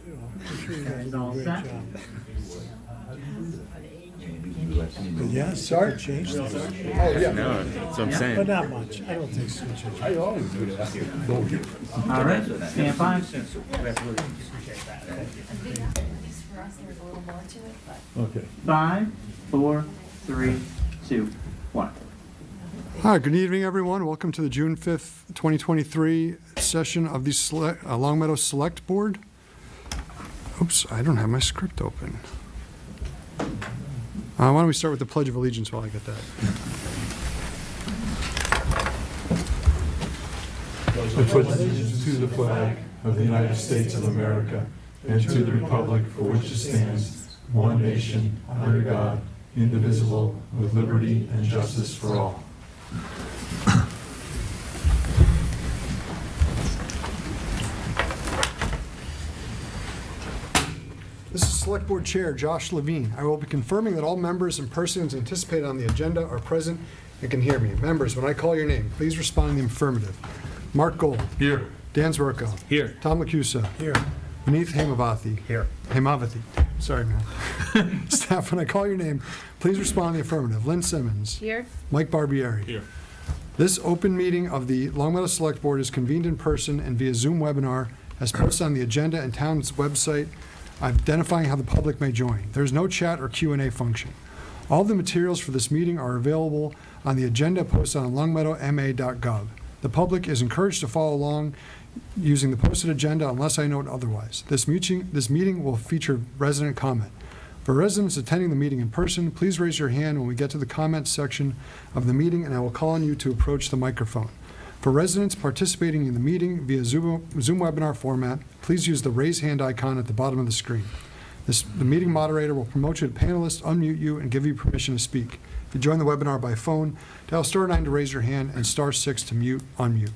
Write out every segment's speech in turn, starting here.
I'm sure you guys Guys do all a great set? job. But yeah, start change things. Oh, yeah. No, that's what I'm But saying. not much. I don't think so much. I always do that. All right, stand by. For us, there's a little more to it, but. Okay. 5, 4, 3, 2, 1. Hi, good evening, everyone. Welcome to the June 5th, 2023 session of the Long Meadow Select Board. Oops, I don't have my script open. Why don't we start with the Pledge of Allegiance while I get that? I pledge allegiance to the flag of the United States of America and to the republic for which it stands, one nation, under God, indivisible, with liberty and justice for all. This is Select Board Chair Josh Levine. I will be confirming that all members and persons anticipated on the agenda are present and can hear me. Members, when I call your name, please respond in the affirmative. Mark Gold. Here. Dan Zwerko. Here. Tom Lacusa. Here. Vineeth Hemavathi. Here. Hemavathi. Sorry, man. Staff, when I call your name, please respond in the affirmative. Lynn Simmons. Here? Mike Barbieri. Here. This open meeting of the Long Meadow Select Board is convened in person and via Zoom webinar as posted on the agenda and town's website, identifying how the public may join. There is no chat or Q&A function. All the materials for this meeting are available on the agenda posted on longmeadowma.gov. The public is encouraged to follow along using the posted agenda unless I note otherwise. This meeting will feature resident comment. For residents attending the meeting in person, please raise your hand when we get to the comments section of the meeting, and I will call on you to approach the microphone. For residents participating in the meeting via Zoom webinar format, please use the raise hand icon at the bottom of the screen. The meeting moderator will promote you to panelist, unmute you, and give you permission to speak. If you join the webinar by phone, dial *9 to raise your hand and *6 to mute, unmute.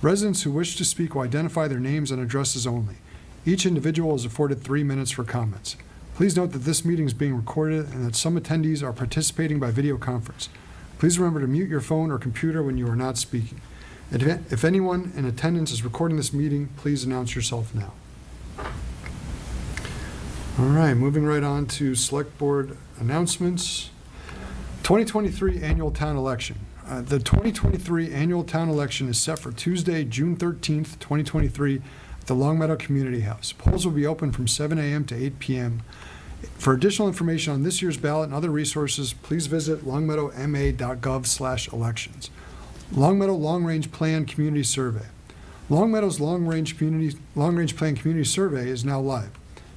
Residents who wish to speak will identify their names and addresses only. Each individual is afforded 3 minutes for comments. Please note that this meeting is being recorded and that some attendees are participating by video conference. Please remember to mute your phone or computer when you are not speaking. If anyone in attendance is recording this meeting, please announce yourself now. All right, moving right on to Select Board announcements. 2023 Annual Town Election. The 2023 Annual Town Election is set for Tuesday, June 13th, 2023 at the Long Meadow Community House. Polls will be open from 7 a.m. to 8 p.m. For additional information on this year's ballot and other resources, please visit longmeadowma.gov/elections. Long Meadow Long Range Plan Community Survey. Long Meadow's Long Range Plan Community Survey is now live.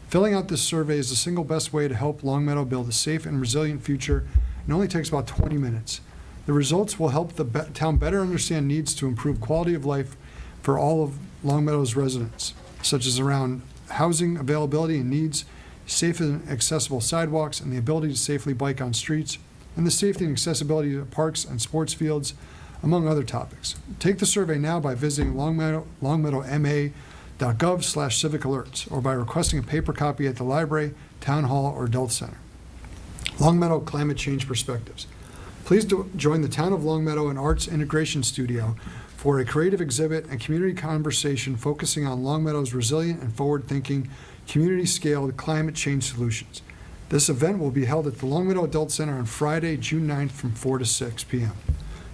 Filling out this survey is the single best way to help Long Meadow build a safe and resilient future, and only takes about 20 minutes. The results will help the town better understand needs to improve quality of life for all of Long Meadow's residents, such as around housing availability and needs, safe and accessible sidewalks, and the ability to safely bike on streets, and the safety and accessibility of parks and sports fields, among other topics. Take the survey now by visiting longmeadowma.gov/civic alerts or by requesting a paper copy at the library, town hall, or adult center. Long Meadow Climate Change Perspectives. Please join the Town of Long Meadow and Arts Integration Studio for a creative exhibit and community conversation focusing on Long Meadow's resilient and forward-thinking, community-scaled climate change solutions. This event will be held at the Long Meadow Adult Center on Friday, June 9th from 4 to 6 p.m.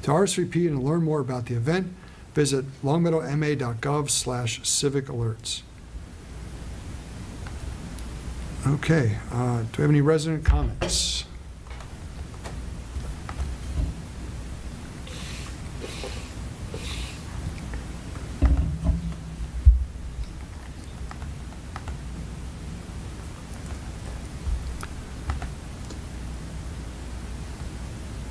To RSVP and learn more about the event, visit longmeadowma.gov/civic alerts. Okay, do we have any resident comments?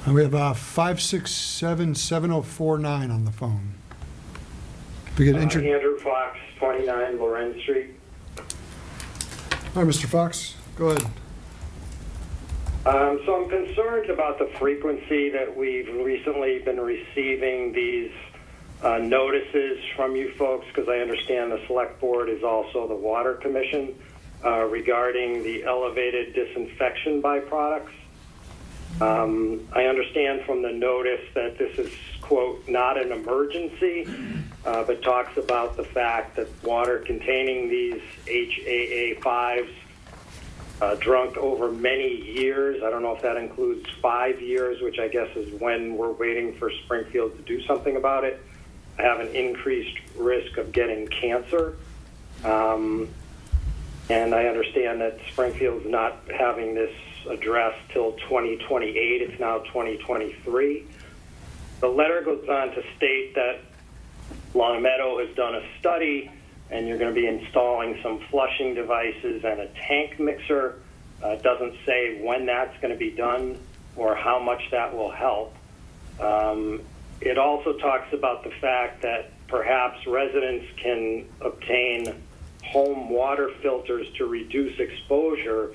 We have 567-7049 on the phone. If we could Andrew Fox, 29 Lorenz Street. Hi, Mr. Fox. Go ahead. So I'm concerned about the frequency that we've recently been receiving these notices from you folks, because I understand the Select Board is also the Water Commission regarding the elevated disinfection byproducts. I understand from the notice that this is, quote, not an emergency, but talks about the fact that water containing these HAA5s drunk over many years. I don't know if that includes 5 years, which I guess is when we're waiting for Springfield to do something about it. I have an increased risk of getting cancer. And I understand that Springfield's not having this addressed till 2028. It's now 2023. The letter goes on to state that Long Meadow has done a study, and you're going to be installing some flushing devices and a tank mixer. It doesn't say when that's going to be done or how much that will help. It also talks about the fact that perhaps residents can obtain home water filters to reduce exposure,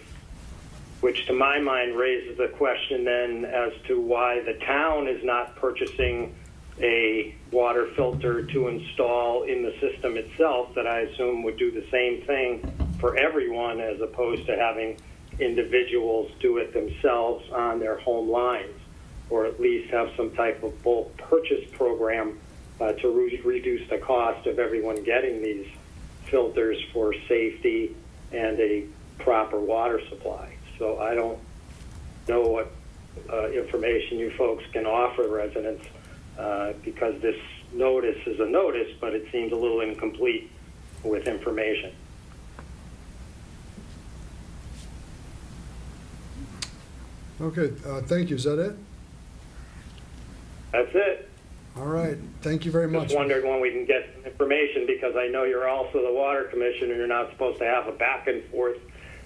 which to my mind raises the question then as to why the town is not purchasing a water filter to install in the system itself that I assume would do the same thing for everyone, as opposed to having individuals do it themselves on their home lines, or at least have some type of bulk purchase program to reduce the cost of everyone getting these filters for safety and a proper water supply. So I don't know what information you folks can offer residents because this notice is a notice, but it seems a little incomplete with information. Okay, thank you. Is that it? That's it. All right, thank you very much. Just wondered when we can get information, because I know you're also the water commissioner and you're not supposed to have a back and forth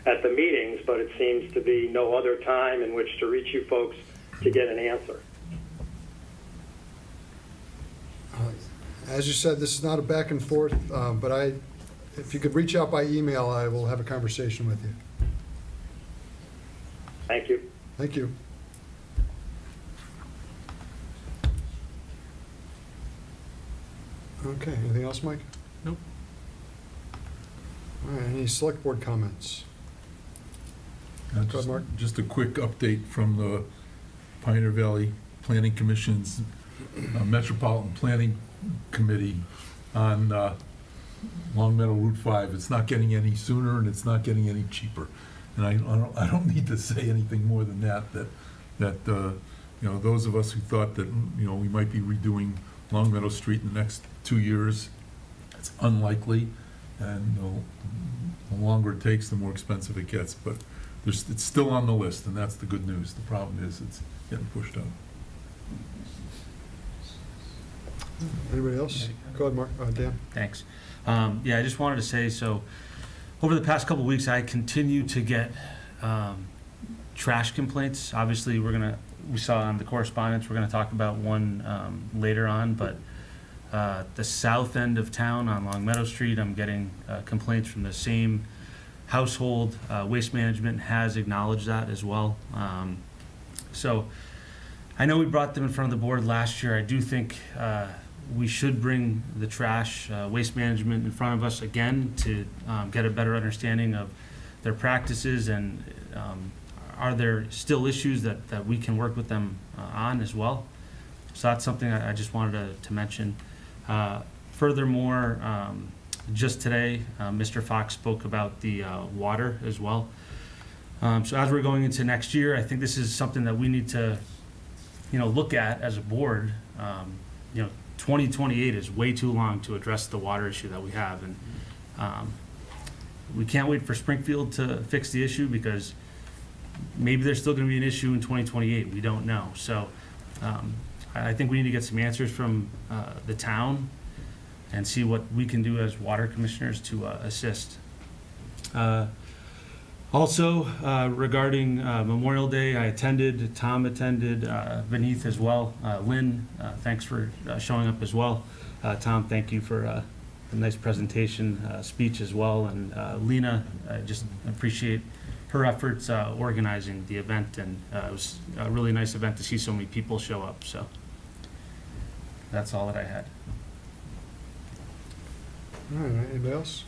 at the meetings, but it seems to be no other time in which to reach you folks to get an answer. As you said, this is not a back and forth, but if you could reach out by email, I will have a conversation with you. Thank you. Thank you. Okay, anything else, Mike? Nope. All right, any select board comments? Go ahead, Mark. Just a quick update from the Pioneer Valley Planning Commission's Metropolitan Planning Committee on Long Meadow Route 5. It's not getting any sooner and it's not getting any cheaper. And I don't need to say anything more than that those of us who thought that we might be redoing Long Meadow Street in the next 2 years, it's unlikely, and the longer it takes, the more expensive it gets. But it's still on the list, and that's the good news. The problem is it's getting pushed out. Anybody else? Go ahead, Mark. Dan. Thanks. Yeah, I just wanted to say, so over the past couple of weeks, I continue to get trash complaints. Obviously, we saw on the correspondence, we're going to talk about one later on, but the south end of town on Long Meadow Street, I'm getting complaints from the same household. Waste Management has acknowledged that as well. So I know we brought them in front of the board last year. I do think we should bring the trash Waste Management in front of us again to get a better understanding of their practices, and are there still issues that we can work with them on as well. So that's something I just wanted to mention. Furthermore, just today, Mr. Fox spoke about the water as well. So as we're going into next year, I think this is something that we need to look at as a board. 2028 is way too long to address the water issue that we have, and we can't wait for Springfield to fix the issue, because maybe there's still going to be an issue in 2028. We don't know. So I think we need to get some answers from the town and see what we can do as water commissioners to assist. Also, regarding Memorial Day, I attended, Tom attended, Vineeth as well. Lynn, thanks for showing up as well. Tom, thank you for a nice presentation, speech as well. And Lena, I just appreciate her efforts organizing the event, and it was a really nice event to see so many people show up. So that's all that I had. All right, anybody else?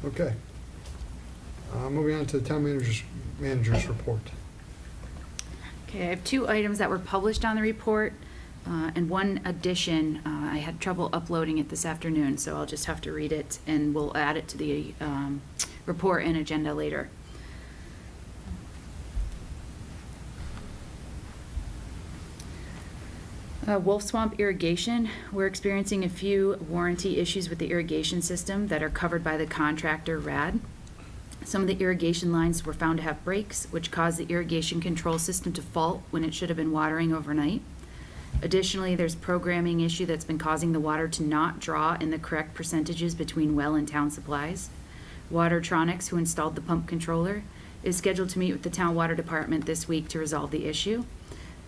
Okay. Moving on to the town manager's report. Okay, I have two items that were published on the report, and one addition. I had trouble uploading it this afternoon, so I'll just have to read it, and we'll add it to the report and agenda later. Wolf Swamp Irrigation, we're experiencing a few warranty issues with the irrigation system that are covered by the contractor RAD. Some of the irrigation lines were found to have breaks, which caused the irrigation control system to fault when it should have been watering overnight. Additionally, there's programming issue that's been causing the water to not draw in the correct percentages between well and town supplies. Watertronics, who installed the pump controller, is scheduled to meet with the town water department this week to resolve the issue.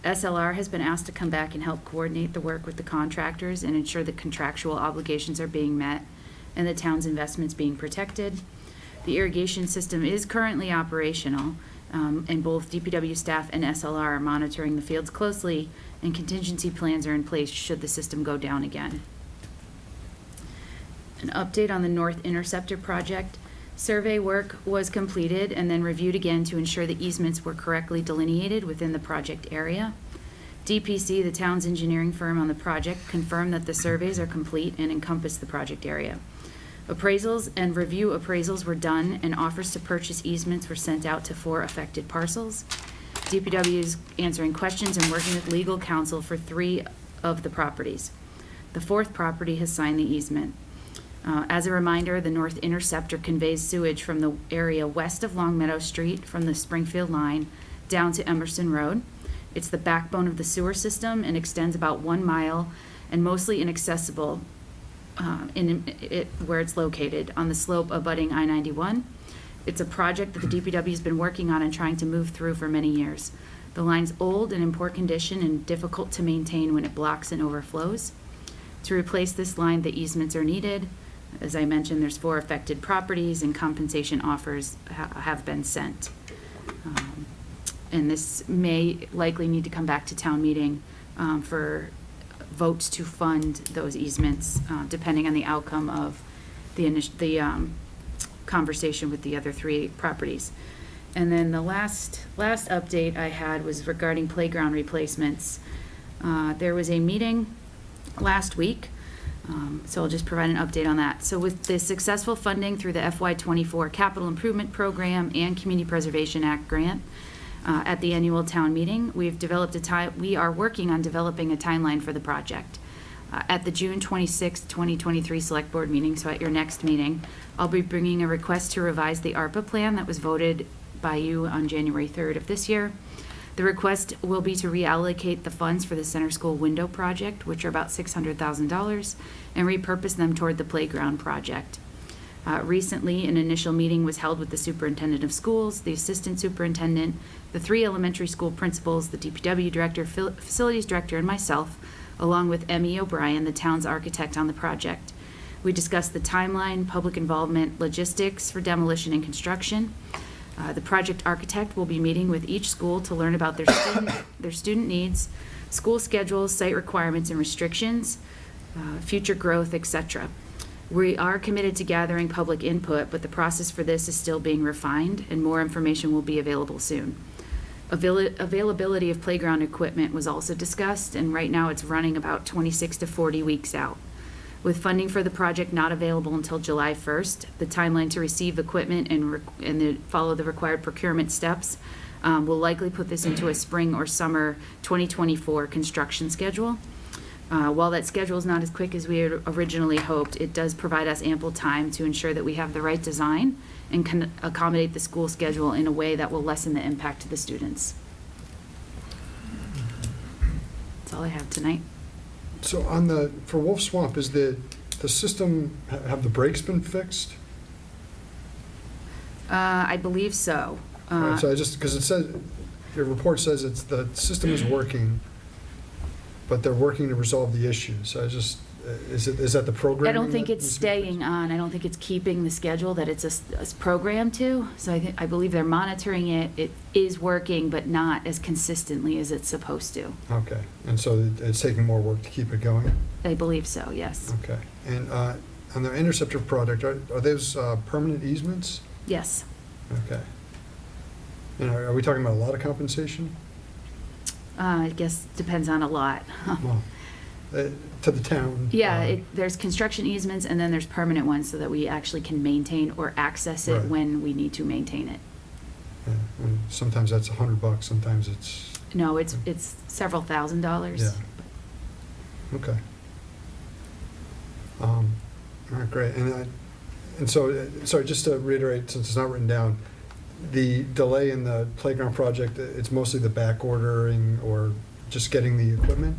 SLR has been asked to come back and help coordinate the work with the contractors and ensure that contractual obligations are being met and the town's investments being protected. The irrigation system is currently operational, and both DPW staff and SLR are monitoring the fields closely, and contingency plans are in place should the system go down again. An update on the North Interceptor project. Survey work was completed and then reviewed again to ensure the easements were correctly delineated within the project area. DPC, the town's engineering firm on the project, confirmed that the surveys are complete and encompass the project area. Appraisals and review appraisals were done, and offers to purchase easements were sent out to 4 affected parcels. DPW is answering questions and working with legal counsel for 3 of the properties. The 4th property has signed the easement. As a reminder, the North Interceptor conveys sewage from the area west of Long Meadow Street from the Springfield line down to Emerson Road. It's the backbone of the sewer system and extends about 1 mile and mostly inaccessible where it's located on the slope abutting I-91. It's a project that the DPW has been working on and trying to move through for many years. The line's old and in poor condition and difficult to maintain when it blocks and overflows. To replace this line, the easements are needed. As I mentioned, there's 4 affected properties and compensation offers have been sent. And this may likely need to come back to town meeting for votes to fund those easements, depending on the outcome of the conversation with the other 3 properties. And then the last update I had was regarding playground replacements. There was a meeting last week. So I'll just provide an update on that. So with the successful funding through the FY24 Capital Improvement Program and Community Preservation Act grant at the annual town meeting, we are working on developing a timeline for the project. At the June 26, 2023 Select Board meeting, so at your next meeting, I'll be bringing a request to revise the ARPA plan that was voted by you on January 3rd of this year. The request will be to reallocate the funds for the Center School window project, which are about $600,000, and repurpose them toward the playground project. Recently, an initial meeting was held with the superintendent of schools, the assistant superintendent, the 3 elementary school principals, the DPW director, facilities director, and myself, along with Emmy O'Brien, the town's architect on the project. We discussed the timeline, public involvement, logistics for demolition and construction. The project architect will be meeting with each school to learn about their student needs, school schedules, site requirements and restrictions, future growth, etc. We are committed to gathering public input, but the process for this is still being refined, and more information will be available soon. Availability of playground equipment was also discussed, and right now it's running about 26 to 40 weeks out. With funding for the project not available until July 1st, the timeline to receive equipment and follow the required procurement steps will likely put this into a spring or summer 2024 construction schedule. While that schedule is not as quick as we had originally hoped, it does provide us ample time to ensure that we have the right design and can accommodate the school schedule in a way that will lessen the impact to the students. That's all I have tonight. So for Wolf Swamp, is the system, have the brakes been fixed? I believe so. Right, so because it says, your report says the system is working, but they're working to resolve the issue. So is that the programming? I don't think that it's needs to be fixed? staying on. I don't think it's keeping the schedule that it's programmed to. So I believe they're monitoring it. It is working, but not as consistently as it's supposed to. Okay, and so it's taking more work to keep it going? I believe so, yes. Okay, and on the Interceptor project, are those permanent easements? Yes. Okay. And are we talking about a lot of compensation? I guess depends on a lot. Well, to the town? Yeah, there's construction easements and then there's permanent ones so that we actually can maintain or access it Right. when we need to maintain it. Yeah, and sometimes that's $100, sometimes it's, No, it's several $1,000s. yeah. Okay. All right, great. And so, sorry, just to reiterate, since it's not written down, the delay in the playground project, it's mostly the back ordering or just getting the equipment?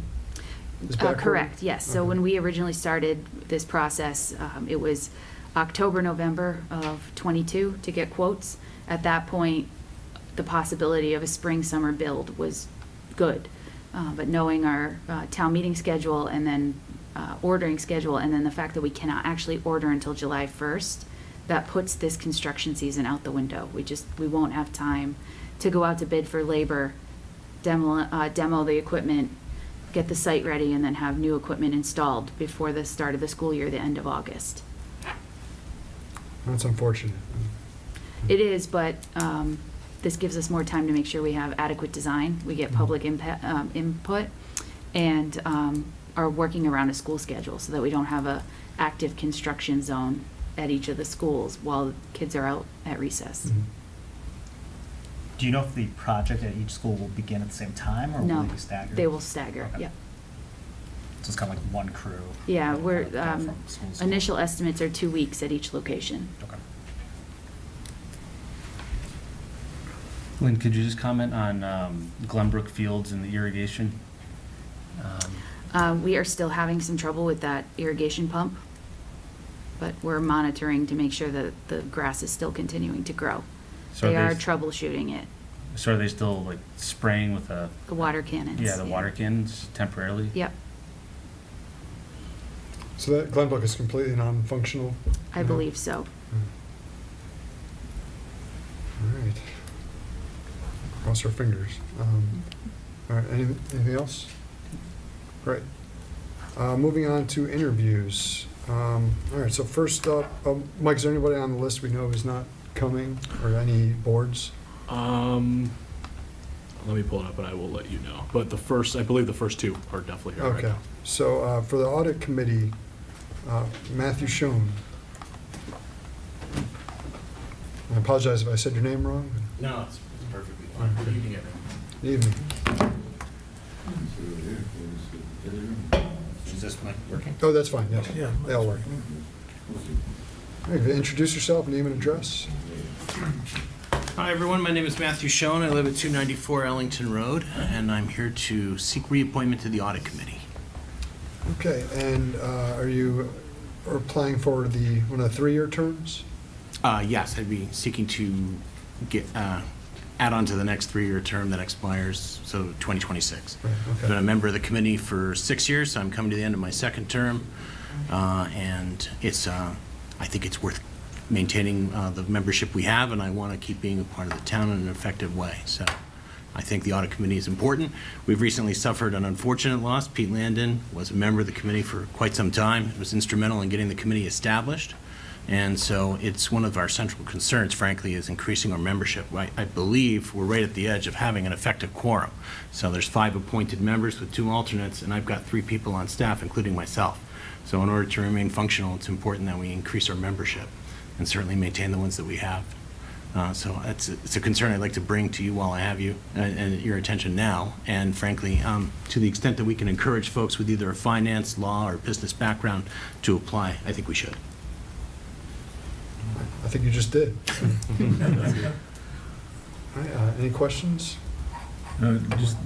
Is back order? Correct, yes. So Okay. when we originally started this process, it was October, November of '22 to get quotes. At that point, the possibility of a spring, summer build was good. But knowing our town meeting schedule and then ordering schedule, and then the fact that we cannot actually order until July 1st, that puts this construction season out the window. We won't have time to go out to bid for labor, demo the equipment, get the site ready, and then have new equipment installed before the start of the school year, the end of August. That's unfortunate. It is, but this gives us more time to make sure we have adequate design, we get public input, and are working around a school schedule so that we don't have a active construction zone at each of the schools while kids are out at recess. Mhm. Do you know if the project at each school will begin at the same time, or will No, they be staggered? they will stagger, Okay. yep. So it's kind of like one crew? Yeah, we're, from school to school. initial estimates are 2 weeks at each location. Okay. Lynn, could you just comment on Glenbrook Fields and the irrigation? We are still having some trouble with that irrigation pump, but we're monitoring to make sure that the grass is still continuing to grow. So They are are they- troubleshooting it, So are they still like spraying with the the water cannons. water cannons temporarily? Yep, So that Glenbrook is completely non-functional? I No? believe so. All right. Cross our fingers. All right, anything else? Great. Moving on to interviews. All right, so first up, Mike, is there anybody on the list we know who's not coming, or any boards? Let me pull it up and I will let you know. But I believe the first two are definitely here right Okay, now. so for the audit committee, Matthew Schoen. I apologize if I said your name wrong. No, it's perfectly fine. Good evening, everyone. Good evening. Is this mic working? Oh, that's fine, yes. Yeah. They all work. All right, introduce yourself, name and address. Hi, everyone. My name is Matthew Schoen. I live at 294 Ellington Road, and I'm here to seek reappointment to the Audit Committee. Okay, and are you applying for one of the 3-year terms? Yes, I'd be seeking to get add on to the next 3-year term that expires, so 2026. Right, I've been a okay. member of the committee for 6 years, so I'm coming to the end of my second term, and I think it's worth maintaining the membership we have, and I want to keep being a part of the town in an effective way. So I think the audit committee is important. We've recently suffered an unfortunate loss. Pete Landon was a member of the committee for quite some time. It was instrumental in getting the committee established. And so it's one of our central concerns, frankly, is increasing our membership. I believe we're right at the edge of having an effective quorum. So there's 5 appointed members with 2 alternates, and I've got 3 people on staff, including myself. So in order to remain functional, it's important that we increase our membership and certainly maintain the ones that we have. So it's a concern I'd like to bring to you while I have you and your attention now. And frankly, to the extent that we can encourage folks with either a finance, law, or business background to apply, I think we should. I think you just did. All right, any questions? Just,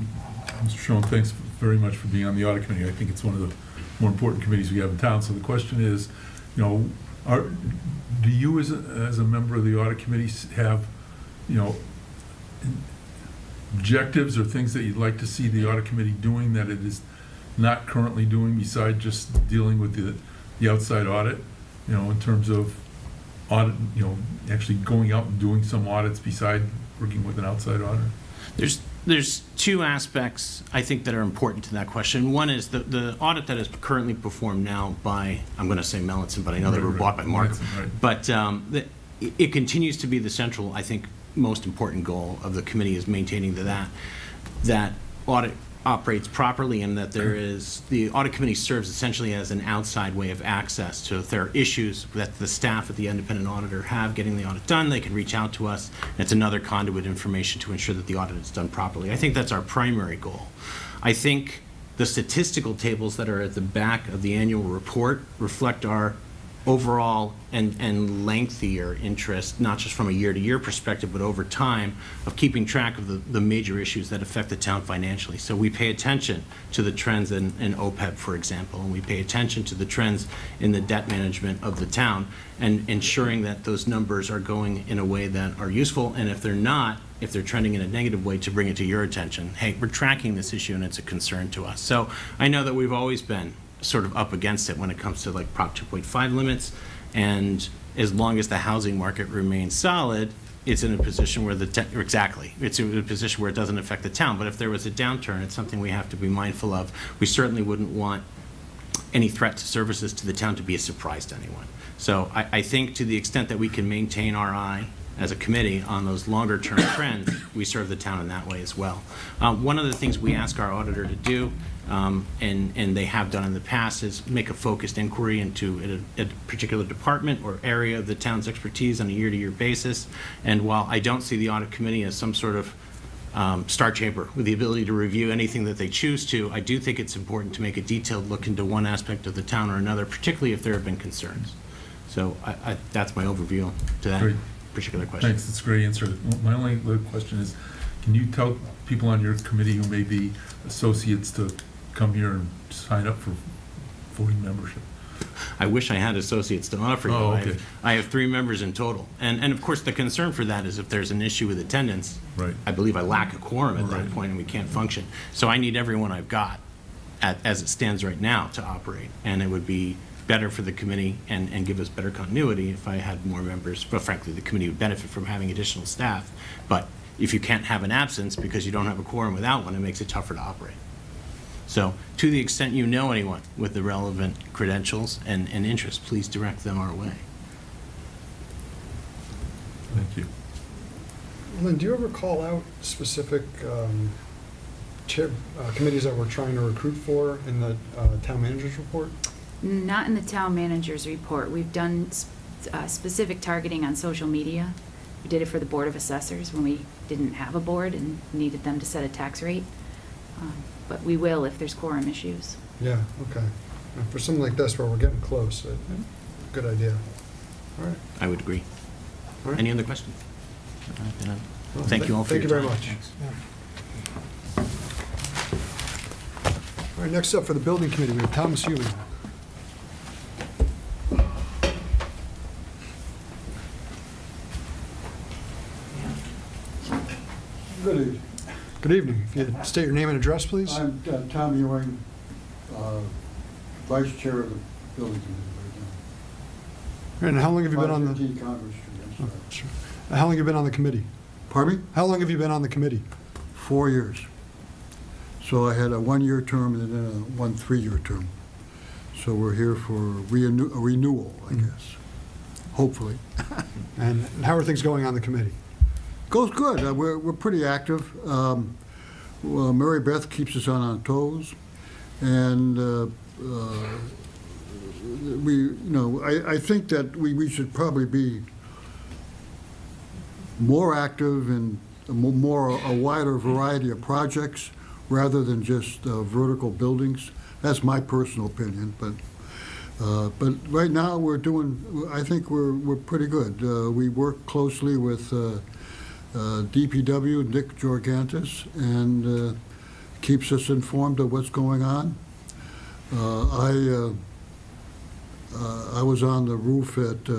Mr. Schoen, thanks very much for being on the audit committee. I think it's one of the more important committees we have in town. So the question is, do you as a member of the audit committee have, objectives or things that you'd like to see the audit committee doing that it is not currently doing besides just dealing with the outside audit, in terms of audit, actually going out and doing some audits beside working with an outside auditor? There's 2 aspects, I think, that are important to that question. One is the audit that is currently performed now by, I'm going to say Mellinson, but I know they were bought by Mark. Right. But it continues to be the central, I think, most important goal of the committee is maintaining that audit operates properly and that the audit committee serves essentially as an outside way of access. So if there are issues that the staff at the independent auditor have getting the audit done, they can reach out to us. And it's another conduit information to ensure that the audit is done properly. I think that's our primary goal. I think the statistical tables that are at the back of the annual report reflect our overall and lengthier interest, not just from a year-to-year perspective, but over time, of keeping track of the major issues that affect the town financially. So we pay attention to the trends in OPEB, for example, and we pay attention to the trends in the debt management of the town, and ensuring that those numbers are going in a way that are useful, and if they're not, if they're trending in a negative way, to bring it to your attention. Hey, we're tracking this issue and it's a concern to us. So I know that we've always been sort of up against it when it comes to like Prop 2.5 limits, and as long as the housing market remains solid, it's in a position where it's in a position where it doesn't affect the town. But if there was a downturn, it's something we have to be mindful of. We certainly wouldn't want any threat to services to the town to be a surprise to anyone. So I think to the extent that we can maintain our eye as a committee on those longer term trends, we serve the town in that way as well. One of the things we ask our auditor to do, and they have done in the past, is make a focused inquiry into a particular department or area of the town's expertise on a year-to-year basis. And while I don't see the audit committee as some sort of star chamber with the ability to review anything that they choose to, I do think it's important to make a detailed look into one aspect of the town or another, particularly if there have been concerns. So that's my overview to that Great. particular question. Thanks, that's a great answer. My only other question is, can you tell people on your committee who may be associates to come here and sign up for voting membership? I wish I had associates to offer you. Oh, okay. I have 3 members in total. And of course, the concern for that is if there's an issue with attendance, Right. I believe I lack a quorum at that Right. point and we can't function. So I need everyone I've got as it stands right now to operate. And it would be better for the committee and give us better continuity if I had more members. But frankly, the committee would benefit from having additional staff. But if you can't have an absence because you don't have a quorum without one, it makes it tougher to operate. So to the extent you know anyone with the relevant credentials and interest, please direct them our way. Thank you. Lynn, do you ever call out specific committees that we're trying to recruit for in the town manager's report? Not in the town manager's report. We've done specific targeting on social media. We did it for the Board of Assessors when we didn't have a board and needed them to set a tax rate. But we will if there's quorum issues. Yeah, okay. For something like this where we're getting close, good idea. All right. I would agree. All right. Any other questions? Thank you all for your time. Thank you very much. All right, next up for the building committee, we have Thomas Ewing. Good evening. Good evening. If you'd state your name and address, please. I'm Tom Ewing, Vice Chair of the Building Committee right And how long have you been on the? 515 Congress Street, I'm sorry. Sure. How long have you been on the committee? Pardon me? How long have you been on the committee? 4 years. So I had a 1-year term and then a 1 3-year term. So we're here for a renewal, I guess, hopefully. And how are things going on the committee? Goes good. We're pretty active. Well, Mary Beth keeps us on our toes, and I think that we should probably be more active in a wider variety of projects rather than just vertical buildings. That's my personal opinion, but right now I think we're pretty good. We work closely with DPW, Nick Jorgantis, and keeps us informed of what's going on. I was on the roof at,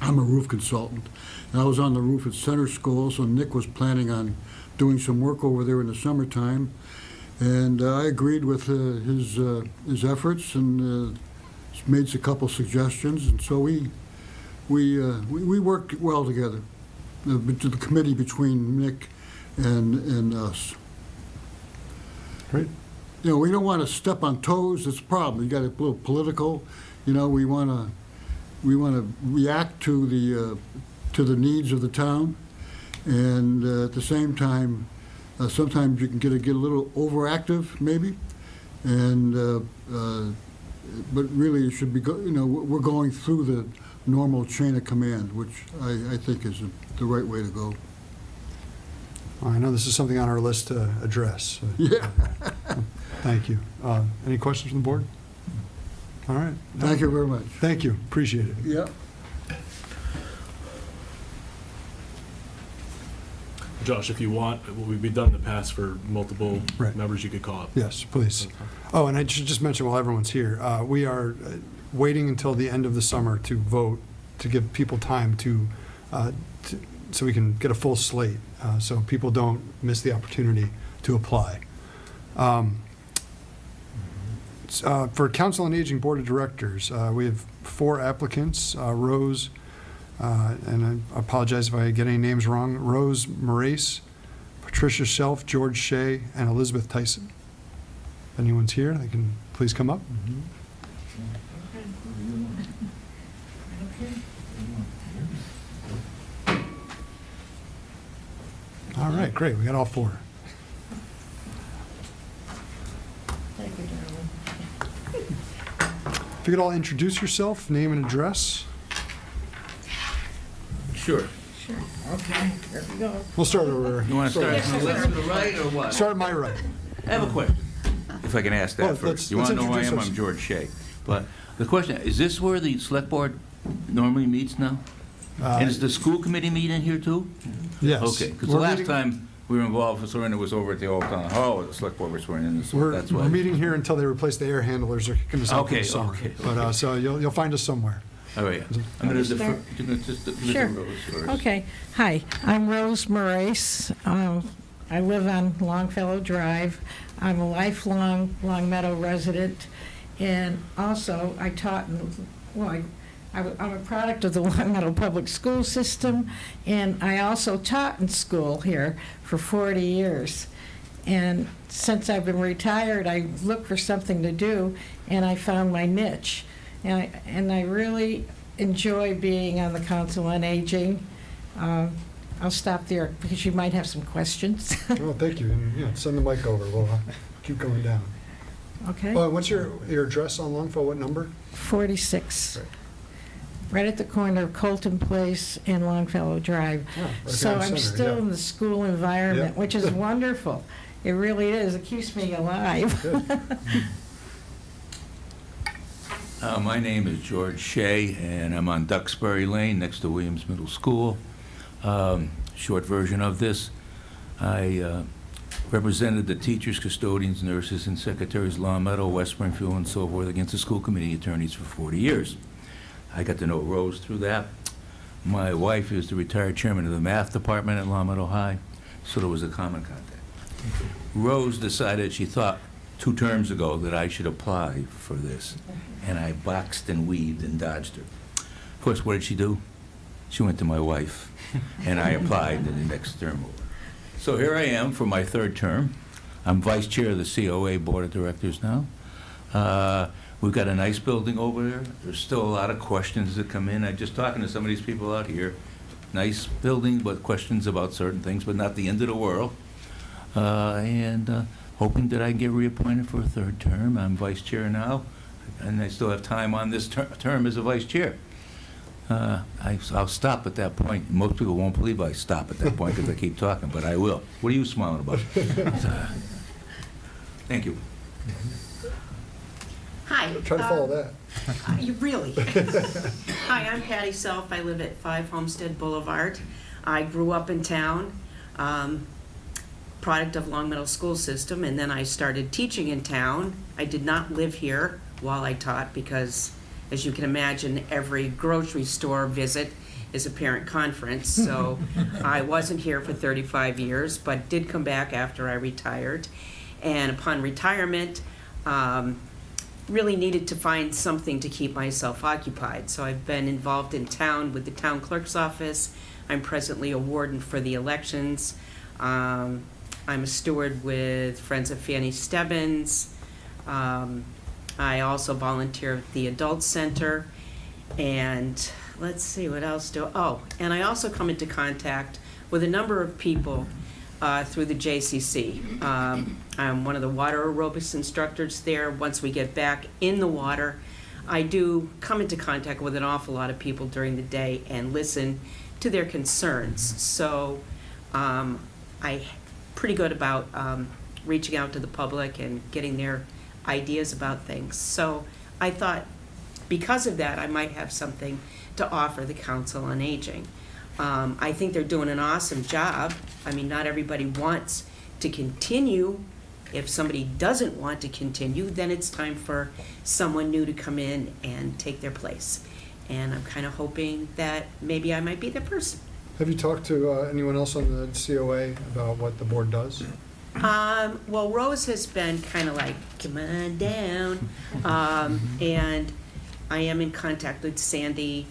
I'm a roof consultant, and I was on the roof at Center School, so Nick was planning on doing some work over there in the summertime, and I agreed with his efforts and made a couple suggestions, and so we worked well together. To the committee between Nick and us. Great. We don't want to step on toes. That's a problem. You got a little political. We want to react to the needs of the town, and at the same time, Sometimes you can get a little overactive, maybe, and but really it should be, we're going through the normal chain of command, which I think is the right way to go. I know this is something on our list to address. Yeah. Thank you. Any questions from the board? All right. Thank you very much. Thank you. Appreciate it. Yeah. Josh, if you want, we've done in the past for multiple Right. members, you could call up. Yes, please. Oh, and I should just mention while everyone's here, we are waiting until the end of the summer to vote, to give people time so we can get a full slate, so people don't miss the opportunity to apply. For Council on Aging Board of Directors, we have 4 applicants, Rose, and I apologize if I get any names wrong, Rose Morace, Patricia Shelf, George Shea, and Elizabeth Tyson. If anyone's here, they can please come up. All right, great, we got all 4. Thank you, darling. If you could all introduce yourself, name and address. Sure. Okay, here we go. We'll start over. You want to start from the left to the right, or what? Start at my right. I have a question, if I can ask that Well, first. You want let's to know who I am? introduce I'm us. George Shea. But the question, is this where the select board normally meets now? And is the school committee meeting here too? Yes. Okay, because the We're last meeting- time we were involved, Serena was over at the old town hall, the select board was sworn in, so We're that's why. we're meeting here until they replace the air handlers. They're going to start Okay, this summer. okay. But, so you'll find us somewhere. All right, I'm going to defer, just give it to Sure. Rose first. Okay, hi, I'm Rose Morace. I live on Longfellow Drive. I'm a lifelong Long Meadow resident, and also I taught, I'm a product of the Long Meadow Public School System, and I also taught in school here for 40 years. And since I've been retired, I looked for something to do, and I found my niche. And I really enjoy being on the Council on Aging. I'll stop there because you might have some questions. Oh, thank you. And, yeah, send the mic over. We'll keep going down. Okay? What's your address on Longfellow? What number? 46. Right. Right at the corner of Colton Place and Longfellow Drive. Yeah, right So down I'm center, still yeah. in the school environment, Yeah. which is wonderful. It really is. It keeps me alive. Good. My name is George Shea, and I'm on Duxbury Lane, next to Williams Middle School. Short version of this, I represented the teachers, custodians, nurses, and secretaries, Long Meadow, West Springfield, and so forth, against the school committee attorneys for 40 years. I got to know Rose through that. My wife is the retired chairman of the math department at Long Meadow High, so there was a common contact. Rose decided she thought 2 terms ago that I should apply for this, and I boxed and weaved and dodged her. Of course, what did she do? She went to my wife, and I applied in the next term over. So here I am for my 3rd term. I'm vice chair of the COA Board of Directors now. We've got a nice building over there. There's still a lot of questions that come in. I'm just talking to some of these people out here. Nice building, but questions about certain things, but not the end of the world. And hoping that I can get reappointed for a 3rd term. I'm vice chair now, and I still have time on this term as a vice chair. I'll stop at that point. Most people won't believe I stop at that point because I keep talking, but I will. What are you smiling about? Thank you. Hi. Try to follow that. You really? Hi, I'm Patty Self. I live at 5 Homestead Boulevard. I grew up in town, product of Long Meadow School System, and then I started teaching in town. I did not live here while I taught because, as you can imagine, every grocery store visit is a parent conference, so I wasn't here for 35 years, but did come back after I retired. And upon retirement, really needed to find something to keep myself occupied. So I've been involved in town with the town clerk's office. I'm presently a warden for the elections. I'm a steward with Friends of Fanny Stebbins. I also volunteer at the Adult Center. And let's see, what else do, and I also come into contact with a number of people through the JCC. I'm one of the water aerobics instructors there. Once we get back in the water, I do come into contact with an awful lot of people during the day and listen to their concerns. So I'm pretty good about reaching out to the public and getting their ideas about things. So I thought because of that, I might have something to offer the Council on Aging. I think they're doing an awesome job. I mean, not everybody wants to continue. If somebody doesn't want to continue, then it's time for someone new to come in and take their place. And I'm kind of hoping that maybe I might be the person. Have you talked to anyone else on the COA about what the board does? Well, Rose has been kind of like, come on down. And I am in contact with Sandy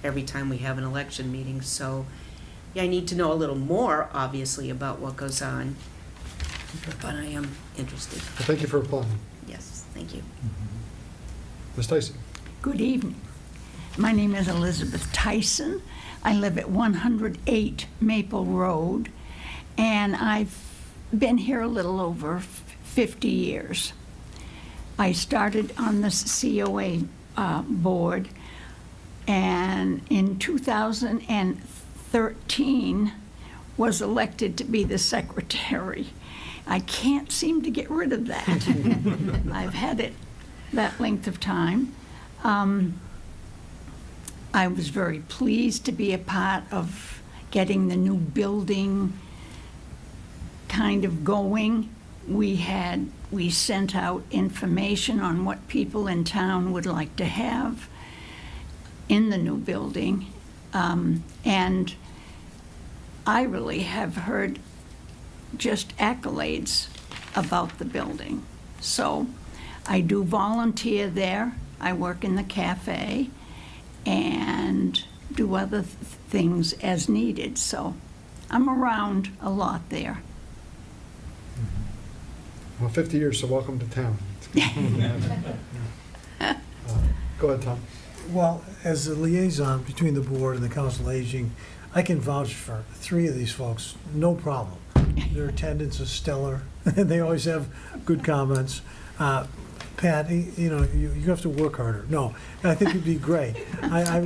every time we have an election meeting. So yeah, I need to know a little more, obviously, about what goes on. But I am interested. Well, thank you for applying. Yes, thank you. Ms. Tyson? Good evening. My name is Elizabeth Tyson. I live at 108 Maple Road, and I've been here a little over 50 years. I started on the COA board, and in 2013 was elected to be the secretary. I can't seem to get rid of that. I've had it that length of time. I was very pleased to be a part of getting the new building kind of going. We sent out information on what people in town would like to have in the new building. And I really have heard just accolades about the building. So I do volunteer there. I work in the cafe and do other things as needed. So I'm around a lot there. Well, 50 years, so welcome to town. Go ahead, Tom. Well, as a liaison between the board and the Council on Aging, I can vouch for 3 of these folks, no problem. Their attendance is stellar, and they always have good comments. Pat, you know, you have to work harder. No, I think you'd be great. I've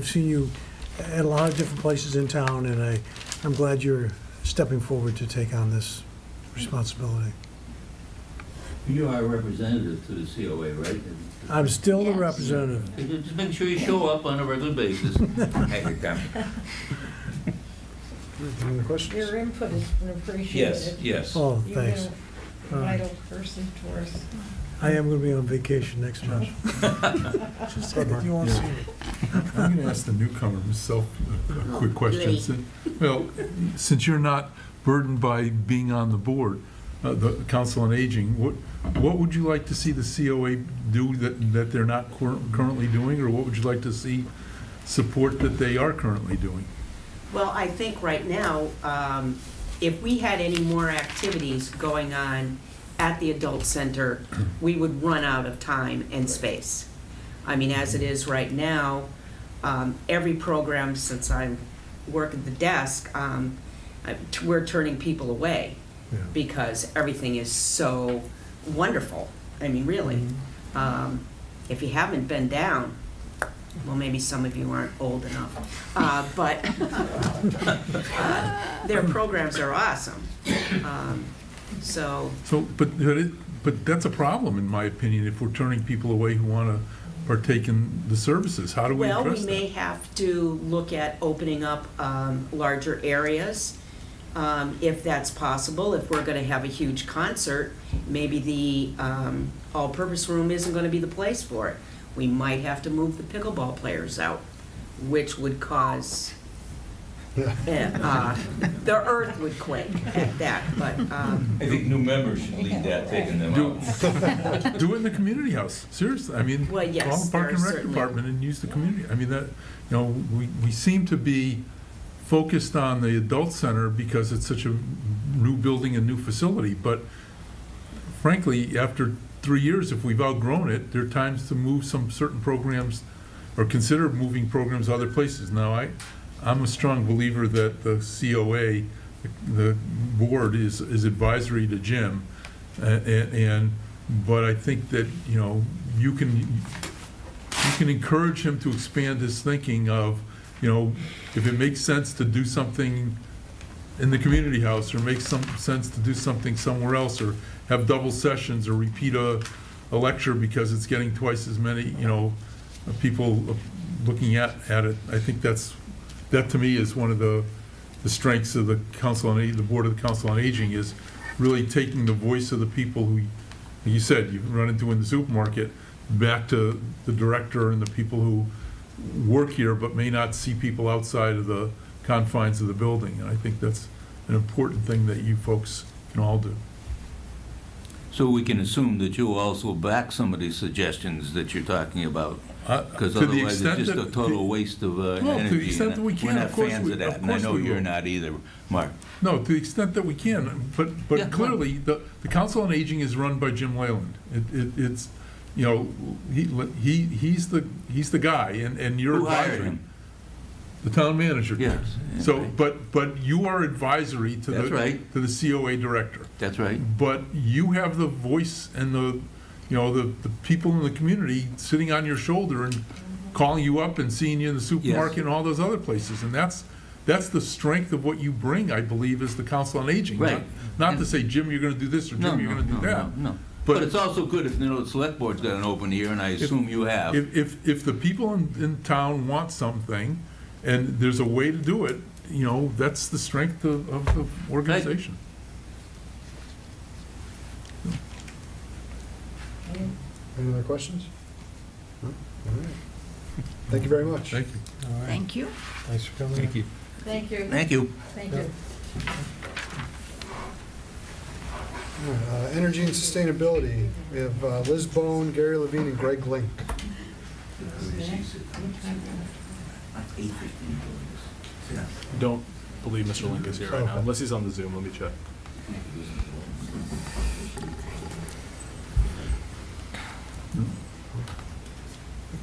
seen you at a lot of different places in town, and I'm glad you're stepping forward to take on this responsibility. You are a representative to the COA, right? I'm still the representative. Just make sure you show up on a regular basis. Every time. Any other questions? Your input has been appreciated. Yes. Oh, You've thanks. been a vital person to us. I am going to be on vacation next month. Just say that you won't see me. I'm going to ask the newcomer himself a quick question. Well, since you're not burdened by being on the board, the Council on Aging, what would you like to see the COA do that they're not currently doing, or what would you like to see support that they are currently doing? Well, I think right now, if we had any more activities going on at the adult center, we would run out of time and space. I mean, as it is right now, every program since I work at the desk, we're turning people away because everything is so wonderful. I mean, really. If you haven't been down, well, maybe some of you aren't old enough, but their programs are awesome. But that's a problem, in my opinion, if we're turning people away who want to partake in the services. How do we address that? Well, we may have to look at opening up larger areas, if that's possible. If we're going to have a huge concert, maybe the all-purpose room isn't going to be the place for it. We might have to move the pickleball players out, which would cause the earth would quake at that. But I think new members should lead that, taking them out. Do it in the community house, seriously. I mean, Well, yes, call the Park and there are Rec certainly- department and use the community. I mean, we seem to be focused on the adult center because it's such a new building and new facility, but frankly, after 3 years, if we've outgrown it, there are times to move some certain programs or consider moving programs other places. Now, I'm a strong believer that the COA, the board is advisory to Jim, but I think that, you know, you can encourage him to expand his thinking of, you know, if it makes sense to do something in the community house, or makes some sense to do something somewhere else, or have double sessions, or repeat a lecture because it's getting twice as many, you know, people looking at it. I think that to me is one of the strengths of the Council on Aging, the Board of the Council on Aging, is really taking the voice of the people who, like you said, you run into in the supermarket, back to the director and the people who work here but may not see people outside of the confines of the building. And I think that's an important thing that you folks can all do. So we can assume that you'll also back some of these suggestions that you're talking about? Because To the otherwise extent it's just that- a total waste of to the energy. extent that we and can, We're of not course fans we- of that, of and I course know we you're will. not either, Mark. No, to the extent that we can, but Yeah, come on. clearly, the Council on Aging is run by Jim Leyland. It's, you know, he's the guy, and you're Who hired advisory. him? The town manager did. Yes, yeah, So, right. but you are advisory to That's right. to the COA director. That's right. But you have the voice and the people in the community sitting on your shoulder and calling you up and seeing you in the supermarket and all those other places. And that's the strength of what you bring, I believe, as the Council on Aging. Right. Not to say, Jim, you're gonna do this, or Jim, you're gonna do that. No. But it's also good if, you know, the select board's got an open ear, and I assume you have. If the people in town want something, and there's a way to do it, you know, that's the strength of the organization. Any other questions? No? All right. Thank you very much. Thank you. All right. Thank you. Thanks for coming. Thank you. Thank you. Thank you. Thank you. All right, Energy and Sustainability, we have Liz Bone, Gary Levine, and Greg Link. Don't believe Mr. Link is here right now, Okay. unless he's on the Zoom. Let me check.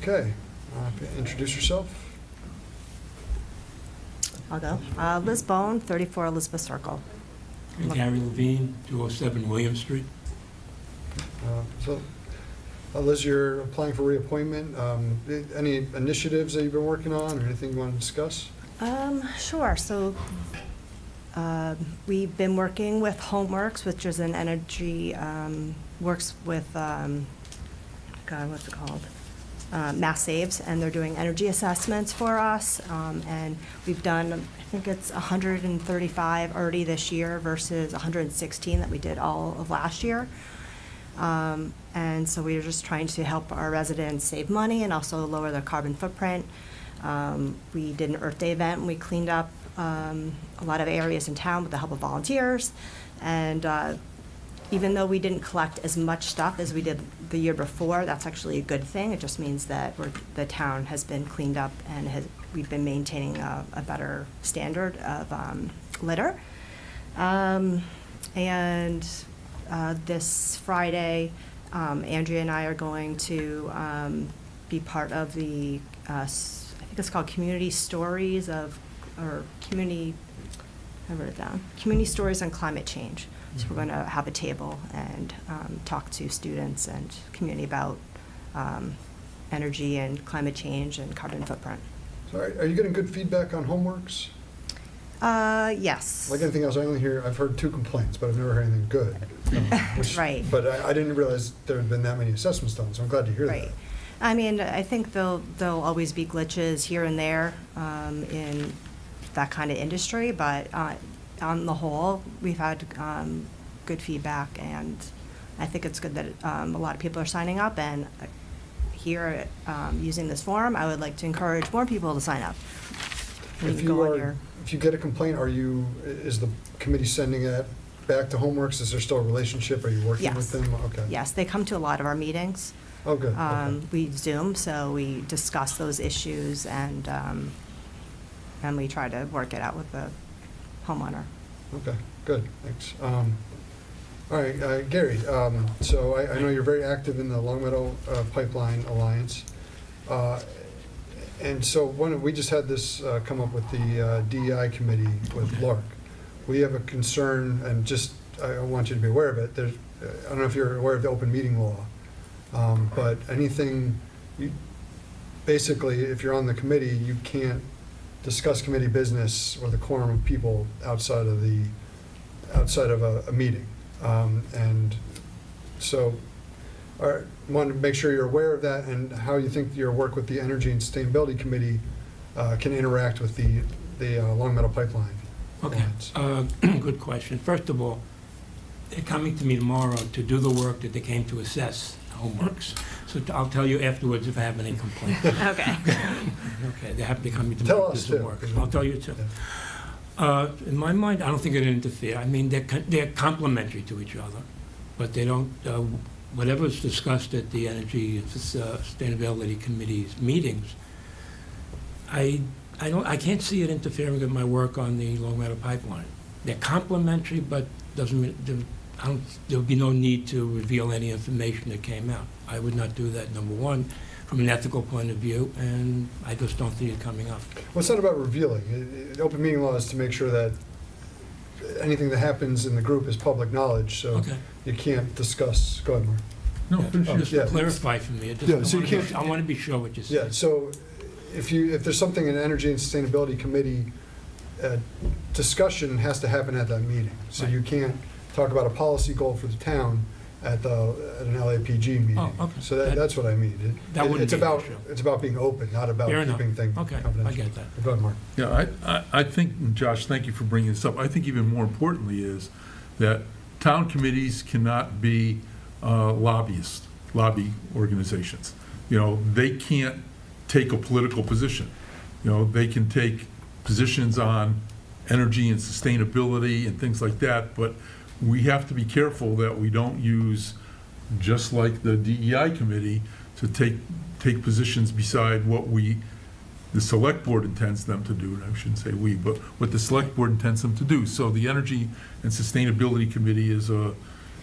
Okay, introduce yourself. I'll go. Liz Bone, 34 Elizabeth Circle. Gary Levine, 207 William Street. So, Liz, you're applying for reappointment. Any initiatives that you've been working on, or anything you want to discuss? Sure. So we've been working with Homeworks, which is an energy, works with, God, what's it called? Mass Saves, and they're doing energy assessments for us. And we've done, I think it's 135 already this year versus 116 that we did all of last year. And so we are just trying to help our residents save money and also lower their carbon footprint. We did an Earth Day event, and we cleaned up a lot of areas in town with the help of volunteers. And even though we didn't collect as much stuff as we did the year before, that's actually a good thing. It just means that the town has been cleaned up, and we've been maintaining a better standard of litter. And this Friday, Andrea and I are going to be part of the, I think it's called Community Stories Community Stories on Climate Change. So we're going to have a table and talk to students and community about energy and climate change and carbon footprint. So are you getting good feedback on Homeworks? Yes. Like anything else, I've heard 2 complaints, but I've never heard anything good. Right. But I didn't realize there had been that many assessments done, so I'm glad to hear Right. that. I mean, I think there'll always be glitches here and there in that kind of industry, but on the whole, we've had good feedback, and I think it's good that a lot of people are signing up, and here, using this forum, I would like to encourage more people to sign up. If you get a complaint, is the committee sending that back to Homeworks? Is there still a relationship? Are you working with them? Okay. Yes, they come to a lot of our meetings. Oh, good. Okay. We Zoom, so we discuss those issues, and we try to work it out with the homeowner. Okay, good, thanks. All right, Gary, so I know you're very active in the Long Meadow Pipeline Alliance. And so we just had this come up with the DEI committee with Lark. We have a concern, and just, I want you to be aware of it. I don't know if you're aware of the open meeting law, but anything, basically, if you're on the committee, you can't discuss committee business or the quorum of people outside of a meeting. And so, want to make sure you're aware of that and how you think your work with the Energy and Sustainability Committee can interact with the Long Meadow Pipeline. Okay, good question. First of all, they're coming to me tomorrow to do the work that they came to assess, homeworks. So I'll tell you afterwards if I have any complaints. Okay. Okay, they have to come to Tell me us to do too. work. I'll tell you too. In my mind, I don't think it interfere. I mean, they're complementary to each other, but they don't, whatever's discussed at the Energy and Sustainability Committee's meetings, I can't see it interfering with my work on the Long Meadow Pipeline. They're complementary, but there would be no need to reveal any information that came out. I would not do that, number one, from an ethical point of view, and I just don't see it coming up. Well, it's not about revealing. The open meeting law is to make sure that anything that happens in the group is public knowledge, so Okay. you can't discuss. Go ahead, Mark. No, finish Just yeah. to clarify for me, Yeah, so you can't- I want to be sure what you're Yeah, saying. so if there's something in Energy and Sustainability Committee, discussion has to happen at that meeting. So Right. you can't talk about a policy goal for the town at an LAPG meeting. Oh, okay. So that's what I mean. That wouldn't It's be an about, issue. it's about being open, not about Fair enough. keeping things Okay, confidential. I get that. Go ahead, Mark. Yeah, I think, and Josh, thank you for bringing this up. I think even more importantly is that town committees cannot be lobby organizations. You know, they can't take a political position. You know, they can take positions on energy and sustainability and things like that, but we have to be careful that we don't use, just like the DEI committee, to take positions beside what the select board intends them to do. And I shouldn't say we, but what the select board intends them to do. So the Energy and Sustainability Committee is a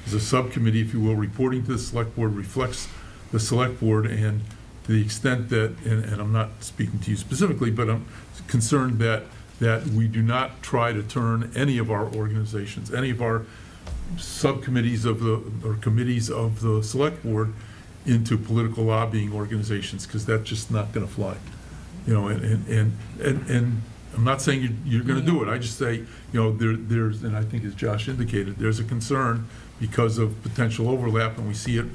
subcommittee, if you will, reporting to the select board, reflects the select board, and to the extent that, and I'm not speaking to you specifically, but I'm concerned that we do not try to turn any of our organizations, any of our subcommittees or committees of the select board into political lobbying organizations, because that's just not going to fly. You know, and I'm not saying you're going to do it. I just say, you know, there's, and I think as Josh indicated, there's a concern because of potential overlap, and we see it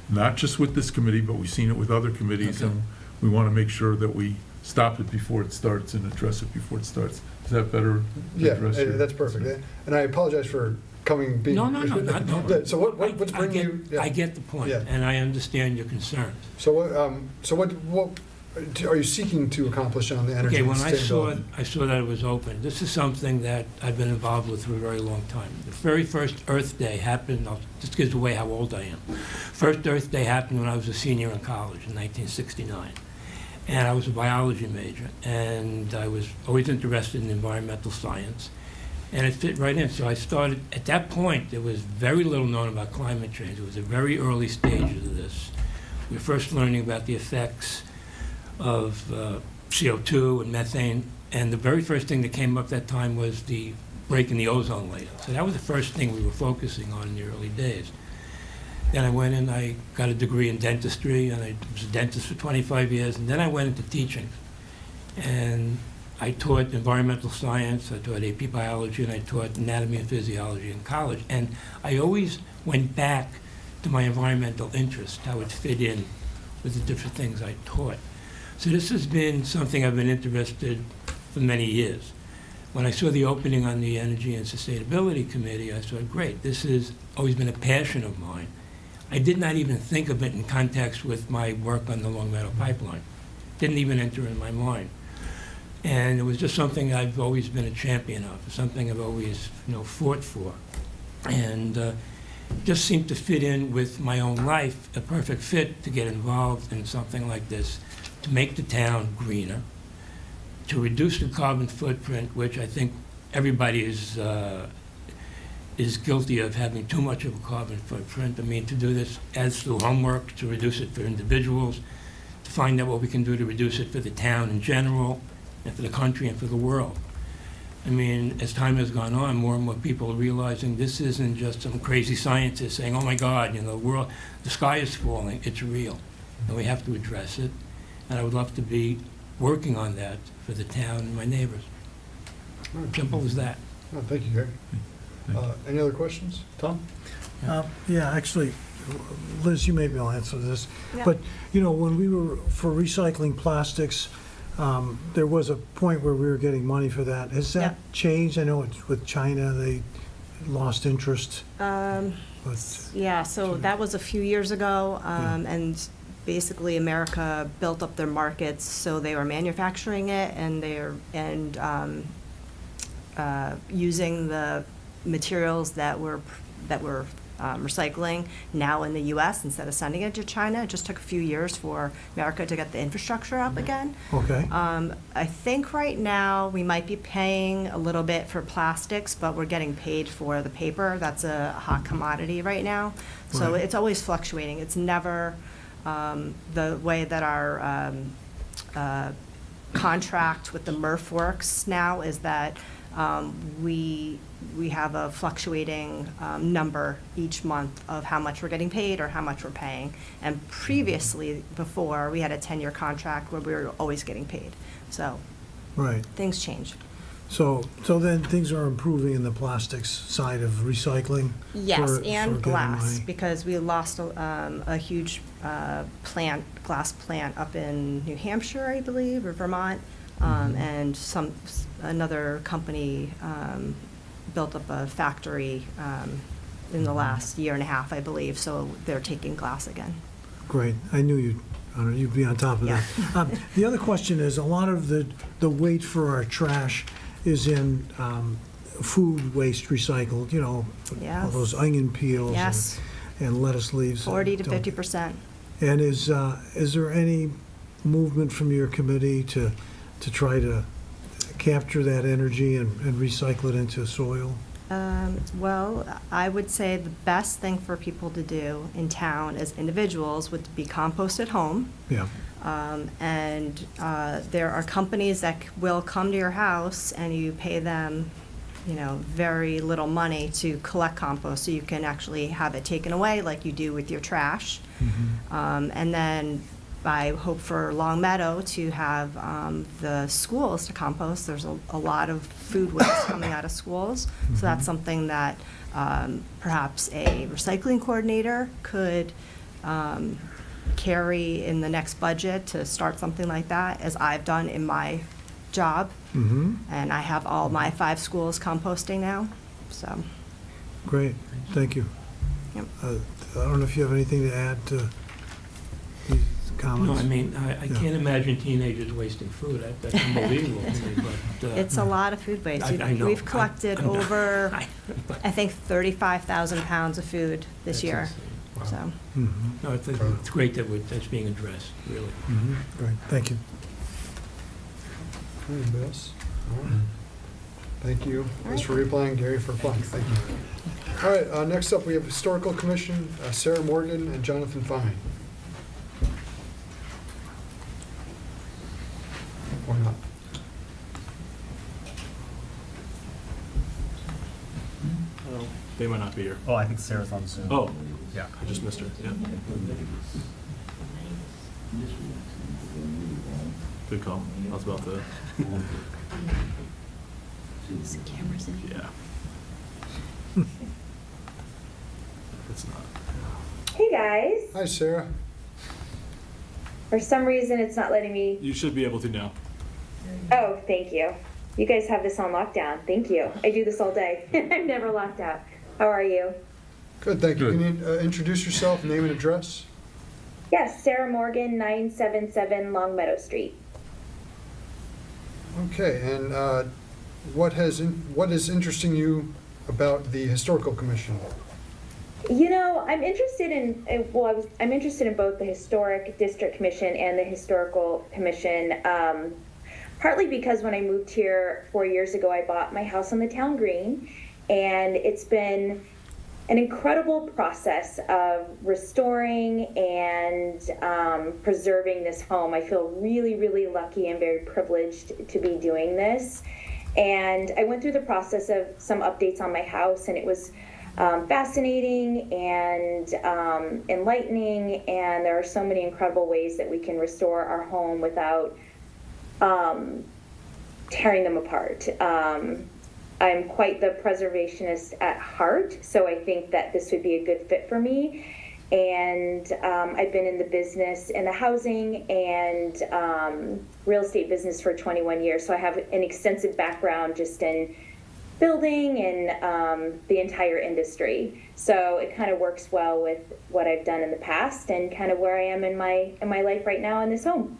not just with this committee, but we've seen it with other committees, Okay. and we want to make sure that we stop it before it starts and address it before it starts. Is that better? Yeah, address your- that's perfect. And I apologize for being. No, not Yeah, so what's I bringing get- you? Yeah. I get the point, Yeah. and I understand your concerns. So what are you seeking to accomplish on the energy Okay, and when I saw sustainability? that it was open, this is something that I've been involved with for a very long time. The very first Earth Day happened, this gives away how old I am. First Earth Day happened when I was a senior in college in 1969. And I was a biology major, and I was always interested in environmental science. And it fit right in. So I started, at that point, there was very little known about climate change. It was the very early stages of this. We were first learning about the effects of CO2 and methane, and the very first thing that came up that time was the break in the ozone layer. So that was the first thing we were focusing on in the early days. Then I went and I got a degree in dentistry, and I was a dentist for 25 years, and then I went into teaching. And I taught environmental science, I taught AP biology, and I taught anatomy and physiology in college. And I always went back to my environmental interest, how it fit in with the different things I taught. So this has been something I've been interested for many years. When I saw the opening on the Energy and Sustainability Committee, I thought, great, this has always been a passion of mine. I did not even think of it in context with my work on the Long Meadow Pipeline. Didn't even enter in my mind. And it was just something I've always been a champion of, something I've always, fought for. And just seemed to fit in with my own life, a perfect fit to get involved in something like this, to make the town greener, to reduce the carbon footprint, which I think everybody is guilty of having too much of a carbon footprint. I mean, to do this as through homework, to reduce it for individuals, to find out what we can do to reduce it for the town in general, and for the country and for the world. I mean, as time has gone on, more and more people are realizing this isn't just some crazy scientist saying, oh my God, the sky is falling. It's real, and we have to address it. And I would love to be working on that for the town and my neighbors. Simple as that. Oh, thank you, Gary. Any other questions? Tom? Yeah, actually, Liz, you may be able to answer this. Yeah. But, when we were for recycling plastics, there was a point where we were getting money for that. Has that changed? I know it's with China, they lost interest. Yeah, so that was a few years ago, and basically America built up their markets, so they were manufacturing it and using the materials that were recycling now in the U.S. instead of sending it to China. It just took a few years for America to get the infrastructure up again. Okay. I think right now we might be paying a little bit for plastics, but we're getting paid for the paper. That's a hot commodity right now. So Right. it's always fluctuating. It's never the way that our contract with the MRF works now is that we have a fluctuating number each month of how much we're getting paid or how much we're paying. And previously, before, we had a 10-year contract where we were always getting paid. So Right. things change. So then things are improving in the plastics side of recycling? Yes, for and getting glass, money? because we lost a huge glass plant up in New Hampshire, I believe, or Vermont, and another company built up a factory in the last year and a half, I believe, so they're taking glass again. Great. I knew you'd be on top of that. The other question is, a lot of the weight for our trash is in food waste recycled, all Yes. those onion peels Yes. and lettuce leaves. 40 to Don't- 50%. And is there any movement from your committee to try to capture that energy and recycle it into soil? Well, I would say the best thing for people to do in town as individuals would be compost at home. Yeah. And there are companies that will come to your house and you pay them, very little money to collect compost, so you can actually have it taken away like you do with your trash. And then I hope for Long Meadow to have the schools to compost. There's a lot of food waste coming out of schools, so that's something that perhaps a recycling coordinator could carry in the next budget to start something like that, as I've done in my job. And I have all my 5 schools composting now, so. Great. Thank you. Yep. I don't know if you have anything to add to these comments? No, I mean, I can't imagine teenagers wasting food. That's unbelievable to me, but. It's a lot of food waste. I know. We've collected I'm not- over, I think, 35,000 pounds of food this That's year, insane. so. No, it's great that that's being addressed, really. Great. Thank you. Anybody else? All right. Thank you, Liz, for replying, Gary for replying. Thank you. All right, next up, we have Historical Commission, Sarah Morgan and Jonathan Fine. Or not? They might not be here. Oh, I think Sarah's on Zoom. Oh, Yeah. I just missed her, yeah. Good call. I was about to, Is the cameras in? yeah. It's not. Hey guys, Hi, Sarah. for some reason it's not letting me. You should be able to now. Oh, thank you. You guys have this on lockdown. Thank you. I do this all day. I'm never locked out. How are you? Good, thank you. Good. Can you introduce yourself, name and address? Yes, Sarah Morgan, 977 Long Meadow Street. Okay, and what is interesting you about the Historical Commission? You know, I'm interested I'm interested in both the Historic District Commission and the Historical Commission, partly because when I moved here 4 years ago, I bought my house on the town green, and it's been an incredible process of restoring and preserving this home. I feel really, really lucky and very privileged to be doing this. And I went through the process of some updates on my house, and it was fascinating and enlightening, and there are so many incredible ways that we can restore our home without tearing them apart. I'm quite the preservationist at heart, so I think that this would be a good fit for me. And I've been in the business, in the housing and real estate business for 21 years, so I have an extensive background just in building and the entire industry. So it kind of works well with what I've done in the past and kind of where I am in my life right now in this home.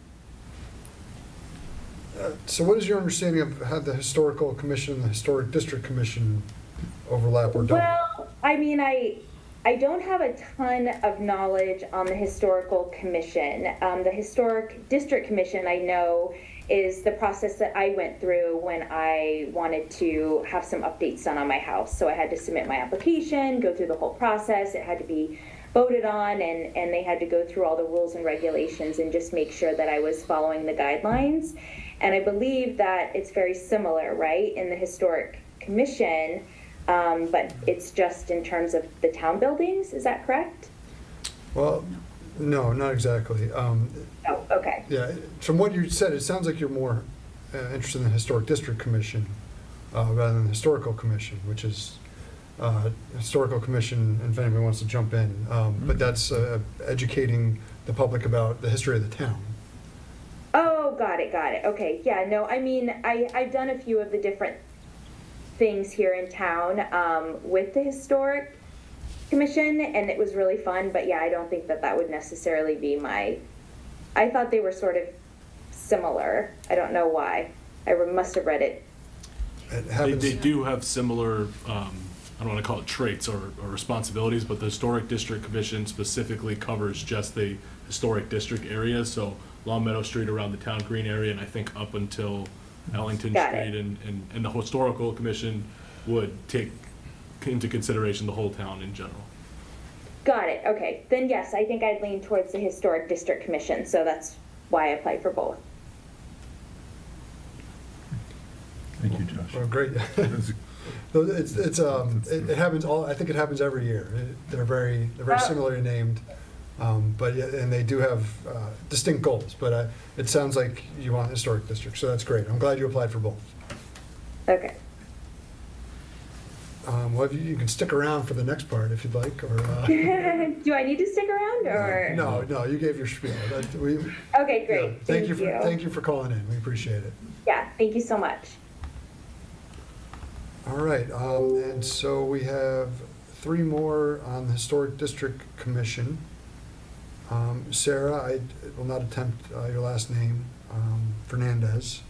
So what is your understanding of how the Historical Commission and the Historic District Commission overlap or don't? Well, I mean, I don't have a ton of knowledge on the Historical Commission. The Historic District Commission, I know, is the process that I went through when I wanted to have some updates done on my house. So I had to submit my application, go through the whole process. It had to be voted on, and they had to go through all the rules and regulations and just make sure that I was following the guidelines. And I believe that it's very similar, right, in the Historic Commission, but it's just in terms of the town buildings. Is that correct? Well, no, not exactly. Oh, okay. Yeah, from what you said, it sounds like you're more interested in the Historic District Commission rather than the Historical Commission, which is Historical Commission, and if anybody wants to jump in, but that's educating the public about the history of the town. Oh, got it. Okay, yeah, no, I mean, I've done a few of the different things here in town with the Historic Commission, and it was really fun, but yeah, I don't think that would necessarily be I thought they were sort of similar. I don't know why. I must have read it. They do have similar, I don't want to call it traits or responsibilities, but the Historic District Commission specifically covers just the historic district area, so Long Meadow Street around the Town Green area, and I think up until Ellington Street, and the Historical Commission would take into consideration the whole town in general. Got it. Okay. Then yes, I think I'd lean towards the Historic District Commission, so that's why I applied for both. Thank you, Josh. Well, great. It happens I think it happens every year. They're very similarly named, but yeah, and they do have distinct goals. But it sounds like you want Historic District, so that's great. I'm glad you applied for both. Okay. Well, you can stick around for the next part if you'd like, or. Do I need to stick around, or? No, you gave your spiel. Okay, great. Yeah, thank you for calling in. We appreciate it. Yeah, thank you so much. All right, and so we have three more on the Historic District Commission. Sarah, I will not attempt your last name, Fernandez.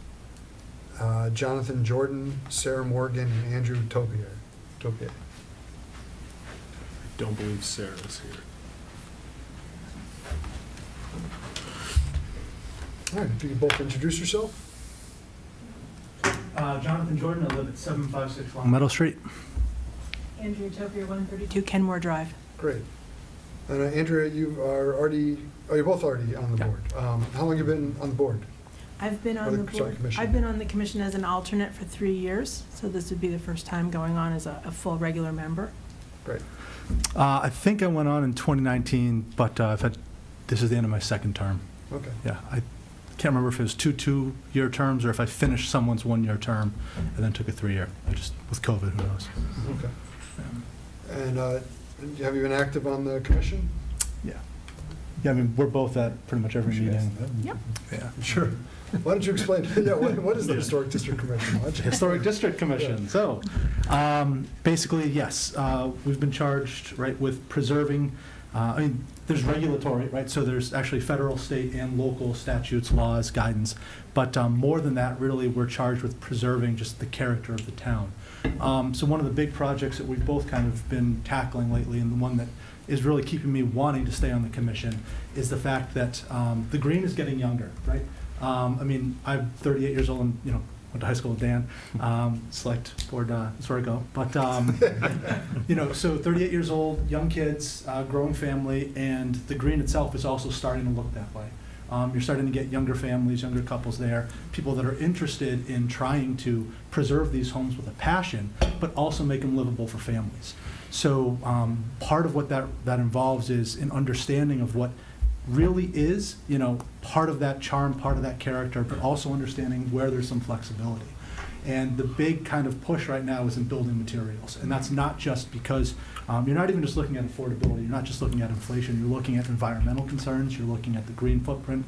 Jonathan Jordan, Sarah Morgan, and Andrew Topier. I don't believe Sarah's here. All right, if you could both introduce yourself. Jonathan Jordan, I live at 756 Long Meadow Street. Andrea Topier, 132 Kenmore Drive. Great. And Andrea, you're both already on the board. How long have you been on the board? I've been on the board. Commission. I've been on the commission as an alternate for 3 years, so this would be the first time going on as a full regular member. Great. I think I went on in 2019, but this is the end of my second term. Okay. Yeah, I can't remember if it was two 2-year terms or if I finished someone's 1-year term and then took a 3-year. With COVID, who knows? Okay. And have you been active on the commission? Yeah, I mean, we're both at pretty much every meeting. Yep. Yeah. Sure. Why don't you explain? Yeah, what is the Historic District Commission? Historic District Commission. So, basically, yes, we've been charged, right, with preserving. I mean, there's regulatory, right? So there's actually federal, state, and local statutes, laws, guidance. But more than that, really, we're charged with preserving just the character of the town. So one of the big projects that we've both kind of been tackling lately, and the one that is really keeping me wanting to stay on the commission, is the fact that the green is getting younger, right? I mean, I'm 38 years old, and went to high school with Dan, select board, that's where I go. But, so 38 years old, young kids, growing family, and the green itself is also starting to look that way. You're starting to get younger families, younger couples there, people that are interested in trying to preserve these homes with a passion, but also make them livable for families. So part of what that involves is an understanding of what really is, part of that charm, part of that character, but also understanding where there's some flexibility. And the big kind of push right now is in building materials. And that's not just because you're not even just looking at affordability, you're not just looking at inflation, you're looking at environmental concerns, you're looking at the green footprint,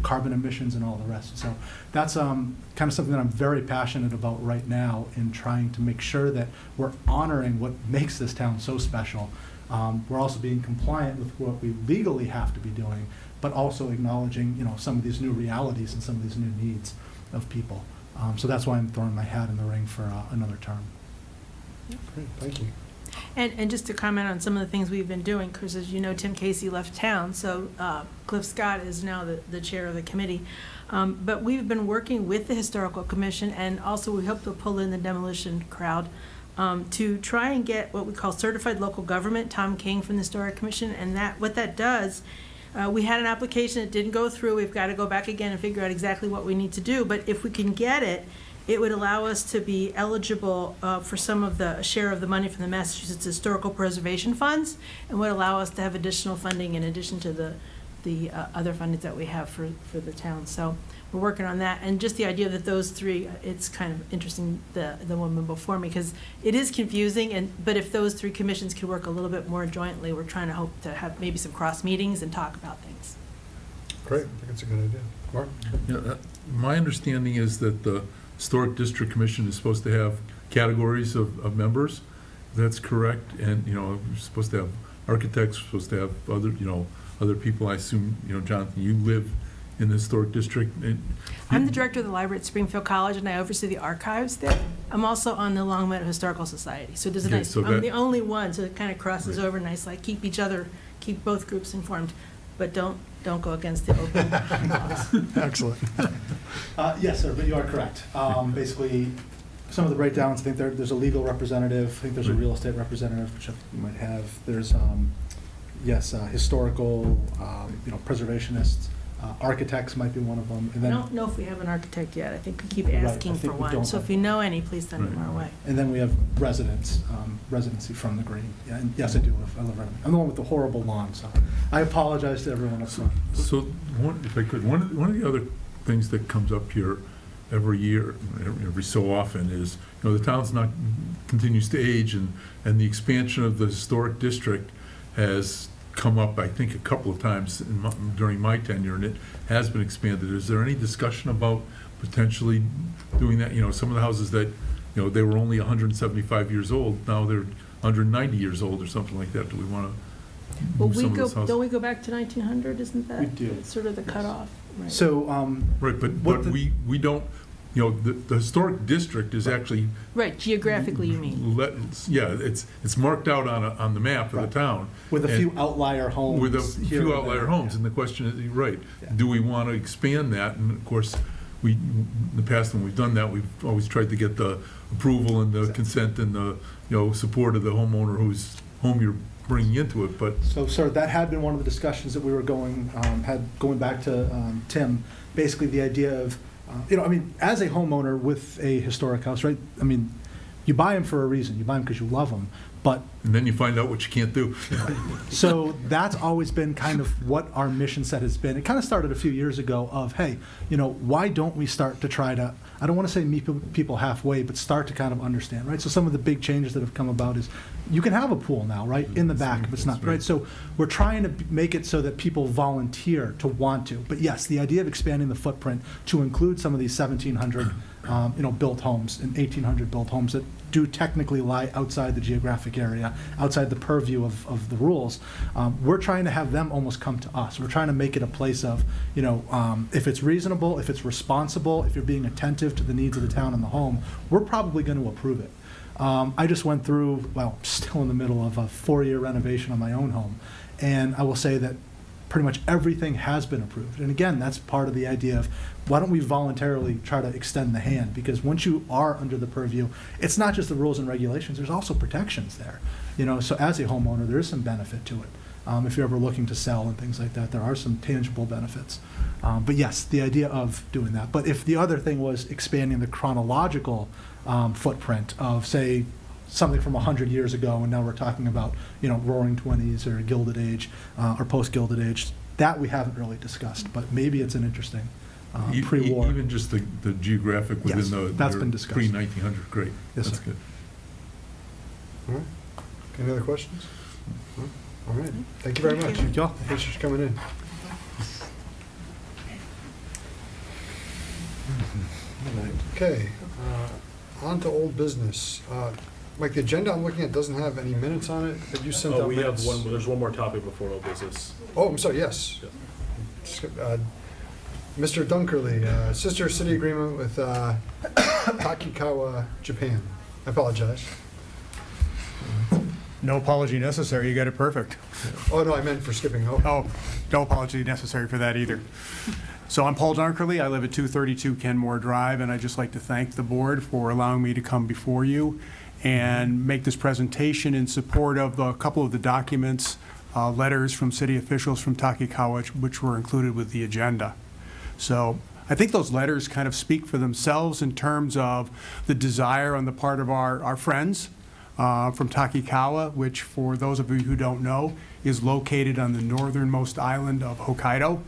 carbon emissions and all the rest. So that's kind of something that I'm very passionate about right now in trying to make sure that we're honoring what makes this town so special. We're also being compliant with what we legally have to be doing, but also acknowledging, some of these new realities and some of these new needs of people. So that's why I'm throwing my hat in the ring for another term. Great, thank you. And just to comment on some of the things we've been doing, because as you know, Tim Casey left town, so Cliff Scott is now the chair of the committee. But we've been working with the Historical Commission, and also we hope to pull in the demolition crowd to try and get what we call certified local government. Tom King from the Historic Commission, and what that does, we had an application that didn't go through. We've got to go back again and figure out exactly what we need to do. But if we can get it, it would allow us to be eligible for some of the share of the money from the Massachusetts Historical Preservation Funds, and would allow us to have additional funding in addition to the other fundings that we have for the town. So we're working on that. And just the idea that those three, it's kind of interesting, the woman before me, because it is confusing. But if those three commissions could work a little bit more jointly, we're trying to hope to have maybe some cross meetings and talk about things. Great, I think it's a good idea. Mark? Yeah, my understanding is that the Historic District Commission is supposed to have categories of members. That's correct. And, we're supposed to have architects, we're supposed to have other people. I assume, Jonathan, you live in the Historic District. I'm the director of the library at Springfield College, and I oversee the archives there. I'm also on the Long Meadow Historical Society. So there's a Okay, nice, so I'm that- the only one, so it kind of crosses over nicely. Keep both groups informed, but don't go against the open laws. Excellent. Yes, sir, but you are correct. Basically, some of the breakdowns, I think there's a legal representative, I think there's a real estate representative, which you might have. There's, historical, preservationists, architects might be one of them. And I then, don't know if we have an architect yet. I think we keep Right, I asking think for we one. don't So have- if you know any, please send them our way. and then we have residents, residency from the Green. Yeah, and yes, I do live right. I'm the one with the horrible lawn, so I apologize to everyone up front. So, if I could, one of the other things that comes up here every year, every so often, is, the town's continues to age, and the expansion of the historic district has come up, I think, a couple of times during my tenure, and it has been expanded. Is there any discussion about potentially doing that? Some of the houses that, they were only 175 years old, now they're 190 years old or something like that. Do we want to Well, move some of those houses? don't we go back to 1900? Isn't that We do. sort of the cutoff? Right. So, Right, but we don't, the historic district is actually, Right, geographically, you mean? it's marked out on the map of the town. with a And- few outlier homes. With a here few and outlier there, homes, yeah. and the question is, right, Yeah. do we want to expand that? And of course, in the past when we've done that, we've always tried to get the approval and the consent and the, support of the homeowner whose home you're bringing into it, but So, sir, that had been one of the discussions that we were going back to Tim, basically the idea of, as a homeowner with a historic house, right? You buy them for a reason. You buy them because you love them, but and then you find out what you can't do. so that's always been kind of what our mission set has been. It kind of started a few years ago of, hey, why don't we start to try to, I don't want to say meet people halfway, but start to kind of understand, right? So some of the big changes that have come about is you can have a pool now, right, in the back if it's not, right? So we're trying to make it so that people volunteer to want to. But yes, the idea of expanding the footprint to include some of these 1,700 built homes and 1,800 built homes that do technically lie outside the geographic area, outside the purview of the rules, we're trying to have them almost come to us. We're trying to make it a place of, if it's reasonable, if it's responsible, if you're being attentive to the needs of the town and the home, we're probably going to approve it. I just went through, still in the middle of a 4-year renovation on my own home, and I will say that pretty much everything has been approved. And again, that's part of the idea of why don't we voluntarily try to extend the hand? Because once you are under the purview, it's not just the rules and regulations, there's also protections there. So as a homeowner, there is some benefit to it. If you're ever looking to sell and things like that, there are some tangible benefits. But yes, the idea of doing that. But if the other thing was expanding the chronological footprint of, say, something from 100 years ago, and now we're talking about, Roaring Twenties or Gilded Age or post-Gilded Age, that we haven't really discussed, but maybe it's an interesting pre-war. Even just the geographic within Yes, that's been discussed. Pre-1900, great. Yes, That's sir. good. All right. Any other questions? No? All right. Thank you very much. Thank you all. Thanks for coming in. Okay, on to old business. Mike, the agenda I'm looking at doesn't have any minutes on it, but you sent out We have minutes. there's one more topic before old business. Oh, I'm sorry, yes. Mr. Dunkerley, sister city agreement with Takikawa, Japan. I apologize. No apology necessary, you got it perfect. Oh, no, I meant for skipping over. Oh, no apology necessary for that either. So I'm Paul Dunkerley, I live at 232 Kenmore Drive, and I'd just like to thank the board for allowing me to come before you and make this presentation in support of a couple of the documents, letters from city officials from Takikawa, which were included with the agenda. So I think those letters kind of speak for themselves in terms of the desire on the part of our friends from Takikawa, which, for those of you who don't know, is located on the northernmost island of Hokkaido.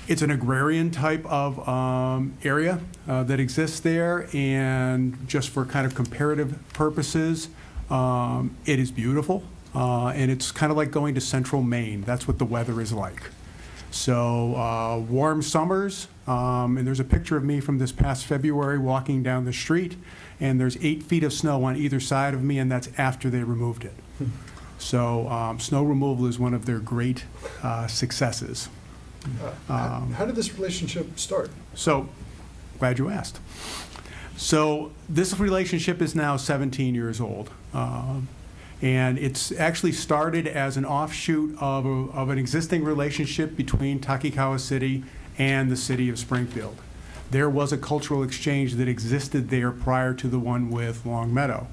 It's an agrarian type of area that exists there, and just for kind of comparative purposes, it is beautiful, and it's kind of like going to central Maine. That's what the weather is like. So warm summers, and there's a picture of me from this past February walking down the street, and there's 8 feet of snow on either side of me, and that's after they removed it. So snow removal is one of their great successes. How did this relationship start? So, glad you asked. So this relationship is now 17 years old. And it's actually started as an offshoot of an existing relationship between Takikawa City and the city of Springfield. There was a cultural exchange that existed there prior to the one with Long Meadow.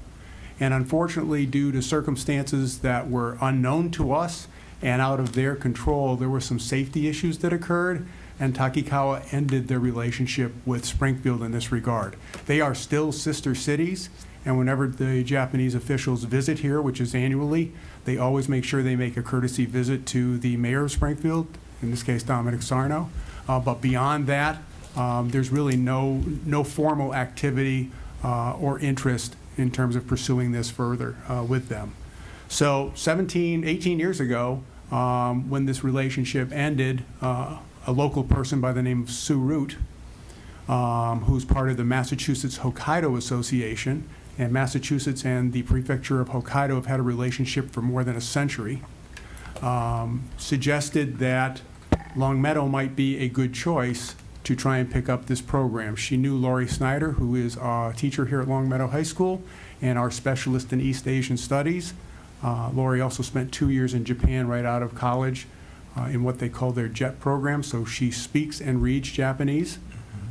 And unfortunately, due to circumstances that were unknown to us and out of their control, there were some safety issues that occurred, and Takikawa ended their relationship with Springfield in this regard. They are still sister cities, and whenever the Japanese officials visit here, which is annually, they always make sure they make a courtesy visit to the mayor of Springfield, in this case Dominic Sarno. But beyond that, there's really no formal activity or interest in terms of pursuing this further with them. So 18 years ago, when this relationship ended, a local person by the name of Sue Root, who's part of the Massachusetts Hokkaido Association, and Massachusetts and the prefecture of Hokkaido have had a relationship for more than a century, suggested that Long Meadow might be a good choice to try and pick up this program. She knew Laurie Snyder, who is a teacher here at Long Meadow High School and our specialist in East Asian Studies. Laurie also spent 2 years in Japan right out of college in what they call their JET program, so she speaks and reads Japanese.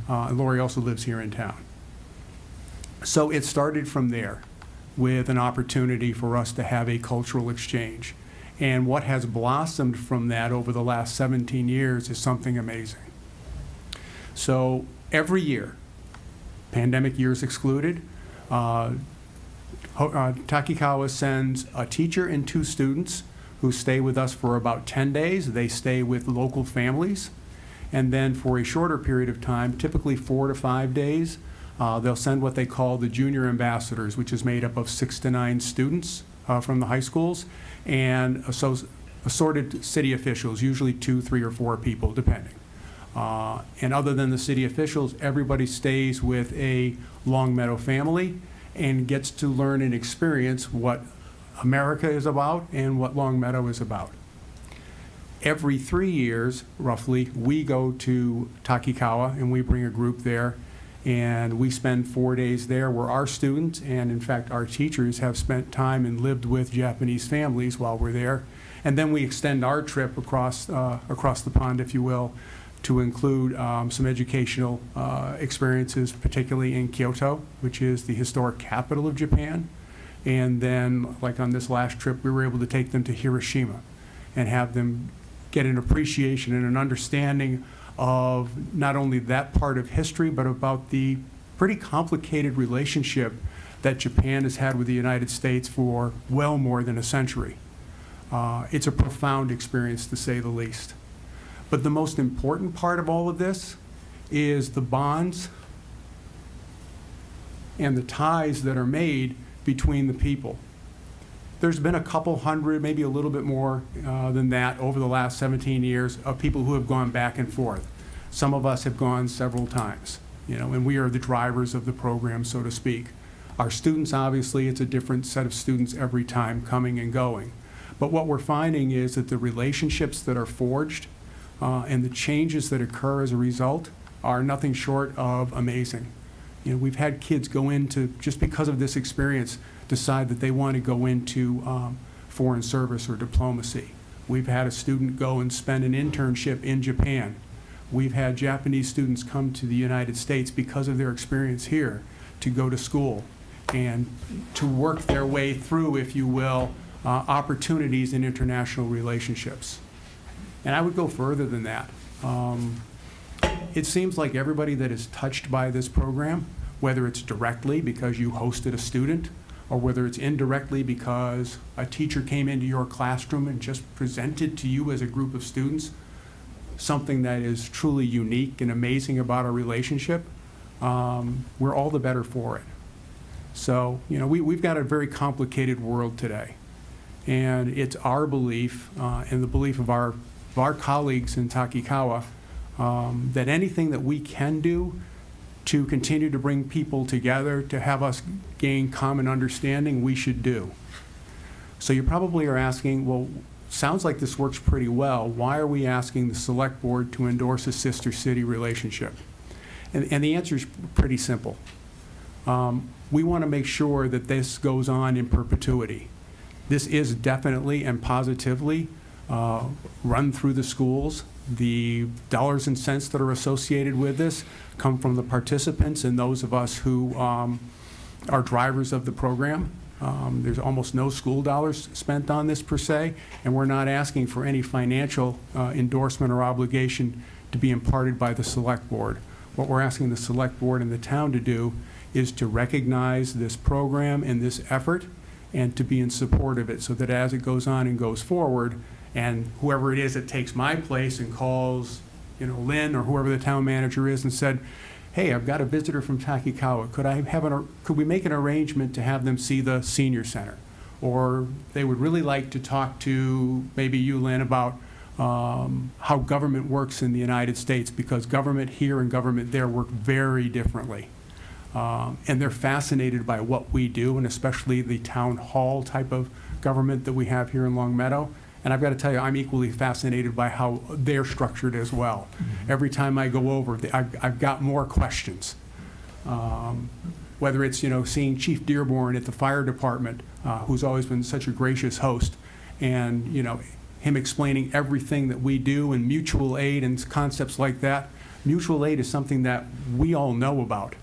Laurie also lives here in town. So it started from there with an opportunity for us to have a cultural exchange. And what has blossomed from that over the last 17 years is something amazing. So every year, pandemic years excluded, Takikawa sends a teacher and 2 students who stay with us for about 10 days. They stay with local families. And then for a shorter period of time, typically 4 to 5 days, they'll send what they call the junior ambassadors, which is made up of 6 to 9 students from the high schools, and assorted city officials, usually 2, 3, or 4 people, depending. And other than the city officials, everybody stays with a Long Meadow family and gets to learn and experience what America is about and what Long Meadow is about. Every 3 years, roughly, we go to Takikawa and we bring a group there, And we spend 4 days there where our students, and in fact our teachers, have spent time and lived with Japanese families while we're there. And then we extend our trip across the pond, if you will, to include some educational experiences, particularly in Kyoto, which is the historic capital of Japan. And then, like on this last trip, we were able to take them to Hiroshima and have them get an appreciation and an understanding of not only that part of history, but about the pretty complicated relationship that Japan has had with the United States for well more than a century. It's a profound experience, to say the least. But the most important part of all of this is the bonds and the ties that are made between the people. There's been a couple hundred, maybe a little bit more than that over the last 17 years of people who have gone back and forth. Some of us have gone several times, and we are the drivers of the program, so to speak. Our students, obviously, it's a different set of students every time coming and going. But what we're finding is that the relationships that are forged and the changes that occur as a result are nothing short of amazing. We've had kids go into, just because of this experience, decide that they want to go into foreign service or diplomacy. We've had a student go and spend an internship in Japan. We've had Japanese students come to the United States because of their experience here to go to school and to work their way through, if you will, opportunities in international relationships. And I would go further than that. It seems like everybody that is touched by this program, whether it's directly because you hosted a student, or whether it's indirectly because a teacher came into your classroom and just presented to you as a group of students something that is truly unique and amazing about our relationship, we're all the better for it. So, we've got a very complicated world today. And it's our belief, and the belief of our colleagues in Takikawa, that anything that we can do to continue to bring people together, to have us gain common understanding, we should do. So you probably are asking, well, sounds like this works pretty well. Why are we asking the select board to endorse a sister city relationship? And the answer is pretty simple. We want to make sure that this goes on in perpetuity. This is definitely and positively run through the schools. The dollars and cents that are associated with this come from the participants and those of us who are drivers of the program. There's almost no school dollars spent on this per se, and we're not asking for any financial endorsement or obligation to be imparted by the select board. What we're asking the select board and the town to do is to recognize this program and this effort and to be in support of it, so that as it goes on and goes forward, and whoever it is that takes my place and calls, Lynn or whoever the town manager is and said, hey, I've got a visitor from Takikawa. Could we make an arrangement to have them see the senior center? Or they would really like to talk to maybe you, Lynn, about how government works in the United States, because government here and government there work very differently. And they're fascinated by what we do, and especially the town hall type of government that we have here in Long Meadow. And I've got to tell you, I'm equally fascinated by how they're structured as well. Mm-hmm. Every time I go over, I've got more questions. Whether it's, seeing Chief Dearborn at the fire department, who's always been such a gracious host, and, him explaining everything that we do and mutual aid and concepts like that. Mutual aid is something that we all know about.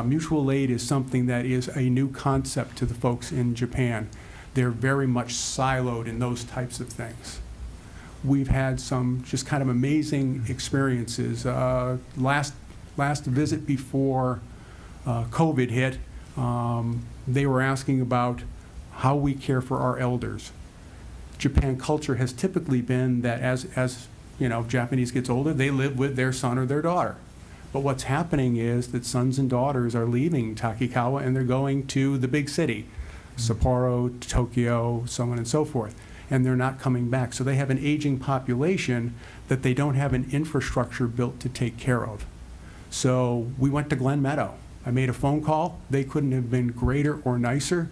Mutual aid is something that is a new concept to the folks in Japan. They're very much siloed in those types of things. We've had some just kind of amazing experiences. Last visit before COVID hit, they were asking about how we care for our elders. Japan culture has typically been that as Japanese gets older, they live with their son or their daughter. But what's happening is that sons and daughters are leaving Takikawa and they're going to the big city. Sapporo, Tokyo, so on and so forth, and they're not coming back. So they have an aging population that they don't have an infrastructure built to take care of. So we went to Glen Meadow. I made a phone call. They couldn't have been greater or nicer,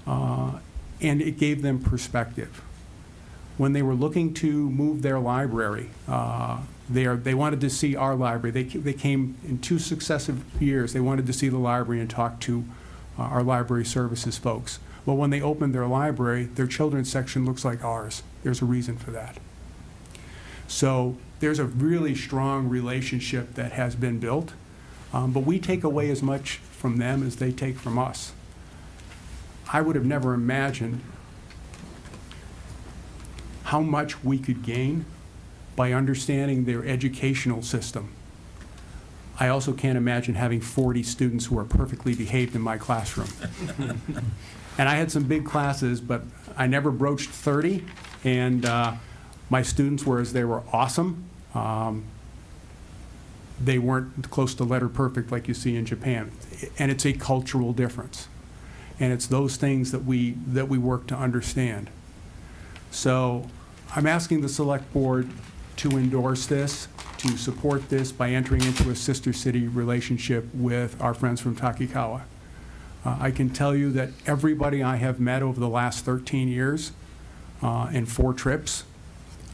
and it gave them perspective. When they were looking to move their library, They wanted to see our library. They came in 2 successive years. They wanted to see the library and talk to our library services folks. Well, when they opened their library, their children's section looks like ours. There's a reason for that. So there's a really strong relationship that has been built, but we take away as much from them as they take from us. I would have never imagined how much we could gain by understanding their educational system. I also can't imagine having 40 students who are perfectly behaved in my classroom. And I had some big classes, but I never broached 30, and my students, whereas they were awesome, they weren't close to letter perfect like you see in Japan. And it's a cultural difference. And it's those things that we work to understand. So I'm asking the Select Board to endorse this, to support this by entering into a sister city relationship with our friends from Takikawa. I can tell you that everybody I have met over the last 13 years and 4 trips,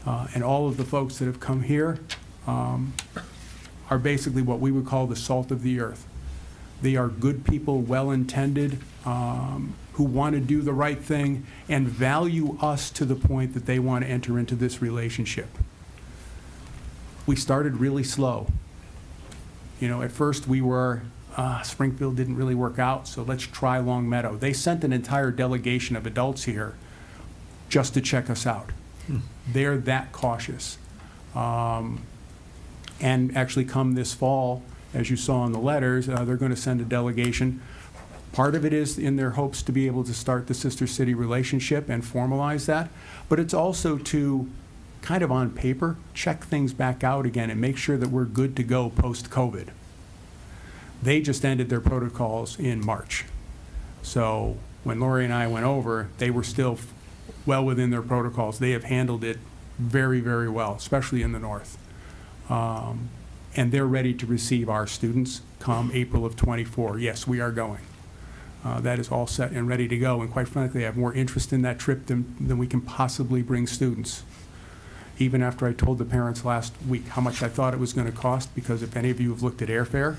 and all of the folks that have come here are basically what we would call the salt of the earth. They are good people, well-intended, who want to do the right thing and value us to the point that they want to enter into this relationship. We started really slow. You know, at first we were, Springfield didn't really work out, so let's try Long Meadow. They sent an entire delegation of adults here just to check us out. They're that cautious. And actually come this fall, as you saw in the letters, they're going to send a delegation. Part of it is in their hopes to be able to start the sister city relationship and formalize that, but it's also to kind of on paper check things back out again and make sure that we're good to go post-COVID. They just ended their protocols in March. So when Lori and I went over, they were still well within their protocols. They have handled it very, very well, especially in the north. And they're ready to receive our students come April of '24. Yes, we are going. That is all set and ready to go. And quite frankly, I have more interest in that trip than we can possibly bring students. Even after I told the parents last week how much I thought it was going to cost, because if any of you have looked at airfare,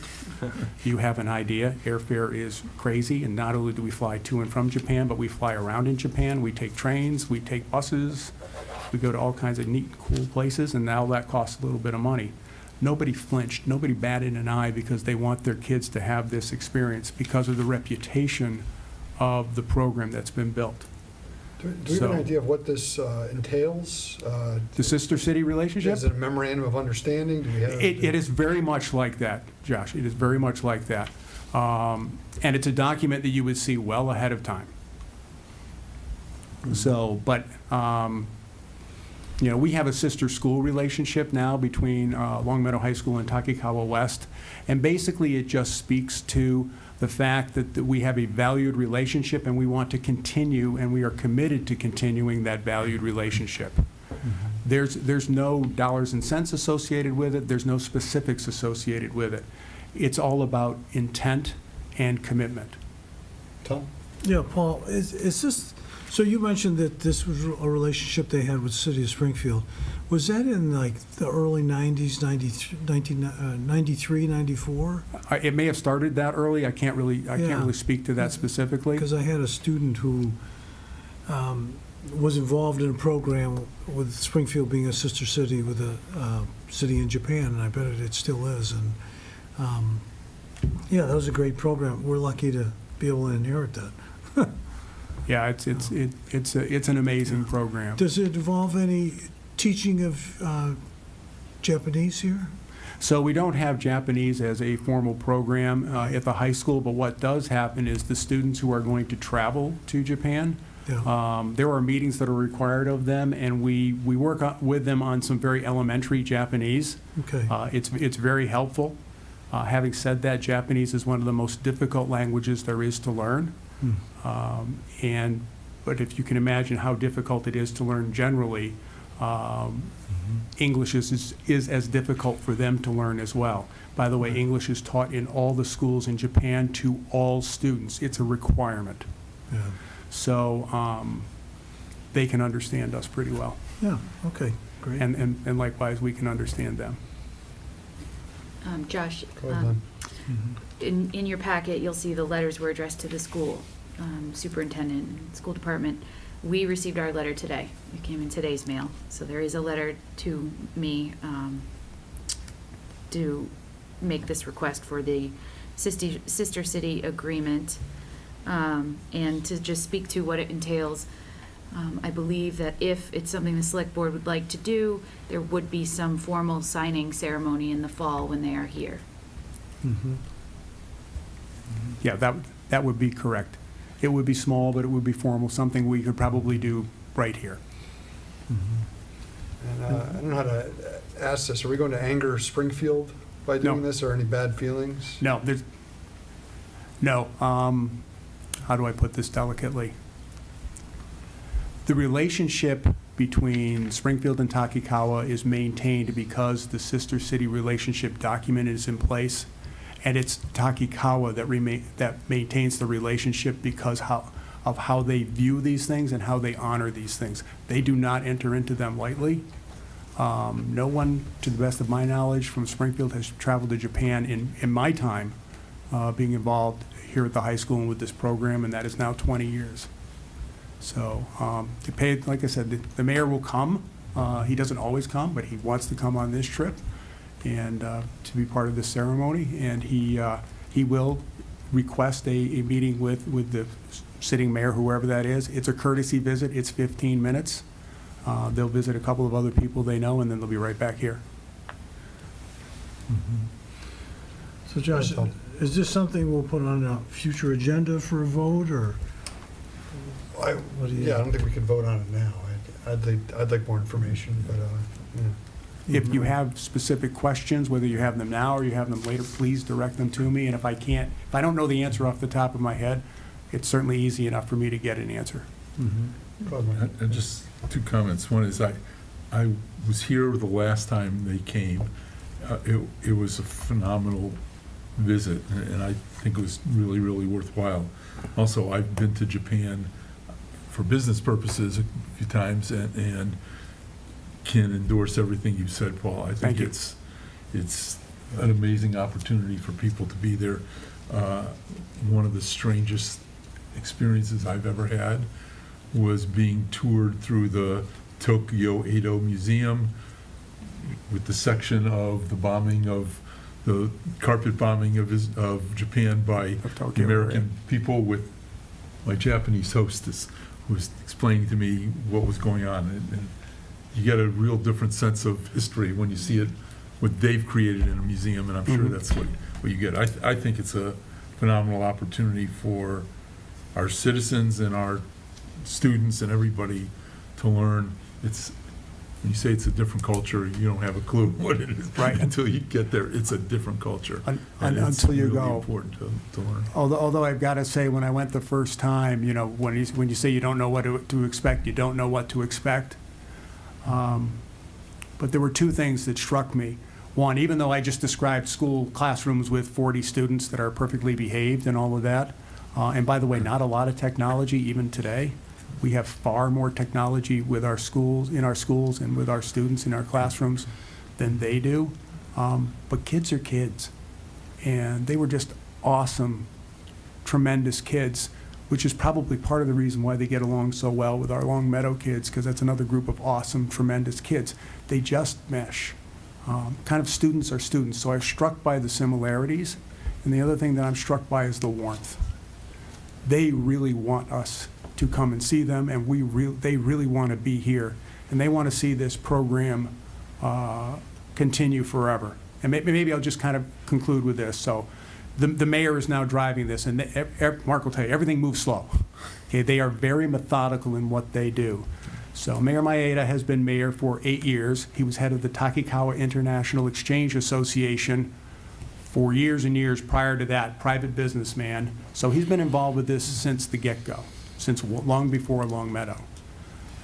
you have an idea. Airfare is crazy, and not only do we fly to and from Japan, but we fly around in Japan. We take trains, we take buses, we go to all kinds of neat, cool places, and now that costs a little bit of money. Nobody flinched, nobody batted an eye because they want their kids to have this experience because of the reputation of the program that's been built. Do we have an idea of what this entails? The sister city relationship? Is it a memorandum of understanding? Do we have? It is very much like that, Josh. It is very much like that. And it's a document that you would see well ahead of time. So, but, you know, we have a sister school relationship now between Long Meadow High School and Takikawa West. And basically it just speaks to the fact that we have a valued relationship and we want to continue, and we are committed to continuing that valued relationship. There's no dollars and cents associated with it. There's no specifics associated with it. It's all about intent and commitment. Tom? Yeah, Paul, is this, so you mentioned that this was a relationship they had with the city of Springfield. Was that in like the early 90s, 93, 94? It may have started that early. I can't really speak to that specifically. Because I had a student who was involved in a program with Springfield being a sister city with a city in Japan, and I bet it still is. And yeah, that was a great program. We're lucky to be able to inherit that. Yeah, it's an amazing program. Does it involve any teaching of Japanese here? So we don't have Japanese as a formal program at the high school, but what does happen is the students who are going to travel to Japan, there are meetings that are required of them, and we work with them on some very elementary Japanese. Okay. It's very helpful. Having said that, Japanese is one of the most difficult languages there is to learn. But if you can imagine how difficult it is to learn generally, English is as difficult for them to learn as well. By the way, English is taught in all the schools in Japan to all students. It's a requirement. So they can understand us pretty well. Yeah, okay, Great. And likewise, we can understand them. Josh, Go ahead, Lynn. in your packet, you'll see the letters were addressed to the school superintendent, and school department. We received our letter today. It came in today's mail. So there is a letter to me to make this request for the sister city agreement, and to just speak to what it entails. I believe that if it's something the select board would like to do, there would be some formal signing ceremony in the fall when they are here. Yeah, that would be correct. It would be small, but it would be formal, something we could probably do right here. And I don't know how to ask this. Are we going to anger Springfield by doing No. this, or any bad feelings? No, how do I put this delicately? The relationship between Springfield and Takikawa is maintained because the sister city relationship document is in place, and it's Takikawa that maintains the relationship because of how they view these things and how they honor these things. They do not enter into them lightly. No one, to the best of my knowledge, from Springfield has traveled to Japan in my time being involved here at the high school and with this program, and that is now 20 years. So, like I said, the mayor will come. He doesn't always come, but he wants to come on this trip and to be part of this ceremony. And he will request a meeting with the sitting mayor, whoever that is. It's a courtesy visit. It's 15 minutes. They'll visit a couple of other people they know, and then they'll be right back here. So Josh, is this something we'll put on a future agenda for a vote, or? What do you- Yeah, I don't think we can vote on it now. I'd like more information, but, yeah. If you have specific questions, whether you have them now or you have them later, please direct them to me. And if I don't know the answer off the top of my head, it's certainly easy enough for me to get an answer. Go ahead, Mike. And just two comments. One is I was here the last time they came. It was a phenomenal visit, and I think it was really, really worthwhile. Also, I've been to Japan for business purposes a few times, and can endorse everything you said, Paul. I think Thank you. it's an amazing opportunity for people to be there. One of the strangest experiences I've ever had was being toured through the Tokyo Edo Museum with the section of the bombing of the carpet bombing of Japan by Tokyo, American people, with my Japanese hostess who was explaining to me what was going on. And you get a real different sense of history when you see it, what they've created in a museum, and I'm sure that's what you get. I think it's a phenomenal opportunity for our citizens and our students and everybody to learn. When you say it's a different culture, you don't have a clue what it is. Right. Until you get there, it's a different culture. And it's Until you really go. important to learn. Although I've got to say, when I went the first time, when you say you don't know what to expect, you don't know what to expect. But there were two things that struck me. One, even though I just described school classrooms with 40 students that are perfectly behaved and all of that, and by the way, not a lot of technology even today. We have far more technology in our schools and with our students in our classrooms than they do. But kids are kids. And they were just awesome, tremendous kids, which is probably part of the reason why they get along so well with our Long Meadow kids, because that's another group of awesome, tremendous kids. They just mesh. Kind of students are students. So I was struck by the similarities. And the other thing that I'm struck by is the warmth. They really want us to come and see them, and they really want to be here, and they want to see this program continue forever. And maybe I'll just kind of conclude with this. So the mayor is now driving this, and Mark will tell you, everything moves slow. Okay, they are very methodical in what they do. So Mayor Maeda has been mayor for 8 years. He was head of the Takikawa International Exchange Association for years and years prior to that, private businessman. So he's been involved with this since the get-go, since long before Long Meadow.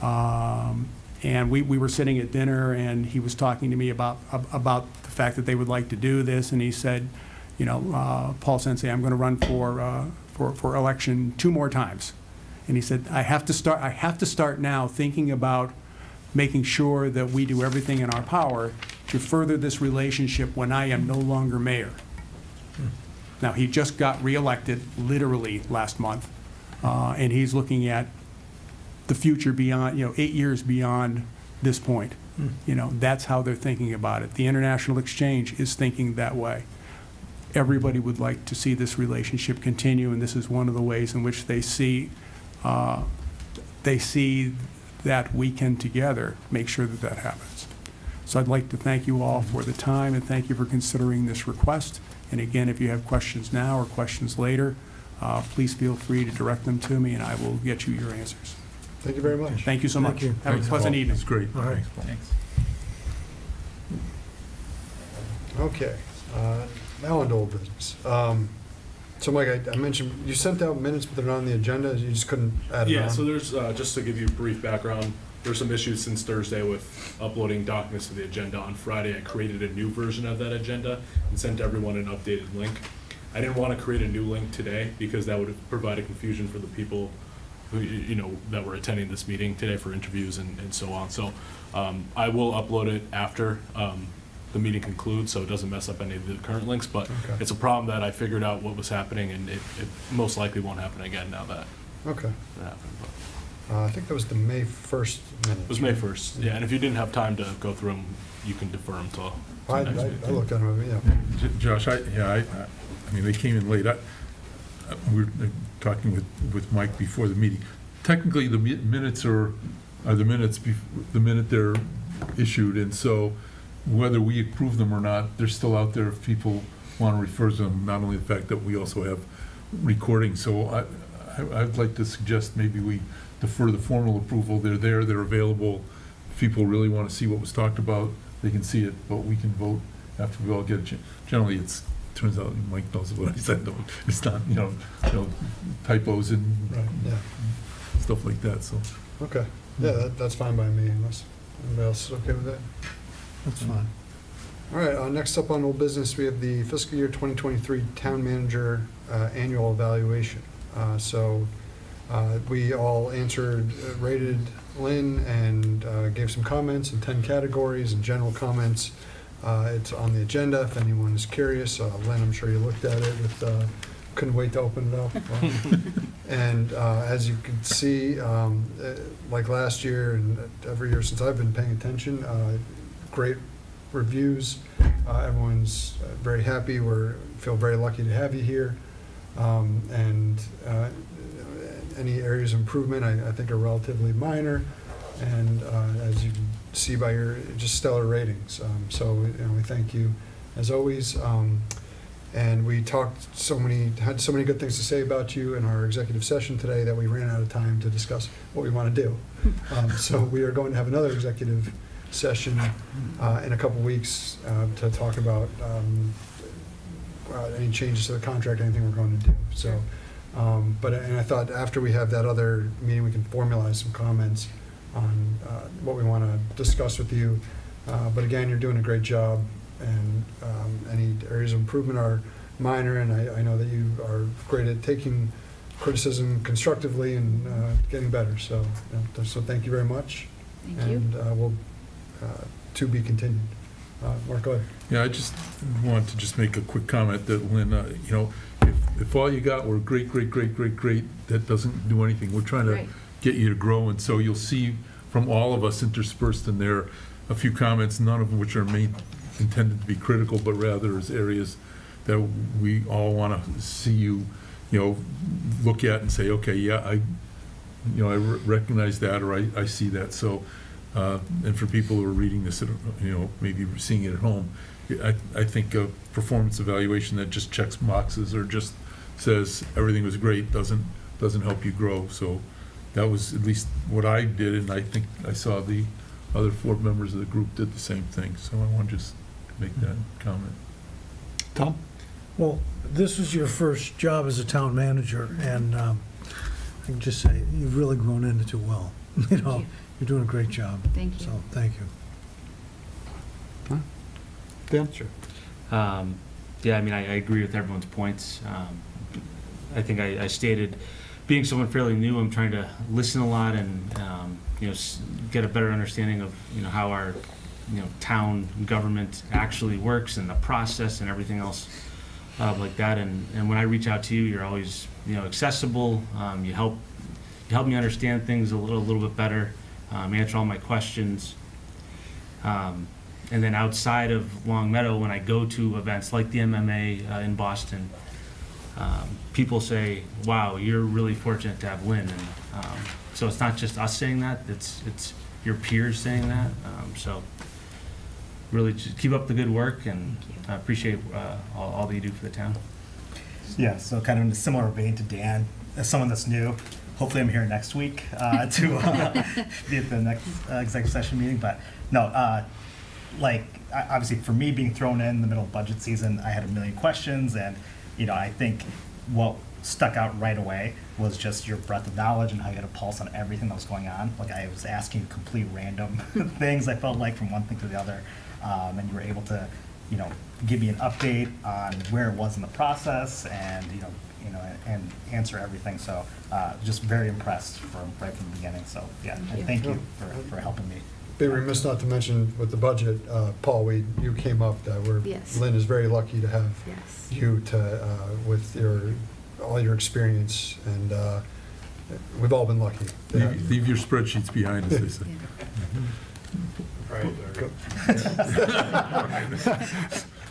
And we were sitting at dinner, and he was talking to me about the fact that they would like to do this, and he said, Paul Sensei, I'm going to run for election 2 more times. And he said, I have to start now thinking about making sure that we do everything in our power to further this relationship when I am no longer mayor. Now, he just got reelected literally last month, and he's looking at the future beyond, 8 years beyond this point. That's how they're thinking about it. The International Exchange is thinking that way. Everybody would like to see this relationship continue, and this is one of the ways in which they see that we can together make sure that that happens. So I'd like to thank you all for the time, and thank you for considering this request. And again, if you have questions now or questions later, please feel free to direct them to me, and I will get you your answers. Thank you very much. Thank you so much. you. Have a pleasant evening. That's great. All right. Thanks. Okay, now on to old business. So Mike, I mentioned, you sent out minutes, but they're not on the agenda, you just couldn't add it on? Yeah, so there's, just to give you a brief background, there's some issues since Thursday with uploading documents to the agenda. On Friday, I created a new version of that agenda and sent everyone an updated link. I didn't want to create a new link today because that would have provided confusion for the people who, that were attending this meeting today for interviews and so on. So I will upload it after the meeting concludes, so it doesn't mess up any of the current links, but Okay. it's a problem that I figured out what was happening, and it most likely won't happen again now that Okay. it happened. But I think that was the May 1st minutes. it was May 1st, yeah, and if you didn't have time to go through them, you can defer them till I next meeting. I looked at them, yeah. Josh, I mean, they came in late. We were talking with Mike before the meeting. Technically, the minutes are the minutes, the minute they're issued, and so whether we approve them or not, they're still out there if people want to refer to them, not only the fact that we also have recording. So I'd like to suggest maybe we defer the formal approval. They're there, they're available. If people really want to see what was talked about, they can see it, but we can vote after we all get a chance. Generally, turns out Mike knows what I said. It's not, typos and Right, yeah. stuff like that, so. Okay, yeah, that's fine by me, unless anybody else is okay with that. That's fine. All right, next up on old business, we have the fiscal year 2023 town manager annual evaluation. So we all answered, rated Lynn, and gave some comments in 10 categories and general comments. It's on the agenda if anyone is curious. Lynn, I'm sure you looked at it with, couldn't wait to open it up. And as you can see, like last year and every year since I've been paying attention, great reviews. Everyone's very happy. Feel very lucky to have you here. And any areas of improvement I think are relatively minor. And as you can see by your just stellar ratings. So we thank you as always. And we had so many good things to say about you in our executive session today that we ran out of time to discuss what we want to do. So we are going to have another executive session in a couple weeks to talk about any changes to the contract, anything we're going to do. So, and I thought after we have that other meeting, we can formalize some comments on what we want to discuss with you. But again, you're doing a great job, and any areas of improvement are minor, and I know that you are great at taking criticism constructively and getting better. So thank you very much. Thank you. And we'll to be continued. Mark, go ahead. Yeah, I just want to just make a quick comment that Lynn, if all you got were great, that doesn't do anything. We're trying to Right. get you to grow, and so you'll see from all of us interspersed in there a few comments, none of which are intended to be critical, but rather as areas that we all want to see you, look at and say, okay, yeah, I recognize that, or I see that. So, and for people who are reading this, maybe seeing it at home, I think a performance evaluation that just checks boxes or just says everything was great doesn't help you grow. So that was at least what I did, and I think I saw the other 4 members of the group did the same thing. So I want to just make that comment. Tom? Well, this was your first job as a town manager, and I can just say you've really grown into it well. you. You're doing a great job. Thank you. So, thank you. Dan? Sure. Yeah, I mean, I agree with everyone's points. I think I stated being someone fairly new, I'm trying to listen a lot and, get a better understanding of, how our, town government actually works and the process and everything else like that. And when I reach out to you, you're always, accessible. You help me understand things a little bit better, answer all my questions. And then outside of Long Meadow, when I go to events like the MMA in Boston, people say, wow, you're really fortunate to have Lynn. And so it's not just us saying that, it's your peers saying that. So really just keep up the good work, and I appreciate all that you do for the town. Yeah, so kind of in a similar vein to Dan, as someone that's new, hopefully I'm here next week to be at the next executive session meeting. But no, obviously for me being thrown in the middle of budget season, I had a million questions, and I think what stuck out right away was just your breadth of knowledge and how you had a pulse on everything that was going on. Like, I was asking complete random things, I felt like, from one thing to the other, and you were able to, give me an update on where it was in the process, and and answer everything. So just very impressed right from the beginning. So yeah, and thank you for helping me. Be remiss not to mention with the budget, Paul, you came up that Yes. Lynn is very lucky to have Yes. you with all your experience, and we've all been lucky. Leave your spreadsheets behind us, they say.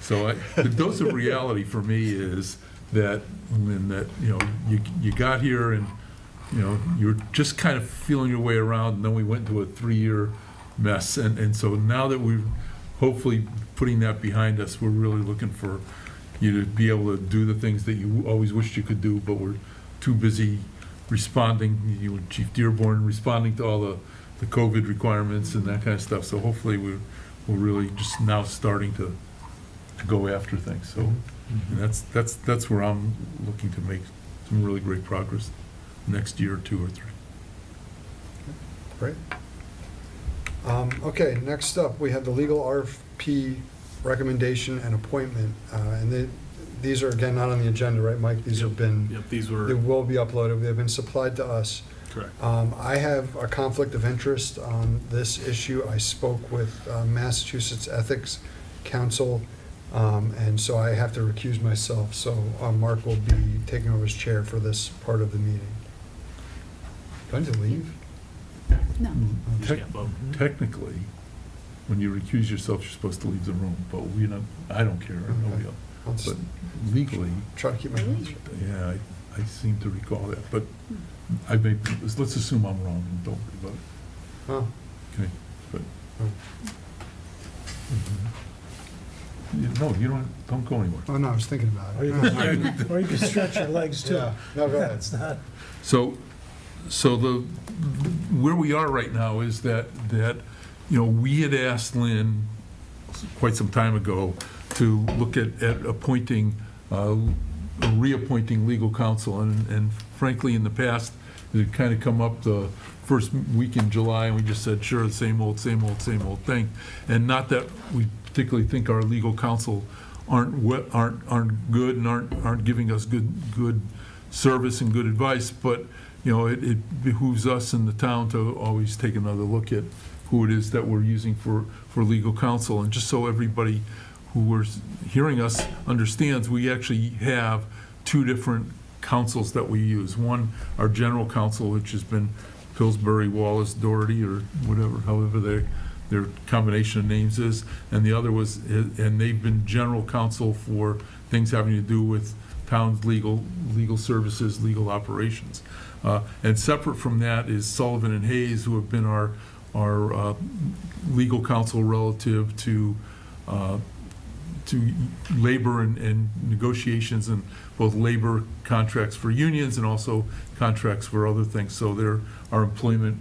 So the dose of reality for me is that you got here and you were just kind of feeling your way around, and then we went into a 3-year mess, and so now that we're hopefully putting that behind us, we're really looking for you to be able to do the things that you always wished you could do, but we're too busy responding, you and Chief Dearborn, responding to all the COVID requirements and that kind of stuff. So hopefully we're really just now starting to go after things. So and that's where I'm looking to make some really great progress next year, 2 or 3. Great. Okay, next up, we have the legal RFP recommendation and appointment. And these are, again, not on the agenda, right, Mike? These have been... Yep, these were... They will be uploaded. They've been supplied to us. Correct. I have a conflict of interest on this issue. I spoke with Massachusetts Ethics Council, and so I have to recuse myself. So Mark will be taking over as chair for this part of the meeting. Do I need to leave? No. Technically, when you recuse yourself, you're supposed to leave the room, but I don't care. Nobody else. But legally... Try to keep my mouth shut. Yeah, I seem to recall that, but let's assume I'm wrong and don't worry about it. Oh. Okay, but... Oh. No, you don't go anywhere. Oh, no, I was thinking about Or it. you can stretch your legs too. Yeah. No, go ahead. It's not. So where we are right now is that we had asked Lynn quite some time ago to look at appointing, reappointing legal counsel, and frankly, in the past, it had kind of come up the first week in July, and we just said, sure, the same old thing. And not that we particularly think our legal counsel aren't good and aren't giving us good service and good advice, but it behooves us in the town to always take another look at who it is that we're using for legal counsel. And just so everybody who was hearing us understands, we actually have 2 different counsels that we use. One, our general counsel, which has been Pillsbury, Wallace, Doherty, or whatever, however their combination of names is, and the other and they've been general counsel for things having to do with town's legal services, legal operations. And separate from that is Sullivan and Hayes, who have been our legal counsel relative to labor and negotiations, and both labor contracts for unions and also contracts for other things. So they're our employment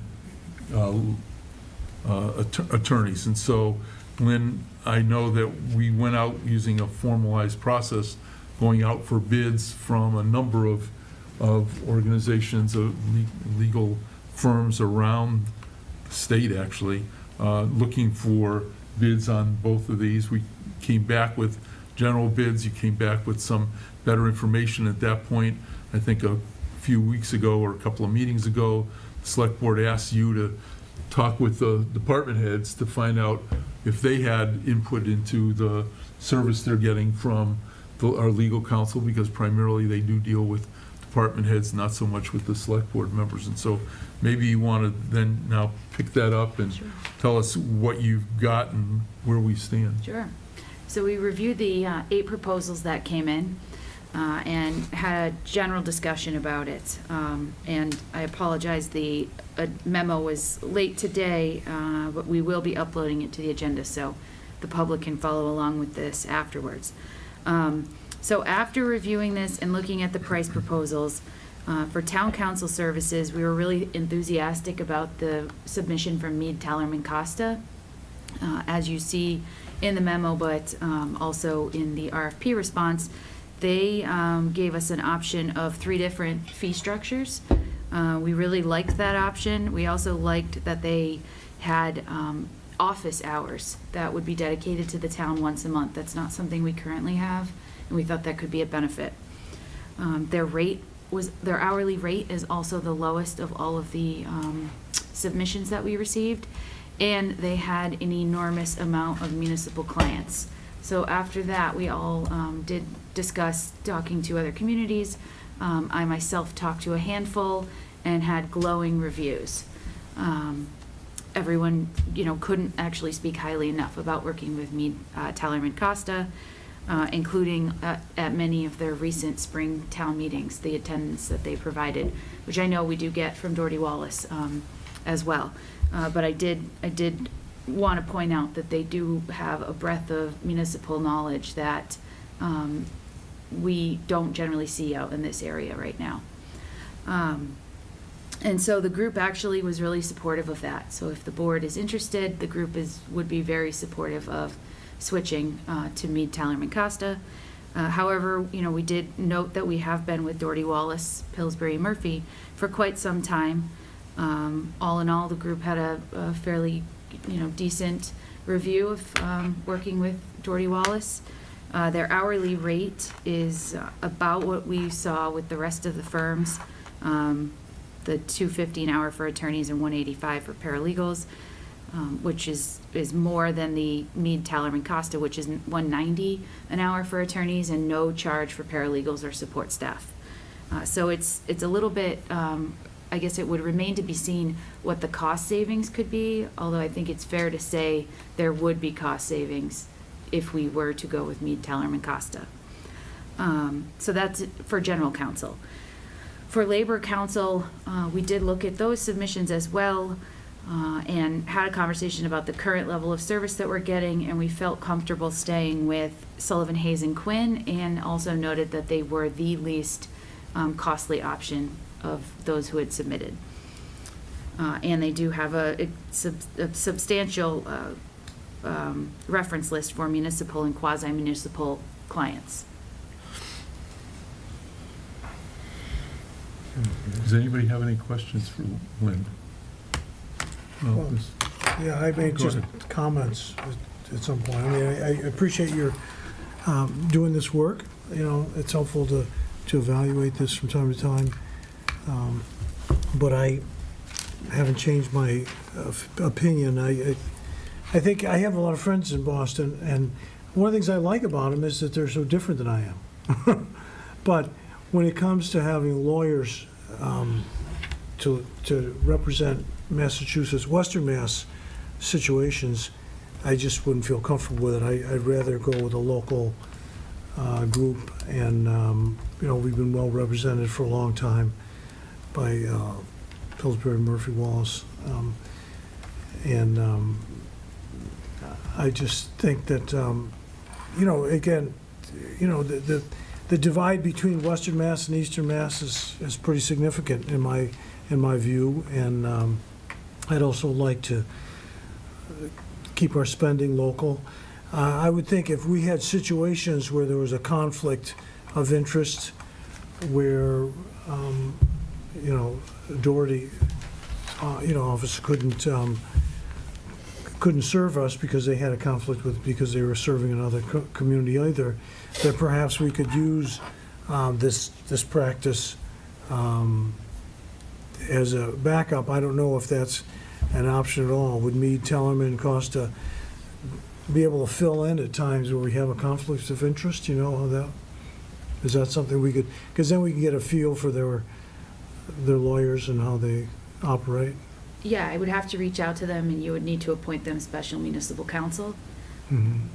attorneys. And so, Lynn, I know that we went out using a formalized process, going out for bids from a number of organizations, of legal firms around the state, actually, looking for bids on both of these. We came back with general bids. You came back with some better information at that point. I think a few weeks ago or a couple of meetings ago, the select board asked you to talk with the department heads to find out if they had input into the service they're getting from our legal counsel, because primarily they do deal with department heads, not so much with the select board members. And so maybe you want to then now pick that up and tell us what you've got and where we stand. Sure. So we reviewed the 8 proposals that came in and had a general discussion about it. And I apologize, the memo was late today, but we will be uploading it to the agenda so the public can follow along with this afterwards. So after reviewing this and looking at the price proposals, for town council services, we were really enthusiastic about the submission from Mead, Tallerman, Costa. As you see in the memo, but also in the RFP response, they gave us an option of 3 different fee structures. We really liked that option. We also liked that they had office hours that would be dedicated to the town once a month. That's not something we currently have, and we thought that could be a benefit. Their hourly rate is also the lowest of all of the submissions that we received, and they had an enormous amount of municipal clients. So after that, we all did discuss talking to other communities. I myself talked to a handful and had glowing reviews. Everyone, couldn't actually speak highly enough about working with Mead, Tallerman, Costa, including at many of their recent spring town meetings, the attendance that they provided, which I know we do get from Doherty Wallace as well. But I did want to point out that they do have a breadth of municipal knowledge that we don't generally see out in this area right now. And so the group actually was really supportive of that. So if the board is interested, the group would be very supportive of switching to Mead, Tallerman, Costa. However, we did note that we have been with Doherty Wallace, Pillsbury, Murphy for quite some time. All in all, the group had a fairly, decent review of working with Doherty Wallace. Their hourly rate is about what we saw with the rest of the firms. The $250 an hour for attorneys and $185 for paralegals, which is more than the Mead, Tallerman, Costa, which is $190 an hour for attorneys and no charge for paralegals or support staff. So it's a little bit, I guess it would remain to be seen what the cost savings could be, although I think it's fair to say there would be cost savings if we were to go with Mead, Tallerman, Costa. So that's for general counsel. For labor counsel, we did look at those submissions as well and had a conversation about the current level of service that we're getting, and we felt comfortable staying with Sullivan, Hayes, and Quinn, and also noted that they were the least costly option of those who had submitted. And they do have a substantial reference list for municipal and quasi-municipal clients. Does anybody have any questions for Lynn? Well, yeah, I made Go just ahead. comments at some point. I mean, I appreciate your doing this work. It's helpful to evaluate this from time to time. But I haven't changed my opinion. I think I have a lot of friends in Boston, and one of the things I like about them is that they're so different than I am. But when it comes to having lawyers to represent Massachusetts, Western Mass situations, I just wouldn't feel comfortable with it. I'd rather go with a local group, and we've been well represented for a long time by Pillsbury, Murphy, Wallace, and I just think that again, the divide between Western Mass and Eastern Mass is pretty significant in my view, and I'd also like to keep our spending local. I would think if we had situations where there was a conflict of interest, where Doherty office couldn't serve us because they had a conflict because they were serving another community either, that perhaps we could use this practice As a backup, I don't know if that's an option at all. Would Meade, Tellerman, and Costa be able to fill in at times where we have a conflict of interest? You know, how that, is that something we could, because then we can get a feel for their lawyers and how they operate? Yeah, I would have to reach out to them, and you would need to appoint them special municipal counsel.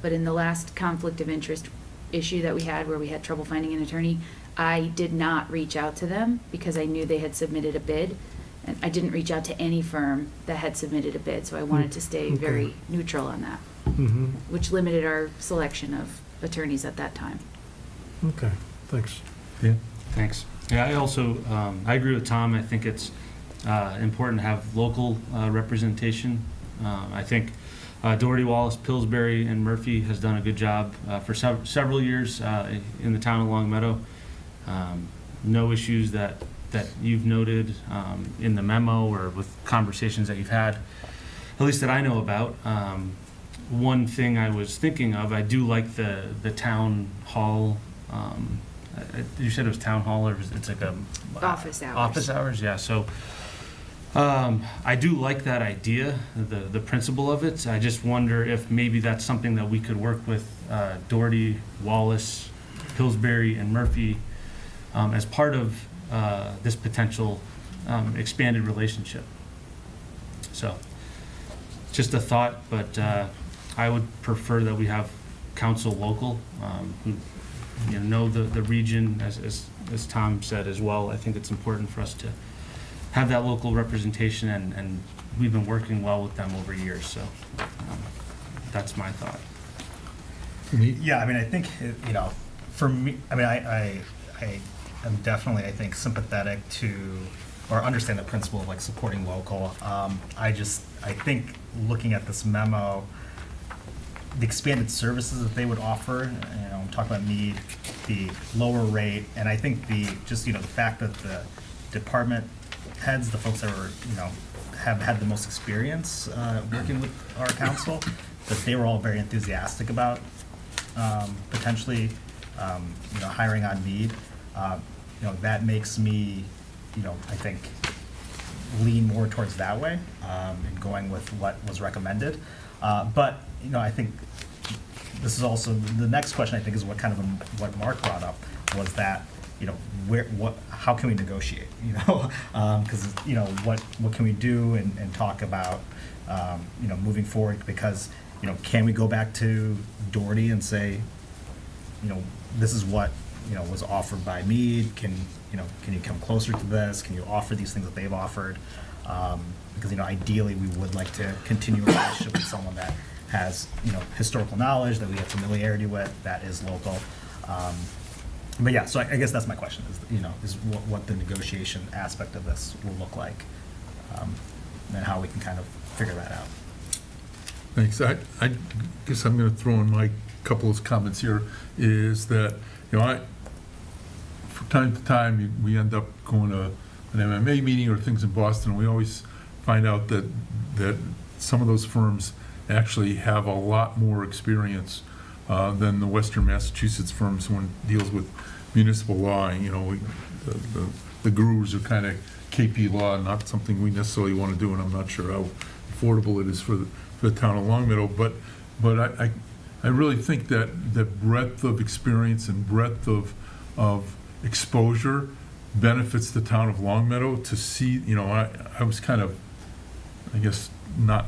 But in the last conflict of interest issue that we had, where we had trouble finding an attorney, I did not reach out to them because I knew they had submitted a bid. And I didn't reach out to any firm that had submitted a bid, so I wanted to stay Okay. very neutral on that, which limited our selection of attorneys at that time. Okay, thanks. Yeah. Thanks. Yeah, I also, I agree with Tom. I think it's important to have local representation. I think Doherty, Wallace, Pillsbury, and Murphy has done a good job for several years in the town of Long Meadow. No issues that you've noted in the memo or with conversations that you've had, at least that I know about. One thing I was thinking of, I do like the town hall. You said it was town hall, or it's like a Office hours. Office hours, yeah. So I do like that idea, the principle of it. I just wonder if maybe that's something that we could work with Doherty, Wallace, Pillsbury, and Murphy as part of this potential expanded relationship. So, just a thought, but I would prefer that we have counsel local who know the region, as Tom said as well. I think it's important for us to have that local representation, and we've been working well with them over years, so that's my thought. Yeah, I mean, I think, for me, I mean, I am definitely, I think, sympathetic to, or understand the principle of like supporting local. I think looking at this memo, the expanded services that they would offer, I'm talking about Meade, the lower rate, and I think the fact that the department heads, the folks that were, have had the most experience working with our council, that they were all very enthusiastic about potentially, hiring on Meade. That makes me, I think, lean more towards that way and going with what was recommended. But I think this is also the next question. I think is what Mark brought up was that how can we negotiate? Because what can we do and talk about moving forward? Because can we go back to Doherty and say this is what was offered by Meade? Can you come closer to this? Can you offer these things that they've offered? Because ideally we would like to continue a relationship with someone that has historical knowledge, that we have familiarity with, that is local. But yeah, so I guess that's my question, is what the negotiation aspect of this will look like, and how we can kind of figure that out. Thanks. I guess I'm going to throw in my couple of comments here, is that, from time to time, we end up going to an MMA meeting or things in Boston, and we always find out that some of those firms actually have a lot more experience than the Western Massachusetts firms when it deals with municipal law. The gurus are kind of KP law, not something we necessarily want to do, and I'm not sure how affordable it is for the town of Long Meadow. But I really think that the breadth of experience and breadth of exposure benefits the town of Long Meadow. To see, I was kind of, I guess, not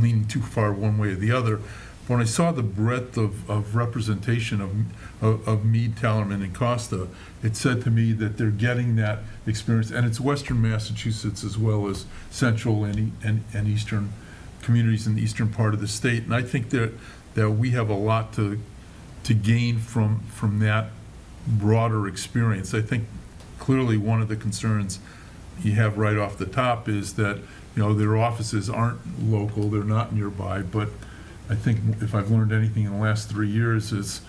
leaning too far one way or the other. When I saw the breadth of representation of Meade, Tellerman, and Costa, it said to me that they're getting that experience, and it's Western Massachusetts as well as central and eastern communities in the eastern part of the state. And I think that we have a lot to gain from that broader experience. I think clearly one of the concerns you have right off the top is that their offices aren't local, they're not nearby, but I think if I've learned anything in the last 3 years is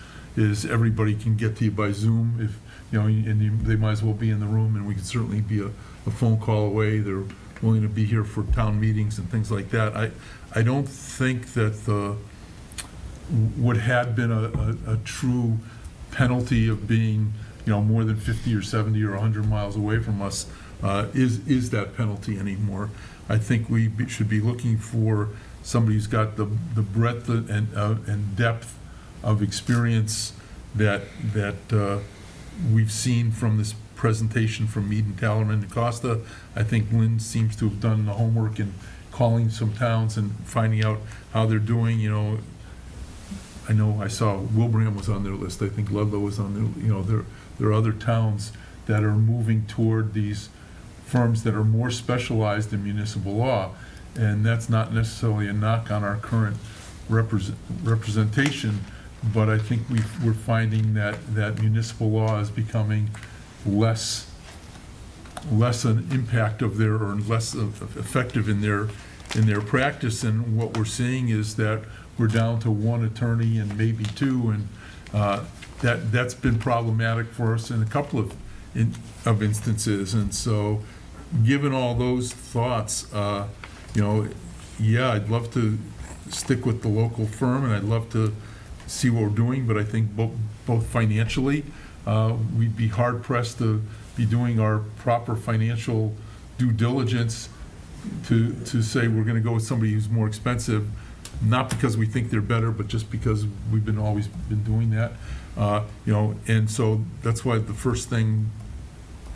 everybody can get to you by Zoom, if and they might as well be in the room, and we can certainly be a phone call away. They're willing to be here for town meetings and things like that. I don't think that what had been a true penalty of being more than 50 or 70 or 100 miles away from us, is that penalty anymore. I think we should be looking for somebody who's got the breadth and depth of experience that we've seen from this presentation from Mead and Tallerman and Costa. I think Lynn seems to have done the homework in calling some towns and finding out how they're doing. I know I saw Wilbraham was on their list. I think Ludlow was on there. There are other towns that are moving toward these firms that are more specialized in municipal law, and that's not necessarily a knock on our current representation, but I think we're finding that municipal law is becoming less an impact of their, or less effective in their practice, and what we're seeing is that we're down to one attorney and maybe two, and that's been problematic for us in a couple of instances. And so, given all those thoughts, yeah, I'd love to stick with the local firm, and I'd love to see what we're doing, but I think both financially, we'd be hard pressed to be doing our proper financial due diligence to say we're going to go with somebody who's more expensive, not because we think they're better, but just because we've always been doing that. And so that's why the first thing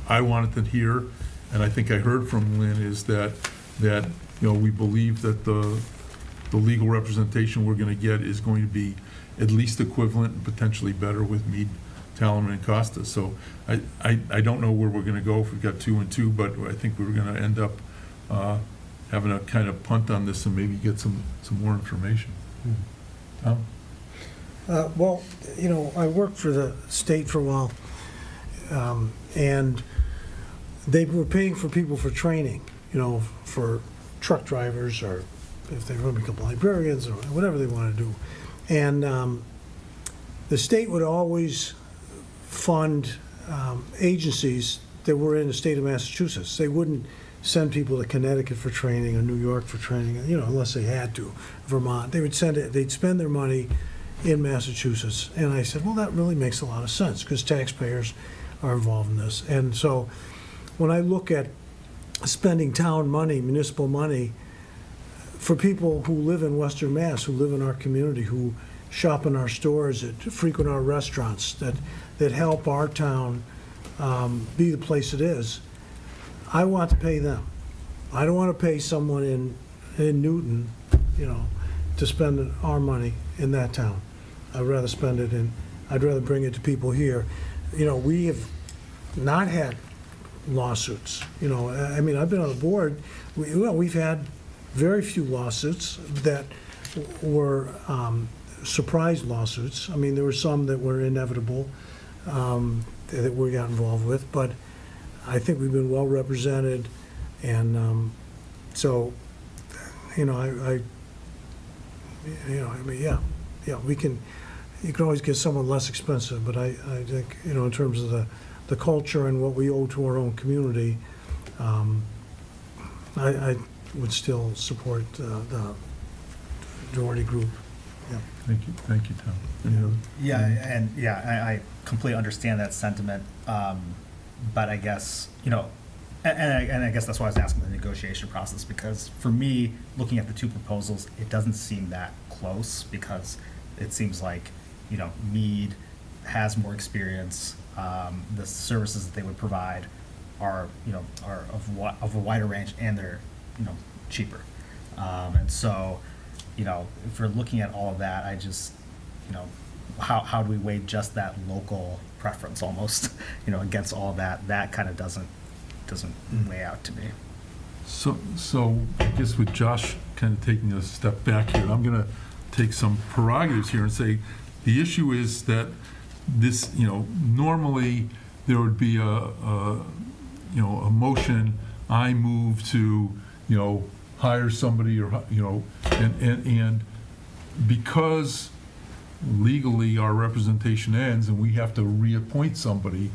I wanted to hear, and I think I heard from Lynn, is that we believe that the legal representation we're going to get is going to be at least equivalent and potentially better with Mead, Tallerman, and Costa. So I don't know where we're going to go if we've got 2 and 2, but I think we're going to end up having a kind of punt on this and maybe get some more information. Tom? Well, I worked for the state for a while, and they were paying for people for training, for truck drivers, or if they want to become librarians, or whatever they want to do. And the state would always fund agencies that were in the state of Massachusetts. They wouldn't send people to Connecticut for training or New York for training, unless they had to, Vermont. They'd spend their money in Massachusetts. And I said, well, that really makes a lot of sense, because taxpayers are involved in this. And so when I look at spending town money, municipal money, for people who live in Western Mass, who live in our community, who shop in our stores, that frequent our restaurants, that help our town be the place it is, I want to pay them. I don't want to pay someone in Newton, to spend our money in that town. I'd rather spend it I'd rather bring it to people here. We have not had lawsuits. I've been on the board. We've had very few lawsuits that were surprise lawsuits. There were some that were inevitable that we got involved with, but I think we've been well represented, and so, we can. You can always get someone less expensive, but I think in terms of the culture and what we owe to our own community, I would still support the majority group. Yeah. Thank you, Tom. I completely understand that sentiment, but I guess, and I guess that's why I was asking the negotiation process, because for me, looking at the two proposals, it doesn't seem that close, because it seems like, Mead has more experience, the services that they would provide are of a wider range, and they're, cheaper. And so, if we're looking at all of that, I just, how do we weigh just that local preference almost, against all that? That kind of doesn't weigh out to me. So I guess with Josh kind of taking a step back here, I'm going to take some prerogatives here and say the issue is that this, normally there would be a motion. I move to, hire somebody, or and because legally our representation ends and we have to reappoint somebody,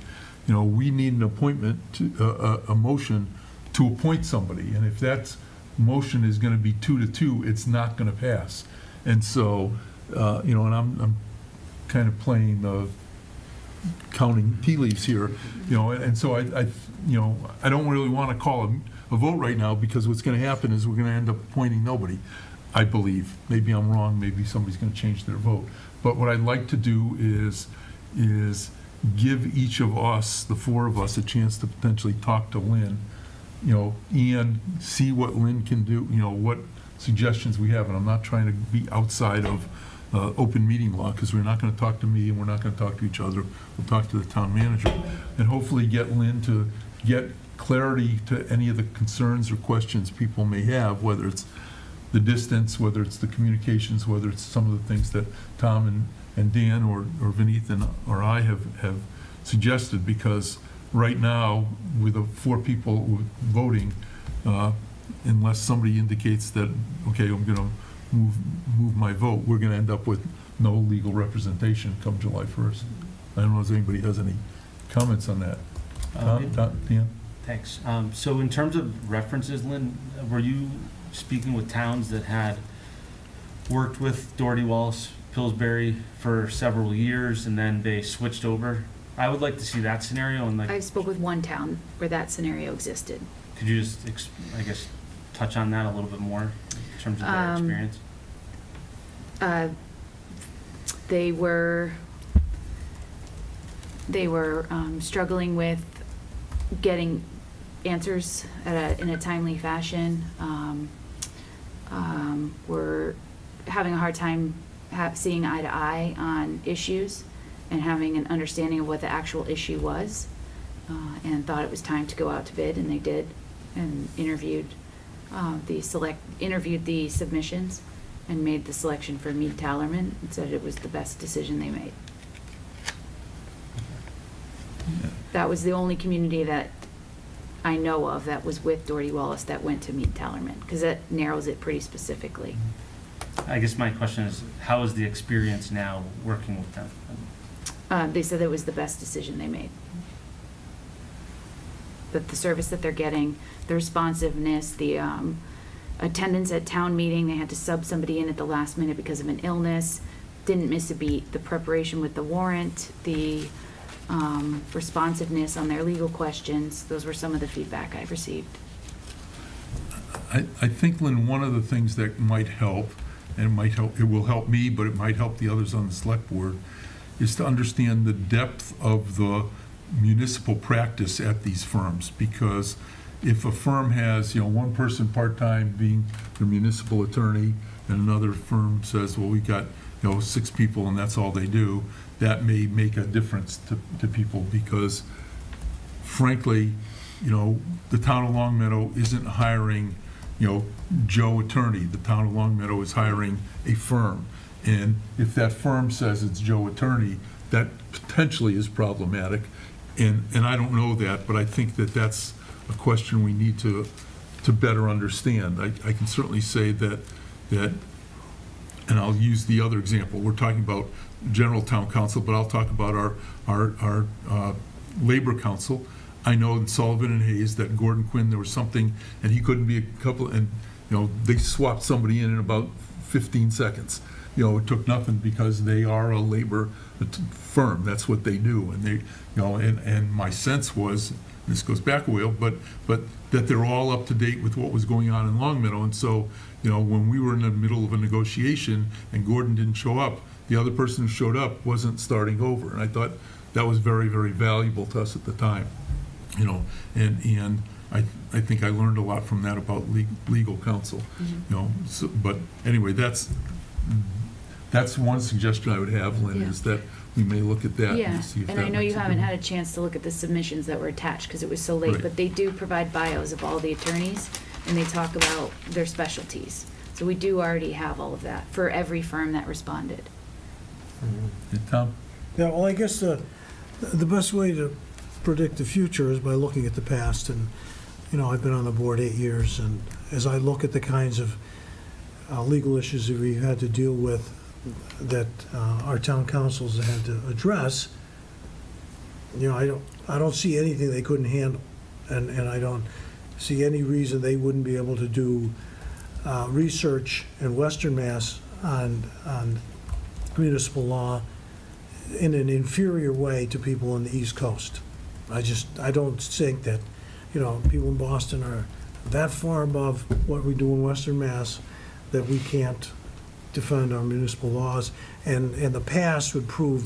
we need an appointment to a motion to appoint somebody, and if that motion is going to be 2-2, it's not going to pass. And so, and I'm kind of playing the counting tea leaves here, and so I don't really want to call a vote right now, because what's going to happen is we're going to end up appointing nobody, I believe. Maybe I'm wrong, maybe somebody's going to change their vote. But what I'd like to do is give each of us, the four of us, a chance to potentially talk to Lynn, and see what Lynn can do, what suggestions we have. And I'm not trying to be outside of open meeting law, because we're not going to talk to me and we're not going to talk to each other. We'll talk to the town manager and hopefully get Lynn to get clarity to any of the concerns or questions people may have, whether it's the distance, whether it's the communications, whether it's some of the things that Tom and Dan or Vineeth or I have suggested. Because right now, with the four people voting, unless somebody indicates that, okay, I'm going to move my vote, we're going to end up with no legal representation come July 1st. I don't know if anybody has any comments on that. Dan? Thanks. So in terms of references, Lynn, were you speaking with towns that had worked with Doherty Wallace Pillsbury for several years and then they switched over? I would like to see that scenario. And I spoke with one town where that scenario existed. Could you just, touch on that a little bit more in terms of their experience? They were struggling with getting answers in a timely fashion. Were having a hard time seeing eye to eye on issues and having an understanding of what the actual issue was, and thought it was time to go out to bid, and they did, and interviewed the submissions and made the selection for Mead Tallerman, and said it was the best decision they made. That was the only community that I know of that was with Doherty Wallace that went to Mead Tallerman, because that narrows it pretty specifically. I guess my question is, how is the experience now working with them? They said it was the best decision they made. That the service that they're getting, the responsiveness, the attendance at town meeting, they had to sub somebody in at the last minute because of an illness, didn't miss a beat, the preparation with the warrant, the responsiveness on their legal questions, those were some of the feedback I've received. I think, Lynn, one of the things that might help, and it will help me, but it might help the others on the select board, is to understand the depth of the municipal practice at these firms. Because if a firm has, one person part-time being the municipal attorney, and another firm says, well, we got, 6 people and that's all they do, that may make a difference to people. Because frankly, the town of Longmeadow isn't hiring, Joe Attorney. The town of Longmeadow is hiring a firm. And if that firm says it's Joe Attorney, that potentially is problematic. And I don't know that, but I think that that's a question we need to better understand. I can certainly say that, and I'll use the other example. We're talking about general town council, but I'll talk about our labor council. I know in Sullivan and Hayes that Gordon Quinn, there was something, and he couldn't be a couple, and they swapped somebody in about 15 seconds. It took nothing because they are a labor firm. That's what they do, and they, and my sense was, this goes back a while, but that they're all up to date with what was going on in Longmeadow. And so, when we were in the middle of a negotiation and Gordon didn't show up, the other person who showed up wasn't starting over, and I thought that was very, very valuable to us at the time. And I think I learned a lot from that about legal counsel. So, but anyway, that's one suggestion I would have, Lynn, is that we may look at that. Yeah, and see if and that I know you makes a haven't had a difference. chance to look at the submissions that were attached because it was so late, Right. but they do provide bios of all the attorneys, and they talk about their specialties. So we do already have all of that for every firm that responded. Tom? Yeah, well, I guess the best way to predict the future is by looking at the past. And, I've been on the board 8 years, and as I look at the kinds of legal issues that we've had to deal with that our town councils have had to address, I don't see anything they couldn't handle. And I don't see any reason they wouldn't be able to do research in Western Mass on municipal law in an inferior way to people on the East Coast. I don't think that, people in Boston are that far above what we do in Western Mass that we can't defend our municipal laws. And the past would prove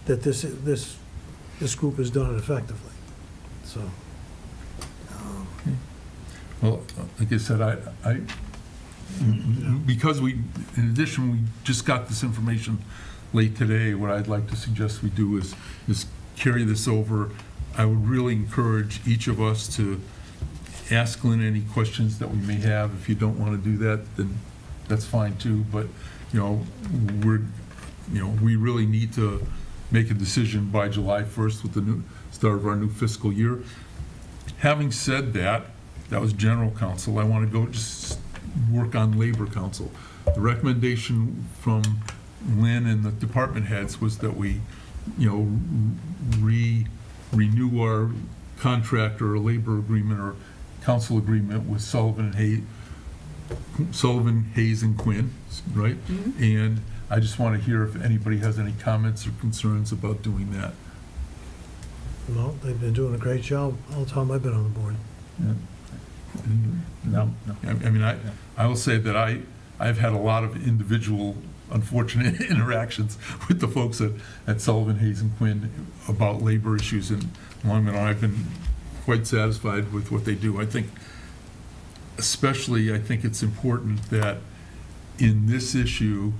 that this group has done it effectively. So. Well, like I said, because in addition, we just got this information late today, what I'd like to suggest we do is carry this over. I would really encourage each of us to ask Lynn any questions that we may have. If you don't want to do that, then that's fine too. But, we really need to make a decision by July 1st with the new start of our new fiscal year. Having said that, that was general counsel. I want to go just work on labor council. The recommendation from Lynn and the department heads was that we, renew our contract or a labor agreement or council agreement with Sullivan, Hayes, and Quinn, right? Mm-hmm. And I just want to hear if anybody has any comments or concerns about doing that. Well, they've been doing a great job all the time I've been on the board. Yeah. No. I mean, I will say that I've had a lot of individual unfortunate interactions with the folks at Sullivan, Hayes, and Quinn about labor issues in Long Meadow. I've been quite satisfied with what they do. I think it's important that in this issue,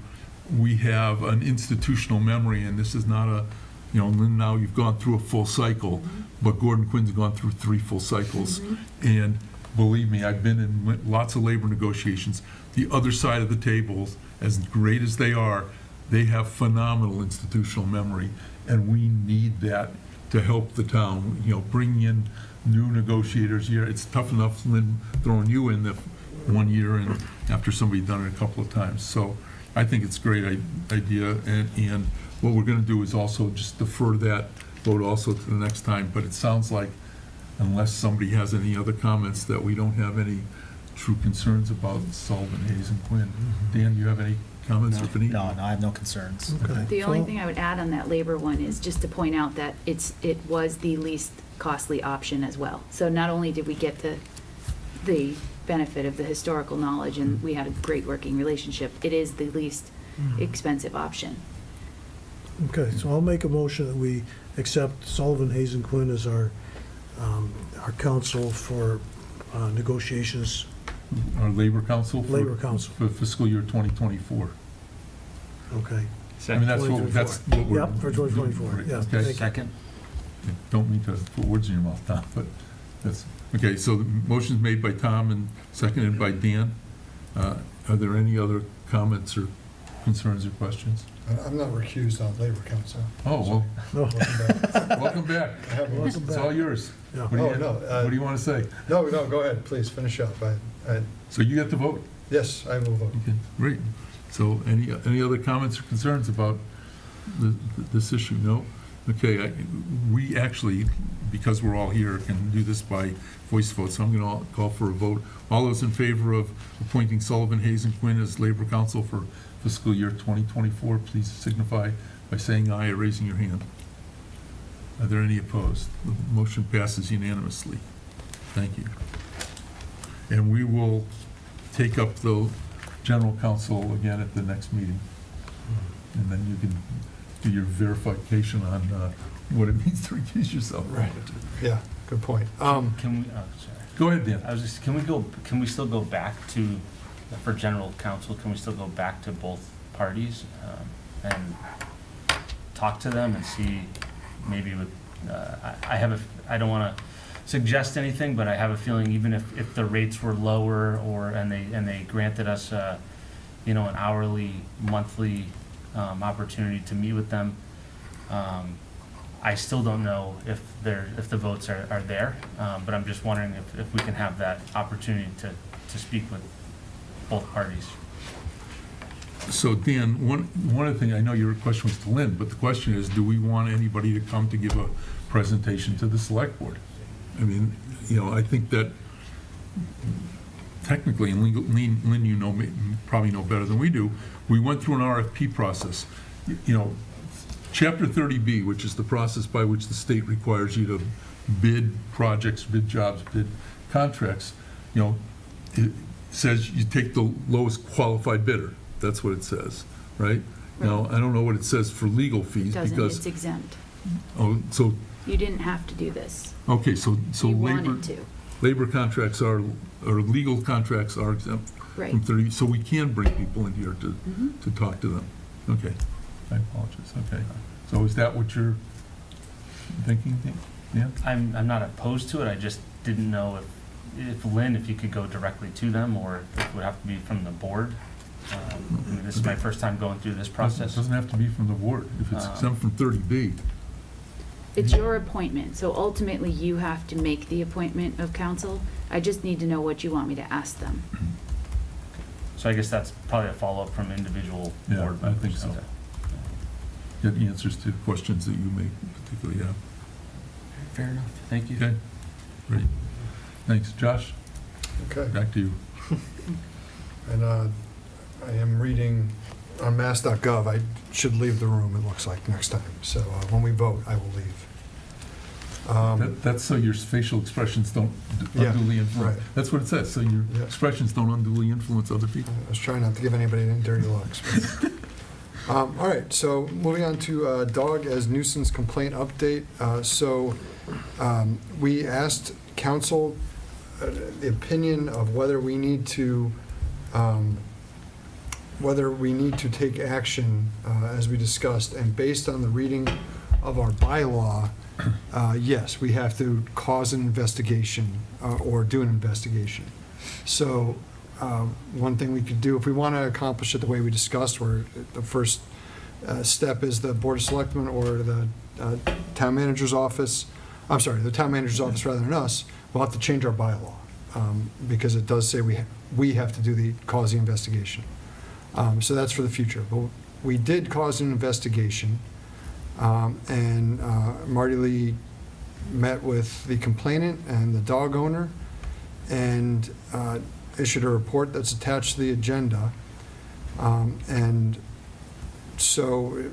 we have an institutional memory, and this is not a, Lynn, now you've gone through a full cycle, but Gordon Quinn's gone through 3 full cycles. And believe me, I've been in lots of labor negotiations. The other side of the table, as great as they are, they have phenomenal institutional memory, and we need that to help the town. Bringing in new negotiators here, it's tough enough, Lynn, throwing you in the 1 year and after somebody's done it a couple of times. So I think it's a great idea, and what we're going to do is also just defer that vote also to the next time. But it sounds like, unless somebody has any other comments, that we don't have any true concerns about Sullivan, Hayes, and Quinn. Dan, do you have any comments or Benita? No, I have no concerns. Okay. The only thing I would add on that labor one is just to point out that it was the least costly option as well. So not only did we get the benefit of the historical knowledge and we had a great working relationship, it is the least expensive option. Okay, so I'll make a motion that we accept Sullivan, Hayes, and Quinn as our counsel for negotiations. Our labor council? Labor council. For fiscal year 2024. Okay. I mean, that's what we're. Yep, for 2024, yeah. Okay. Thank you. Second. Don't mean to put words in your mouth, Tom, but that's, okay, so the motion's made by Tom and seconded by Dan. Are there any other comments or concerns or questions? I'm not recused on Labor Council. Oh, well, No. welcome back. Welcome It's back. all yours. Yeah. What do you want to say? No, go ahead, please, finish up. So you get to vote. Yes, I will vote. Okay, great. So any other comments or concerns about this issue? No? Okay, we actually, because we're all here, can do this by voice vote, so I'm going to call for a vote. All those in favor of appointing Sullivan, Hayes, and Quinn as Labor Council for fiscal year 2024, please signify by saying aye or raising your hand. Are there any opposed? The motion passes unanimously. Thank you. And we will take up the general counsel again at the next meeting. And then you can do your verification on what it means to recuse yourself. Right. Yeah, good point. Can we, sorry. Go ahead, Dan. Can we still go back to, for general counsel, can we still go back to both parties and talk to them and see maybe with, I don't want to suggest anything, but I have a feeling even if the rates were lower and they granted us an hourly, monthly opportunity to meet with them, I still don't know if the votes are there, but I'm just wondering if we can have that opportunity to speak with both parties. So Dan, one of the things, I know your question was to Lynn, but the question is, do we want anybody to come to give a presentation to the select board? I mean, I think that technically, and Lynn, probably know better than we do, we went through an RFP process. Chapter 30B, which is the process by which the state requires you to bid projects, bid jobs, bid contracts, it says you take the lowest qualified bidder. That's what it says, right? Now, I don't know what it says for legal fees Doesn't, because. it's exempt. Oh, so, You didn't have to do this. okay, so You labor. wanted to. Labor contracts are, or legal contracts are exempt Right. from 30, so we can bring people in here Mhm. to talk to them. Okay, I apologize, okay. So is that what you're thinking, yeah? I'm not opposed to it, I just didn't know if Lynn, if you could go directly to them, or if it would have to be from the board. I mean, this is my first time going through this It process. doesn't have to be from the board, if it's exempt from 30B. It's your appointment, so ultimately you have to make the appointment of council. I just need to know what you want me to ask them. So I guess that's probably a follow-up from individual Yeah, board I members. think so. Okay. Get answers to questions that you may particularly have. Fair enough, thank you. Okay, great. Thanks. Josh, Okay. back to you. And I am reading on mass.gov. I should leave the room, it looks like, next time. So when we vote, I will leave. That's so your facial expressions don't Yeah, unduly influence. right. That's what it says, so your Yeah. expressions don't unduly influence other people. I was trying not to give anybody any dirty looks. but- All right, so moving on to dog as nuisance complaint update. We asked council the opinion of whether we need to take action, as we discussed, and based on the reading of our bylaw, yes, we have to cause an investigation or do an investigation. So one thing we could do, if we want to accomplish it the way we discussed, where the first step is the Board of Selectmen or the town manager's office, I'm sorry, the town manager's office rather than us, we'll have to change our bylaw, because it does say we have to cause the investigation. So that's for the future. But we did cause an investigation, and Marty Lee met with the complainant and the dog owner and issued a report that's attached to the agenda. And so it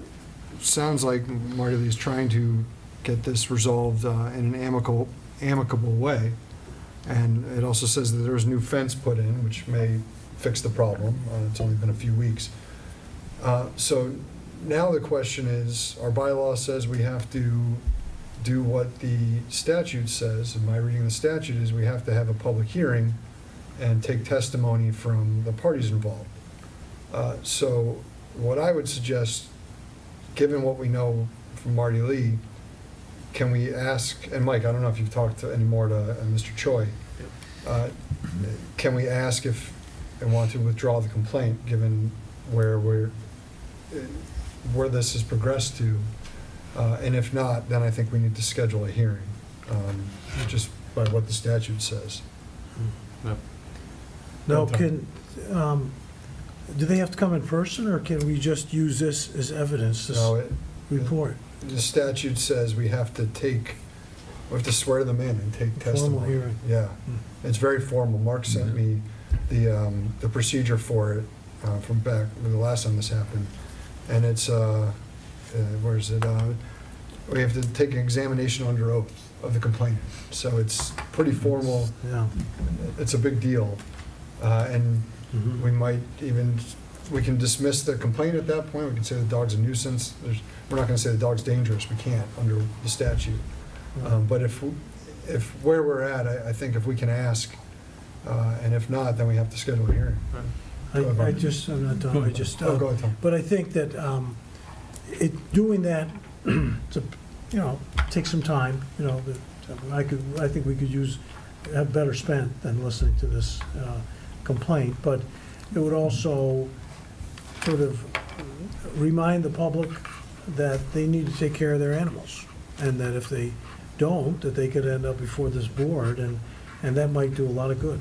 sounds like Marty Lee is trying to get this resolved in an amicable way. And it also says that there was a new fence put in, which may fix the problem. It's only been a few weeks. So now the question is, our bylaw says we have to do what the statute says, and my reading of the statute is we have to have a public hearing and take testimony from the parties involved. So what I would suggest, given what we know from Marty Lee, can we ask, and Mike, I don't know if you've talked any more to Mr. Choi, can we ask if they want to withdraw the complaint, given where this has progressed to? And if not, then I think we need to schedule a hearing, just by what the statute says. Now, do they have to come in person, or can we just use this as evidence, this No, report? The statute says we have to swear them in and take testimony. Formal hearing. Yeah, it's very formal. Mark sent me the procedure for it from back, the last time this happened. And it's, where is it? We have to take an examination under oath of the complainant. So it's pretty formal. Yeah. It's a big deal. And we might even, we can dismiss the complaint at that point. We can say the dog's a nuisance. We're not going to say the dog's dangerous. We can't under the statute. But if where we're at, I think if we can ask, and if not, then we have to schedule a hearing. I'm not done, I just, Oh, go ahead, Tom. but I think that doing that, takes some time, I think we could have better spent than listening to this complaint, but it would also sort of remind the public that they need to take care of their animals, and that if they don't, that they could end up before this board, and that might do a lot of good.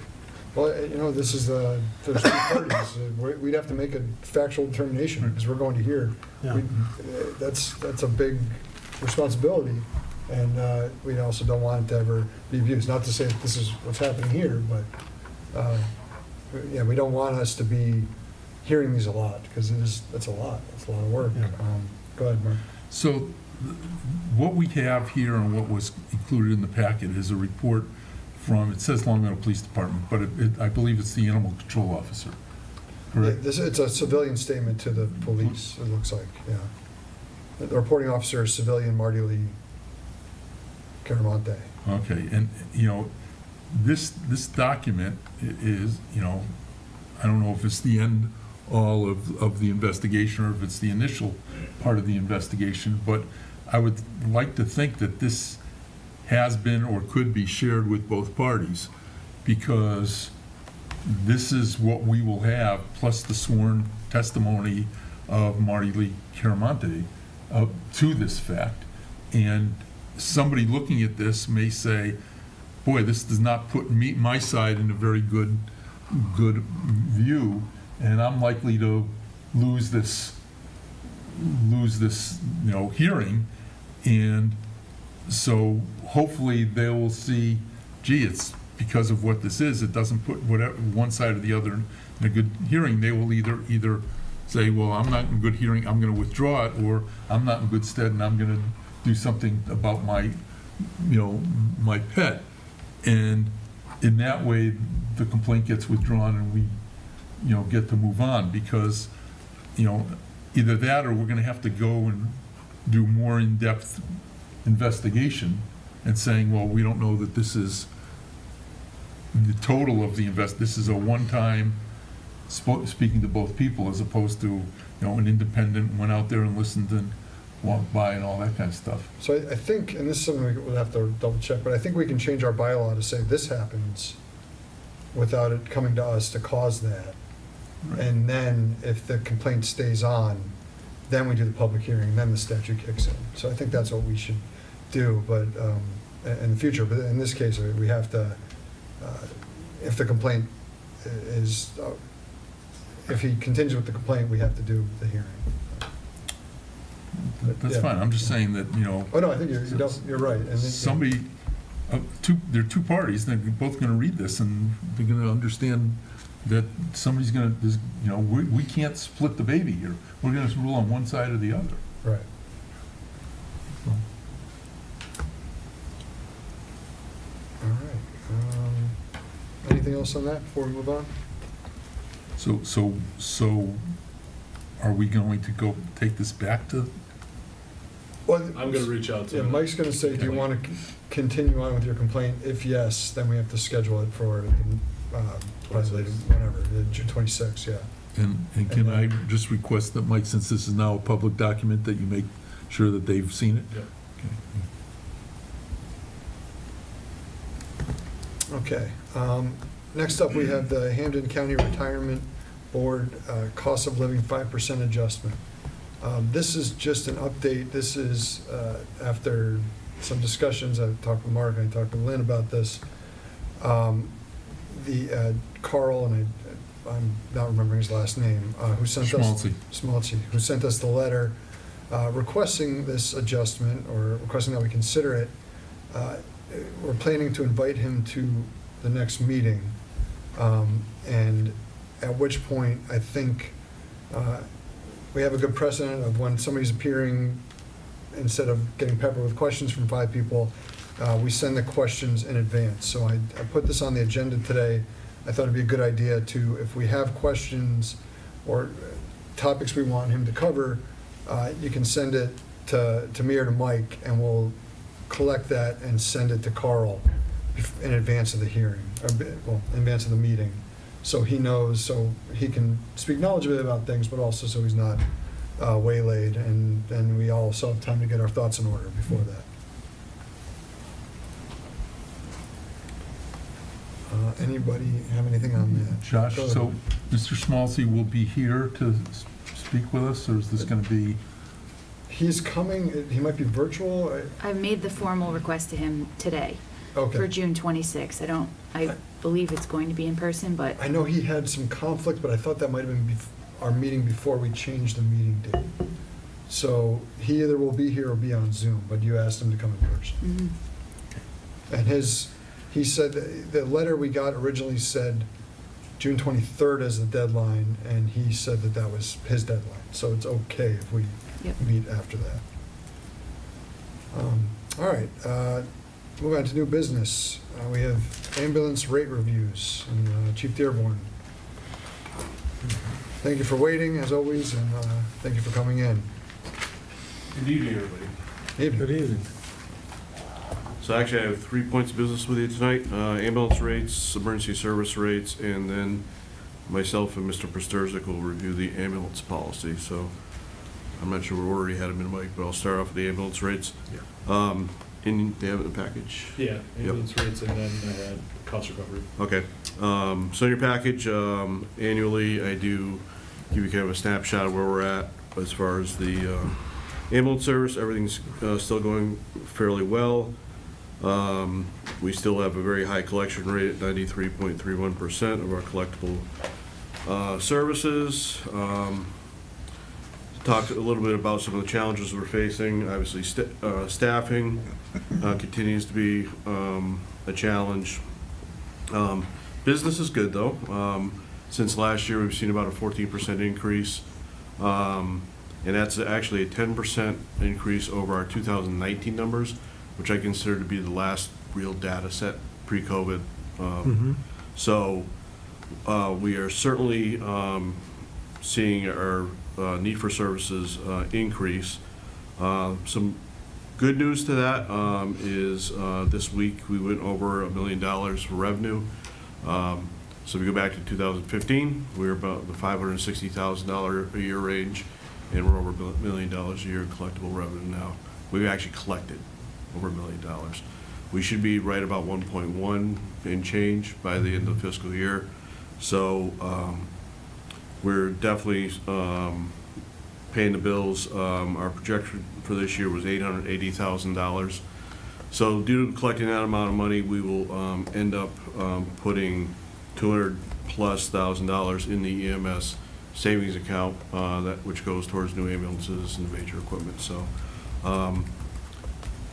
Well, this is there's two parties. We'd have to make a factual determination because we're going to hear. Yeah. That's a big responsibility, and we also don't want it to ever be abused. Not to say that this is what's happening here, but we don't want us to be hearing these a lot because that's a lot. It's a lot of work. Yeah. Go ahead, Mark. So what we have here and what was included in the packet is a report from, it says Long Meadow Police Department, but I believe it's the Animal Control Officer, correct? It's a civilian statement to the police, it looks like, yeah. The reporting officer is civilian Marty Lee Caramonte. Okay, and, this document is, I don't know if it's the end all of the investigation or if it's the initial part of the investigation, but I would like to think that this has been or could be shared with both parties, because this is what we will have, plus the sworn testimony of Marty Lee Caramonte to this fact. And somebody looking at this may say, boy, this does not put my side in a very good view, and I'm likely to lose this hearing. And so hopefully they will see, gee, it's because of what this is, it doesn't put one side or the other in a good hearing. They will either say, well, I'm not in good hearing, I'm going to withdraw it, or I'm not in good stead and I'm going to do something about my pet. And in that way, the complaint gets withdrawn and we, get to move on, because, either that or we're going to have to go and do more in-depth investigation and saying, well, we don't know that this is the total of the this is a one-time speaking to both people, as opposed to, an independent went out there and listened and walked by and all that kind of stuff. So I think, and this is something we'll have to double check, but I think we can change our bylaw to say this happens without it coming to us to cause that. Right. And then if the complaint stays on, then we do the public hearing, then the statute kicks in. So I think that's what we should do, but in the future. But in this case, we have to, if the complaint is, if he continues with the complaint, we have to do the hearing. That's Yeah. fine, I'm just saying that, Oh, no, I think you're right. And then- somebody, there are two parties, they're both gonna read this, and they're gonna understand that somebody's gonna, we can't split the baby here. We're gonna rule on one side or the other. Right. All right. Anything else on that before we move on? So are we going to go take this back to? Well, I'm gonna reach out to Yeah, him. Mike's gonna say, do you want to continue on with your complaint? If yes, then we have to schedule it for, probably whenever, June 26th, yeah. And can I just request that, Mike, since this is now a public document, that you make sure that they've seen it? Okay. Next up, we have the Hampden County Retirement Board cost of living 5% adjustment. This is just an update. This is after some discussions. I talked with Mark and I talked with Lynn about this. Carl, and I'm not remembering his last name, who sent us Schmaltzy, who sent us the letter requesting this adjustment, or requesting that we consider it. We're planning to invite him to the next meeting, and at which point I think we have a good precedent of when somebody's appearing, instead of getting peppered with questions from 5 people, we send the questions in advance. So I put this on the agenda today. I thought it'd be a good idea to, if we have questions or topics we want him to cover, you can send it to me or to Mike, and we'll collect that and send it to Carl in advance of the hearing, in advance of the meeting, so he knows, so he can speak knowledgeably about things, but also so he's not waylaid, and then we also have time to get our thoughts in order before that. Anybody have anything on that? Josh, Go ahead. so Mr. Schmaltzy will be here to speak with us, or is this going to be? He's coming, he might be virtual. I made the formal request to him today Okay. for June 26th. I believe it's going to be in person, but I know he had some conflict, but I thought that might have been our meeting before we changed the meeting date. So he either will be here or be on Zoom, but you asked him to come in person. And he said, the letter we got originally said June 23rd as the deadline, and he said that was his deadline. So it's okay if we Yep. meet after that. All right, move on to new business. We have ambulance rate reviews, and Chief Dearborn. Thank you for waiting, as always, and thank you for coming in. Good evening, everybody. Evening. Good evening. So actually, I have 3 points of business with you tonight. Ambulance rates, emergency service rates, and then myself and Mr. Presturzik will review the ambulance policy. So I'm not sure what order you had them in, Mike, but I'll start off with the ambulance rates. Yeah. They have it in the package? Yeah, ambulance rates and then I had cost recovery. Okay. So in your package, annually, I do give you kind of a snapshot of where we're at as far as the ambulance service. Everything's still going fairly well. We still have a very high collection rate at 93.31% of our collectible services. Talk a little bit about some of the challenges we're facing. Obviously, staffing continues to be a challenge. Business is good, though. Since last year, we've seen about a 14% increase, and that's actually a 10% increase over our 2019 numbers, which I consider to be the last real data set pre-COVID. So we are certainly seeing our need for services increase. Some good news to that is this week we went over $1 million for revenue. So if we go back to 2015, we were about the $560,000 a year range, and we're over $1 million a year in collectible revenue now. We've actually collected over $1 million. We should be right about 1.1 and change by the end of the fiscal year. So we're definitely paying the bills. Our projection for this year was $880,000. So due to collecting that amount of money, we will end up putting $200,000+ in the EMS savings account, which goes towards new ambulances and major equipment. So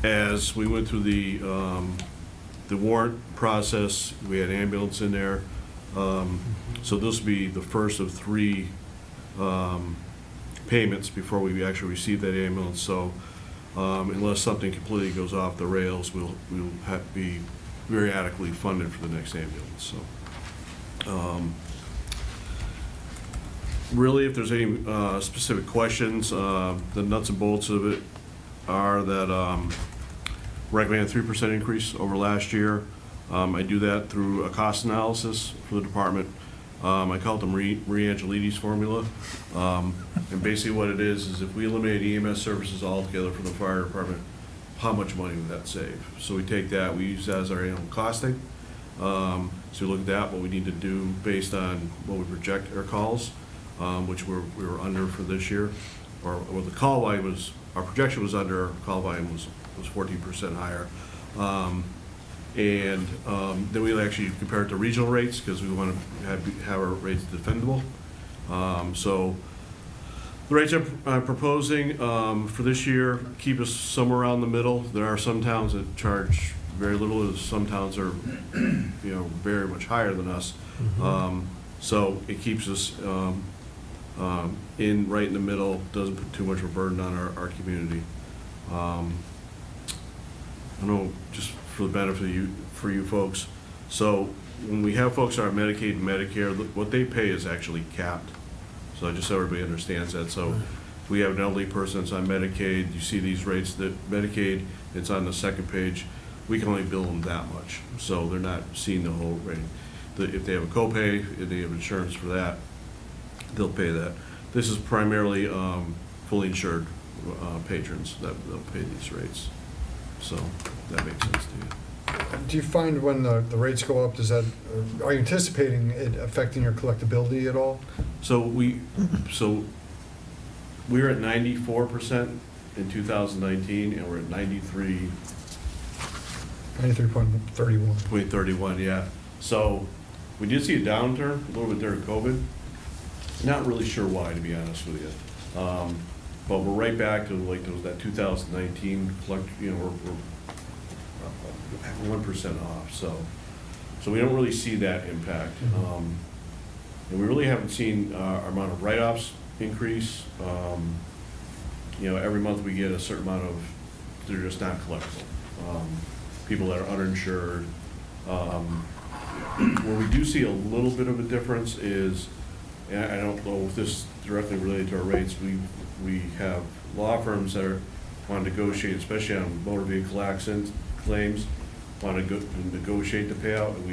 as we went through the warrant process, we had ambulance in there. So this will be the first of 3 payments before we actually receive that ambulance. So unless something completely goes off the rails, we'll have to be very adequately funded for the next ambulance. So really, if there's any specific questions, the nuts and bolts of it are that recommend a 3% increase over last year. I do that through a cost analysis for the department. I call it the Marie Angelides formula. And basically what it is if we eliminate EMS services altogether from the fire department, how much money would that save? So we take that, we use that as our annual costing. So we look at that, what we need to do based on what we project our calls, which we were under for this year. Or the call volume was, our projection was under, our call volume was 14% higher. And then we actually compare it to regional rates because we want to have our rates defendable. So the rates I'm proposing for this year keep us somewhere around the middle. There are some towns that charge very little. Some towns are, very much higher than us. So it keeps us right in the middle. Doesn't put too much of a burden on our community. I know just for the benefit for you folks. So when we have folks on Medicaid and Medicare, what they pay is actually capped. So just so everybody understands that. So if we have an elderly person that's on Medicaid, you see these rates that Medicaid, it's on the second page, we can only bill them that much. So they're not seeing the whole rate. If they have a copay, if they have insurance for that, they'll pay that. This is primarily fully insured patrons that they'll pay these rates. So that makes sense to you. Do you find when the rates go up, are you anticipating it affecting your collectability at all? So we're at 94% in 2019, and we're at 93. 93.31. 0.31, yeah. So we did see a downturn a little bit during COVID. Not really sure why, to be honest with you. But we're right back to that 2019 collect. We're 1% off. So we don't really see that impact. And we really haven't seen our amount of write-offs increase. Every month we get a certain amount of they're just not collectible. People that are uninsured. Where we do see a little bit of a difference is, and I don't know if this is directly related to our rates, we have law firms that want to negotiate, especially on motor vehicle accident claims, want to negotiate the payout, and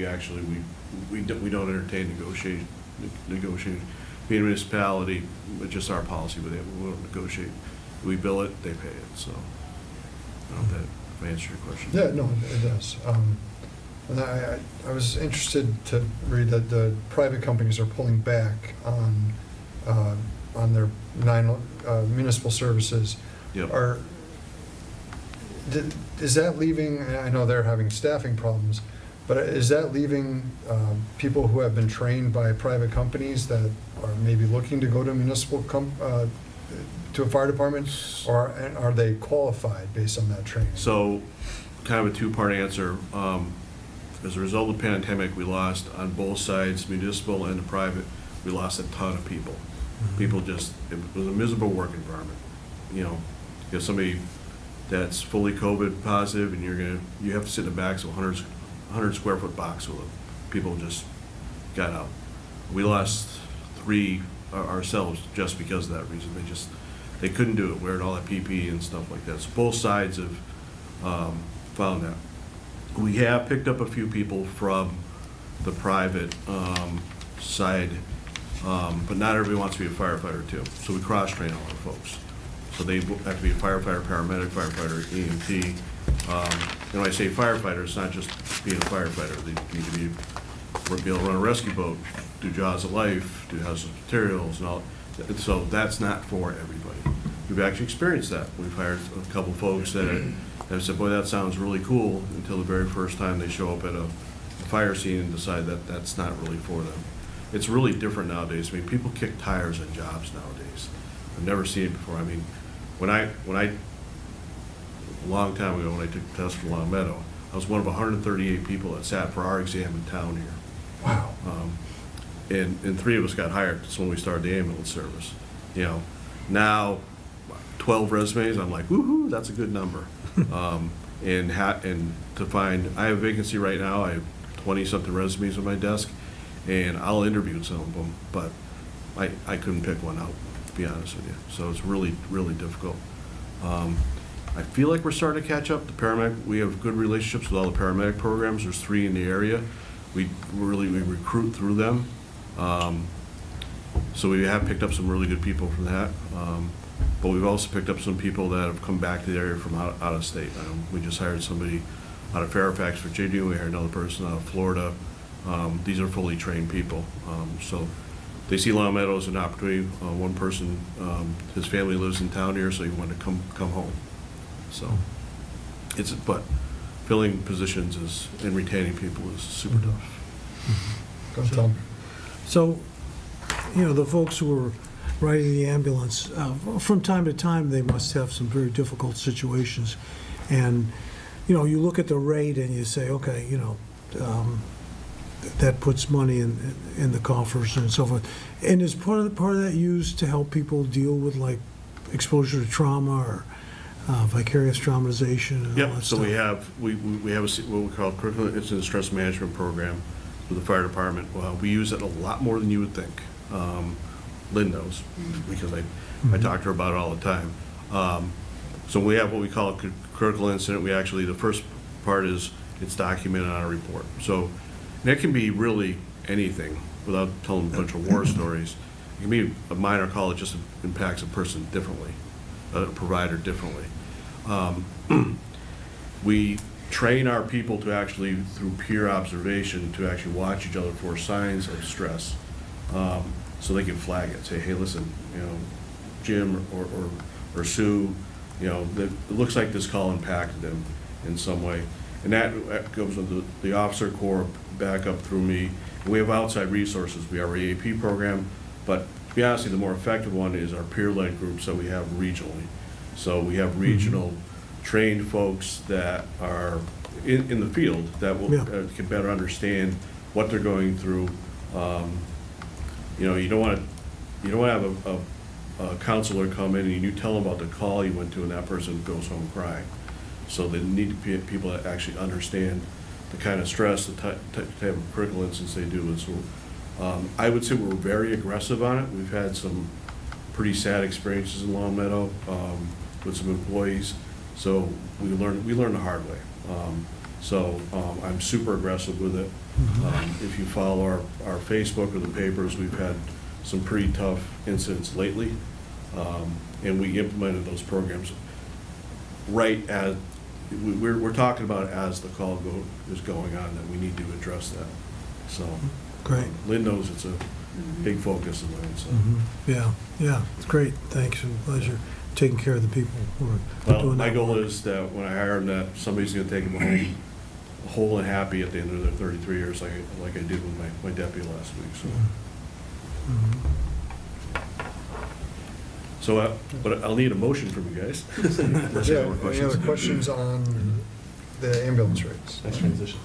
we don't entertain negotiating. Being a municipality, it's just our policy with it, we won't negotiate. We bill it, they pay it, so I don't know if that answers your question. Yeah, no, it does. And I was interested to read that the private companies are pulling back on their municipal services. Yep. Is that leaving, I know they're having staffing problems, but is that leaving people who have been trained by private companies that are maybe looking to go to to a fire department, or are they qualified based on that training? So, kind of a two-part answer. As a result of the pandemic, we lost on both sides, municipal and the private, we lost a ton of people. People it was a miserable work environment. You have somebody that's fully COVID positive, and you have to sit in the back of a 100 square foot box with them. People just got out. We lost 3 ourselves just because of that reason. They couldn't do it, wearing all that PPE and stuff like that. So both sides have found that. We have picked up a few people from the private side, but not everybody wants to be a firefighter too. So we cross-train all our folks. So they have to be a firefighter, paramedic, firefighter, EMT. And when I say firefighter, it's not just being a firefighter. They need to be able to run a rescue boat, do jaws of life, do hazardous materials, and all. So that's not for everybody. We've actually experienced that. We've hired a couple folks that have said, boy, that sounds really cool, until the very first time they show up at a fire scene and decide that that's not really for them. It's really different nowadays. I mean, people kick tires on jobs nowadays. I've never seen it before. I mean, when I a long time ago, when I took the test for Long Meadow, I was one of 138 people that sat for our exam in town here. Wow. And 3 of us got hired. That's when we started the ambulance service. Now 12 resumes, I'm like, woohoo, that's a good number. And to find, I have a vacancy right now. I have 20-something resumes on my desk, and I'll interview some of them, but I couldn't pick one out, to be honest with you. So it's really, really difficult. I feel like we're starting to catch up. The paramedic, we have good relationships with all the paramedic programs. There's 3 in the area. We recruit through them. So we have picked up some really good people from that. But we've also picked up some people that have come back to the area from out of state. We just hired somebody out of Fairfax, Virginia. We hired another person out of Florida. These are fully trained people. So they see Long Meadow as an opportunity. One person, his family lives in town here, so he wanted to come home. So but filling positions and retaining people is super tough. Go ahead, Tom. So, the folks who are riding the ambulance, from time to time, they must have some very difficult situations. And, you look at the rate and you say, okay, that puts money in the coffers and so forth. And is part of that used to help people deal with, like, exposure to trauma or vicarious traumatization and all Yep, that so stuff? we have what we call curriculum incident stress management program with the fire department. We use it a lot more than you would think. Lynn knows, because I talk to her about it all the time. So we have what we call a critical incident. The first part is it's documented on a report. So that can be really anything, without telling a bunch of war stories. It can be a minor call that just impacts a person differently, a provider differently. We train our people to actually, through peer observation, to actually watch each other for signs of stress, so they can flag it. Say, hey, listen, Jim or Sue, it looks like this call impacted them in some way, and that goes with the officer corps back up through me. We have outside resources. We have our EAP program, but to be honest, the more effective one is our peer-led groups that we have regionally. So we have regional trained folks that are in the field that will can better understand what they're going through. You don't want to have a counselor come in and you tell them about the call you went to, and that person goes home crying. So they need to be people that actually understand the kind of stress, the type of critical incidents they do. And so I would say we're very aggressive on it. We've had some pretty sad experiences in Long Meadow with some employees. So we learned the hard way. I'm super aggressive with it. If you follow our Facebook or the papers, we've had some pretty tough incidents lately. And we implemented those programs right as, we're talking about as the call is going on, that we need to address that. So. Great. Lynn knows it's a big focus of mine, so. Yeah, it's great. Thanks, and pleasure taking care of the people who are Well, doing my that goal work. is that when I hire them, that somebody's gonna take them home whole and happy at the end of their 33 years, like I did with my deputy last week, so. So, but I'll need a motion from you guys. Unless you have more Any other questions. questions on the ambulance rates? Nice transition.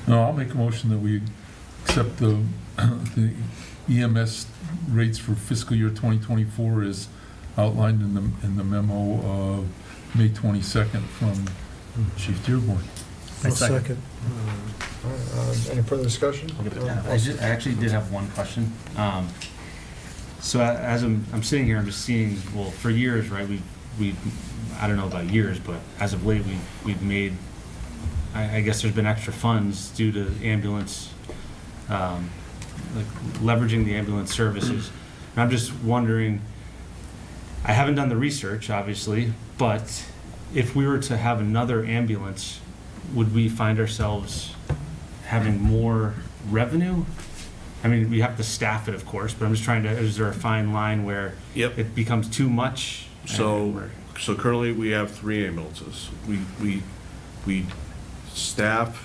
No, I'll make a motion that we accept the EMS rates for fiscal year 2024 as outlined in the memo of May 22nd from Chief Dearborn. I'll second. All right, any further discussion? I actually did have one question. So as I'm sitting here, I'm just seeing, well, for years, right, we I don't know about years, but as of late, we've made, I guess there's been extra funds due to ambulance, like leveraging the ambulance services. And I'm just wondering, I haven't done the research, obviously, but if we were to have another ambulance, would we find ourselves having more revenue? I mean, we have to staff it, of course, but I'm just trying to, is there a fine line where Yep. it becomes too much? So currently, we have 3 ambulances. We staff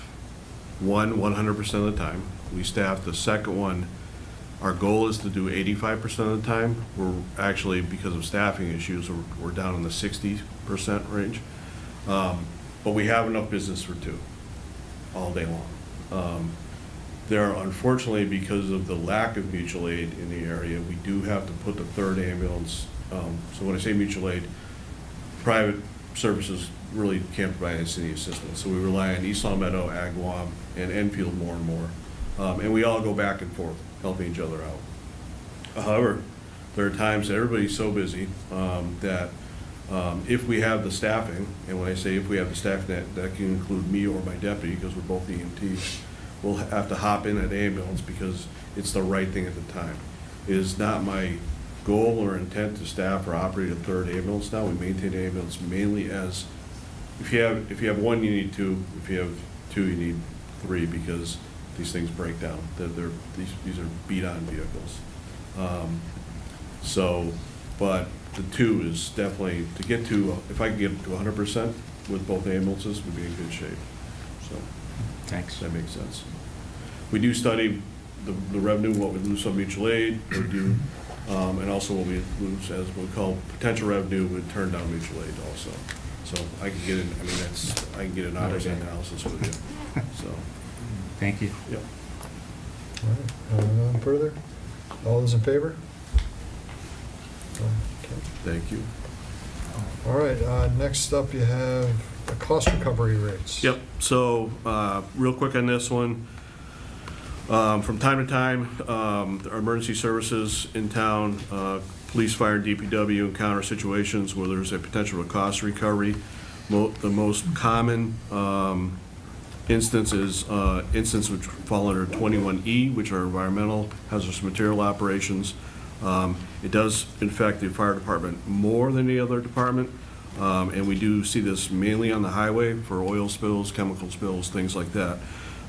one 100% of the time. We staff the second one. Our goal is to do 85% of the time. We're actually, because of staffing issues, we're down in the 60% range. But we have enough business for 2 all day long. There are, unfortunately, because of the lack of mutual aid in the area, we do have to put the 3rd ambulance. So when I say mutual aid, private services really can't provide us any assistance. So we rely on East Long Meadow, Agawam, and Enfield more and more. And we all go back and forth, helping each other out. However, there are times that everybody's so busy that if we have the staffing, and when I say if we have the staffing, that can include me or my deputy, because we're both EMTs, we'll have to hop in an ambulance because it's the right thing at the time. It is not my goal or intent to staff or operate a 3rd ambulance now. We maintain the ambulance mainly as, if you have 1, you need 2. If you have 2, you need 3, because these things break down. These are beat-on vehicles. But the 2 is definitely, to get to, if I can get to 100% with both ambulances, we'd be in good shape. So, thanks. That makes sense. We do study the revenue, what we lose on mutual aid, and also what we lose as what we call potential revenue would turn down mutual aid also. So I can get I can get an hours analysis with you, so. Thank you. Yep. All right, nothing further? All those in favor? Okay. Thank you. All right, next up you have the cost recovery rates. Yep, so, real quick on this one. From time to time, our emergency services in town, police, fire, and DPW encounter situations where there's a potential of cost recovery. The most common instance is instances which fall under 21E, which are environmental hazardous material operations. It does affect the fire department more than the other department, and we do see this mainly on the highway for oil spills, chemical spills, things like that.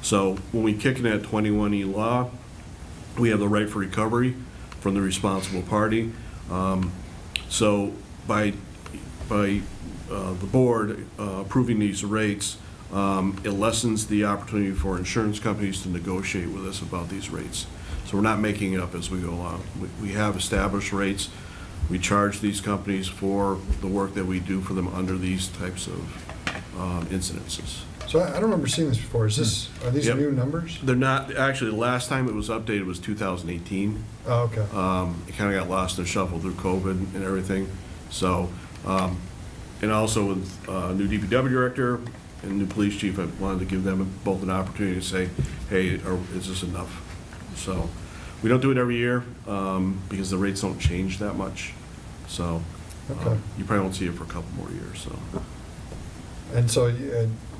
So when we kick in that 21E law, we have the right for recovery from the responsible party. So by the board approving these rates, it lessens the opportunity for insurance companies to negotiate with us about these rates. So we're not making it up as we go along. We have established rates. We charge these companies for the work that we do for them under these types of incidences. So I don't remember seeing this before. Are these Yep. new numbers? They're not, actually, the last time it was updated was 2018. Oh, okay. It kind of got lost in the shuffle through COVID and everything. So, and And also with new DPW director and new police chief, I wanted to give them both an opportunity to say, hey, is this enough? So, we don't do it every year, because the rates don't change that much. So, Okay. you probably won't see it for a couple more years, so. And so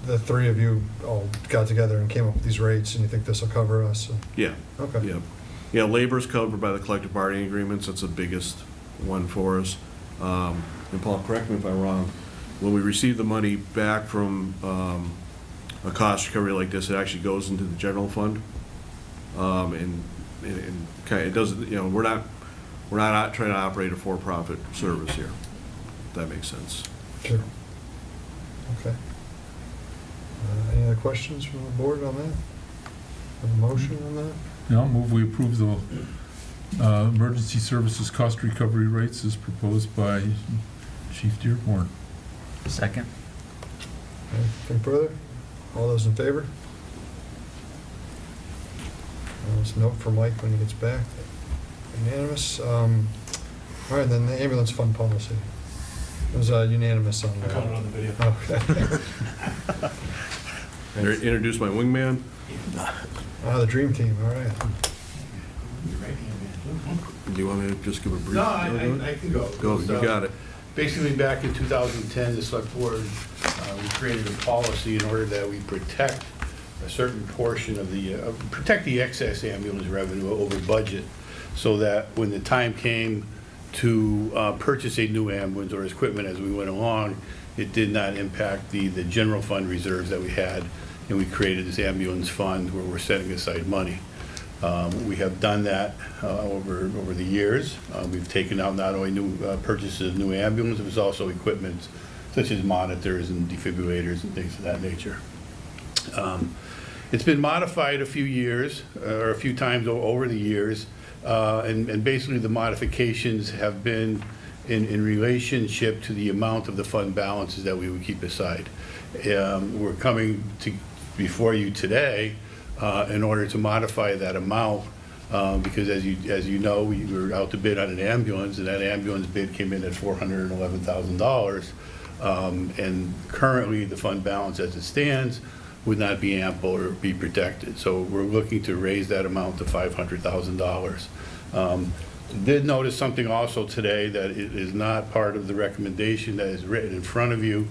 the three of you all got together and came up with these rates, and you think this will cover us? Yeah. Okay. Yeah. Yeah, labor's covered by the collective bargaining agreements. That's the biggest one for us. And Paul, correct me if I'm wrong, when we receive the money back from a cost recovery like this, it actually goes into the general fund. And kind of, it doesn't, you know, we're not trying to operate a for-profit service here. If that makes sense. Sure. Okay. Any other questions from the board on that? Have a motion on that? Yeah, I'll move we approve the emergency services cost recovery rates as proposed by Chief Dearborn. Second. Anything further? All those in favor? Let's note for Mike when he gets back. Unanimous. All right, then the ambulance fund policy. It was unanimous on that. I caught it on the video. Okay. Introduce my wingman. The dream team, all right. Do you want me to just give a brief? No, I can go. Go, you got it. Basically, back in 2010, the select board, we created a policy in order that we protect a certain portion of the, protect the excess ambulance revenue over budget, so that when the time came to purchase a new ambulance or equipment as we went along, it did not impact the general fund reserves that we had, and we created this ambulance fund where we're setting aside money. We have done that over the years. We've taken out not only new purchases of new ambulances, but also equipment such as monitors and defibrillators and things of that nature. It's been modified a few years, or a few times over the years, and basically the modifications have been in relationship to the amount of the fund balances that we would keep aside. We're coming before you today in order to modify that amount, because as you know, we were out to bid on an ambulance, and that ambulance bid came in at $411,000, and currently the fund balance as it stands would not be ample or be protected. So we're looking to raise that amount to $500,000. Did notice something also today that it is not part of the recommendation that is written in front of you,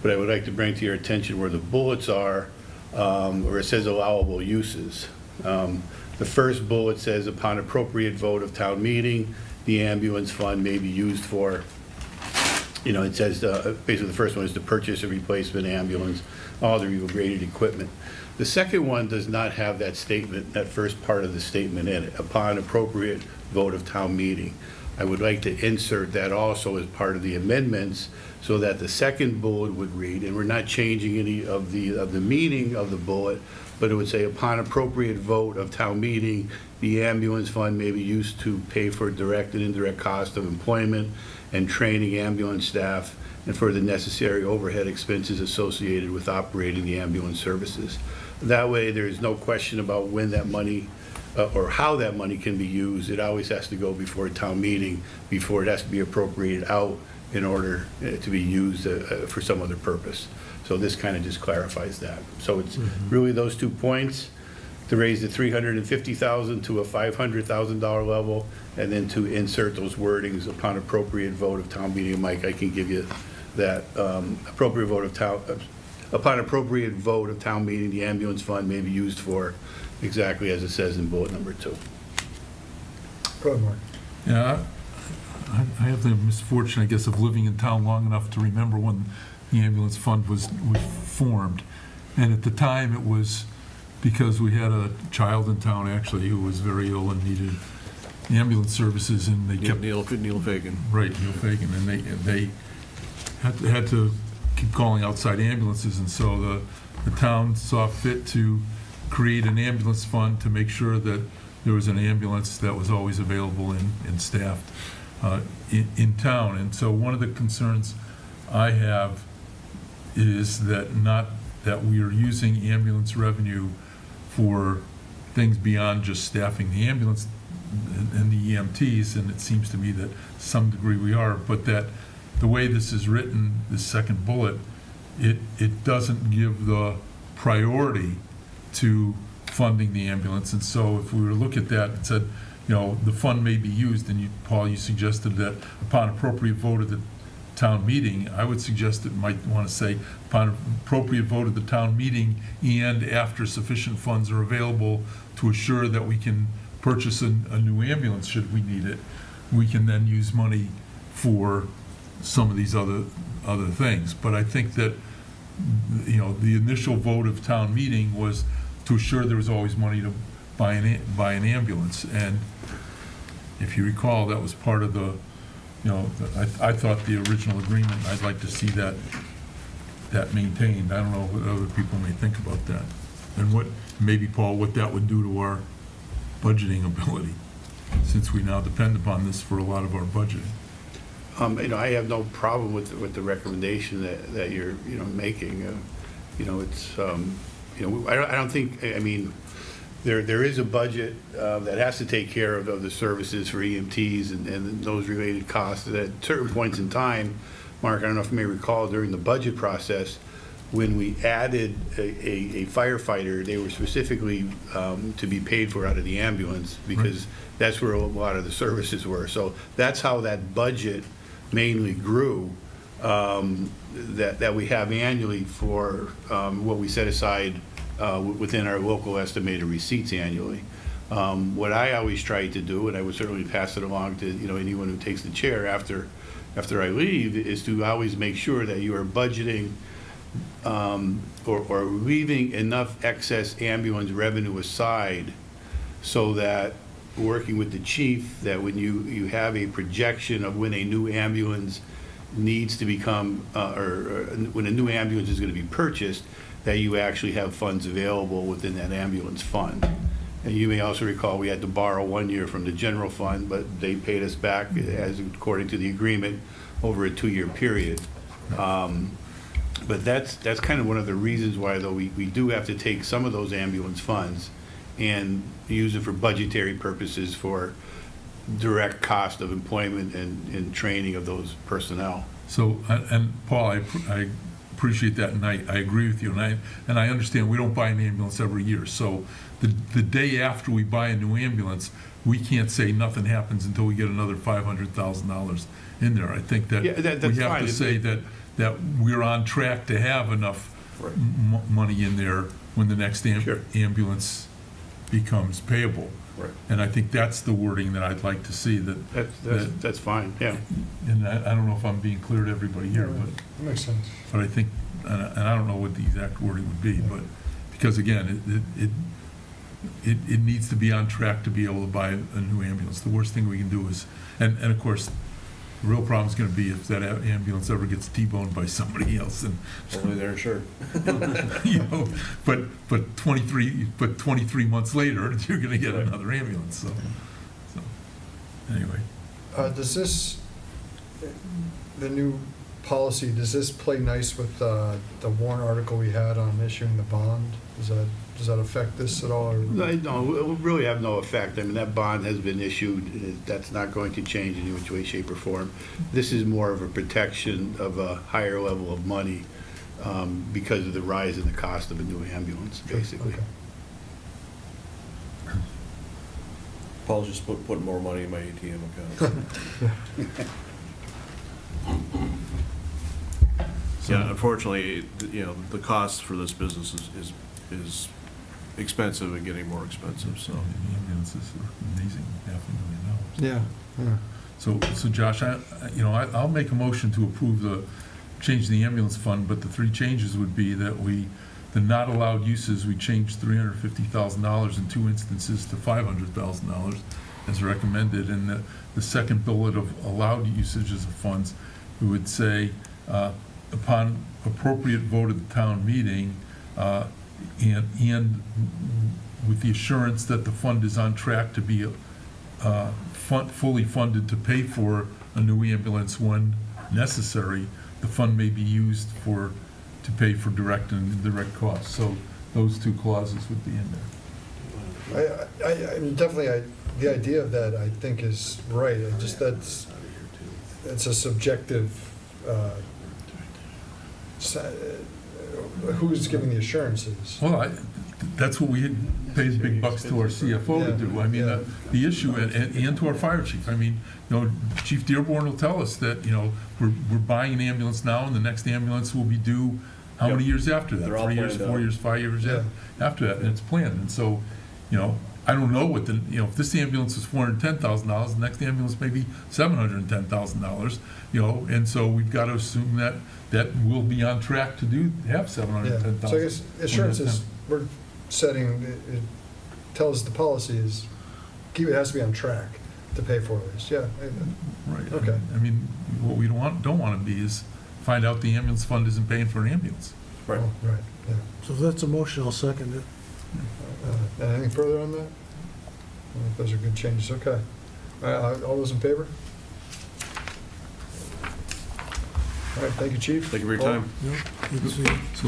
but I would like to bring to your attention where the bullets are, where it says allowable uses. The first bullet says, upon appropriate vote of town meeting, the ambulance fund may be used for, it says, basically the first one is to purchase a replacement ambulance, all the related equipment. The second one does not have that statement, that first part of the statement in it, upon appropriate vote of town meeting. I would like to insert that also as part of the amendments, so that the second bullet would read, and we're not changing any of the meaning of the bullet, but it would say, upon appropriate vote of town meeting, the ambulance fund may be used to pay for direct and indirect cost of employment and training ambulance staff, and for the necessary overhead expenses associated with operating the ambulance services. That way, there is no question about when that money or how that money can be used. It always has to go before a town meeting, before it has to be appropriated out in order to be used for some other purpose. So this kind of just clarifies that. So it's really those 2 points, to raise the $350,000 to a $500,000 level, and then to insert those wordings upon appropriate vote of town meeting. Mike, I can give you that appropriate vote of town, upon appropriate vote of town meeting, the ambulance fund may be used for exactly as it says in bullet number 2. Go ahead, Mark. Yeah, I have the misfortune, I guess, of living in town long enough to remember when the ambulance fund was formed. And at the time, it was because we had a child in town, actually, who was very ill and needed ambulance services, and they kept... Neil Fagan. Right, Neil Fagan, and they had to keep calling outside ambulances, and so the town saw fit to create an ambulance fund to make sure that there was an ambulance that was always available and staffed in town. And so one of the concerns I have is that not that we are using ambulance revenue for things beyond just staffing the ambulance and the EMTs, and it seems to me that to some degree we are, but that the way this is written, this second bullet, it doesn't give the priority to funding the ambulance. And so if we were to look at that and said, you know, the fund may be used, and you, Paul, you suggested that upon appropriate vote of the town meeting, I would suggest it might want to say upon appropriate vote of the town meeting and after sufficient funds are available to assure that we can purchase a new ambulance should we need it, we can then use money for some of these other things. But I think that, you know, the initial vote of town meeting was to assure there was always money to buy an ambulance. And if you recall, that was part of the, you know, I thought the original agreement, I'd like to see that maintained. I don't know what other people may think about that. And what, maybe, Paul, what that would do to our budgeting ability, since we now depend upon this for a lot of our budgeting. You know, I have no problem with the recommendation that you're, you know, making. You know, it's, you know, I don't think, I mean, there is a budget that has to take care of the services for EMTs and those related costs. At certain points in time, Mark, I don't know if you may recall, during the budget process, when we added a firefighter, they were specifically to be paid for out of the ambulance, because that's where a lot of the services were. So that's how that budget mainly grew, that we have annually for what we set aside within our local estimated receipts annually. What I always try to do, and I would certainly pass it along to, you know, anyone who takes the chair after I leave, is to always make sure that you are budgeting or leaving enough excess ambulance revenue aside so that, working with the chief, that when you have a projection of when a new ambulance needs to become, or when a new ambulance is going to be purchased, that you actually have funds available within that ambulance fund. And you may also recall we had to borrow 1 year from the general fund, but they paid us back, as according to the agreement, over a 2-year period. But that's kind of one of the reasons why, though, we do have to take some of those ambulance funds and use it for budgetary purposes for direct cost of employment and training of those personnel. So, and Paul, I appreciate that, and I agree with you, and I understand we don't buy an ambulance every year. So the day after we buy a new ambulance, we can't say nothing happens until we get another $500,000 in there. I think that, we have to say that we're on track to have enough money in there when the next ambulance becomes payable. Right. And I think that's the wording that I'd like to see. That's fine, yeah. And I don't know if I'm being clear to everybody here, but That makes sense. but I think, and I don't know what the exact wording would be, but, because again, it needs to be on track to be able to buy a new ambulance. The worst thing we can do is, and of course, the real problem is going to be if that ambulance ever gets T-boned by somebody else, and Only they're insured. you know, but 23 months later, you're going to get another ambulance. So anyway, Does this, the new policy, does this play nice with the warrant article we had on issuing the bond? Does that affect this at all? Or? No, it will really have no effect. I mean, that bond has been issued. That's not going to change in any which way, shape, or form. This is more of a protection of a higher level of money because of the rise in the cost of a new ambulance, basically. Okay. Paul's just putting more money in my ATM account. Yeah, unfortunately, you know, the cost for this business is expensive and getting more expensive, so. the ambulances are amazing, $500,000. Yeah. So Josh, I'll make a motion to approve change the ambulance fund, but the 3 changes would be that the not allowed uses, we changed $350,000 in 2 instances to $500,000 as recommended, and the second bullet of allowed usages of funds, we would say, upon appropriate vote of the town meeting, and with the assurance that the fund is on track to be fully funded to pay for a new ambulance when necessary, the fund may be used to pay for direct and indirect costs. So those 2 clauses would be in there. I mean, definitely, the idea of that, I think, is right. It's a subjective who's giving the assurances? Well, that's what we had paid big bucks to our CFO to do. I mean, the issue, and to our fire chief. I mean, Chief Dearborn will tell us that, we're buying an ambulance now, and the next ambulance will be due how many years after that? They're all 3 years, planned 4 out. years, 5 years after that, and it's planned. And so, I don't know what if this ambulance is $410,000, the next ambulance may be $710,000, and so we've got to assume that we'll be on track to have $710,000. So I guess assurances, we're setting, it tells the policy is, it has to be on track to pay for this, Right. Okay. I mean, what we don't want to be is find out the ambulance fund isn't paying for an ambulance. Right. Oh, right, yeah. So that's a motion, I'll second it. Anything further on that? I think those are good changes, okay. All those in favor? All right, thank you, Chief. Thank you for your time. Good to see you. So,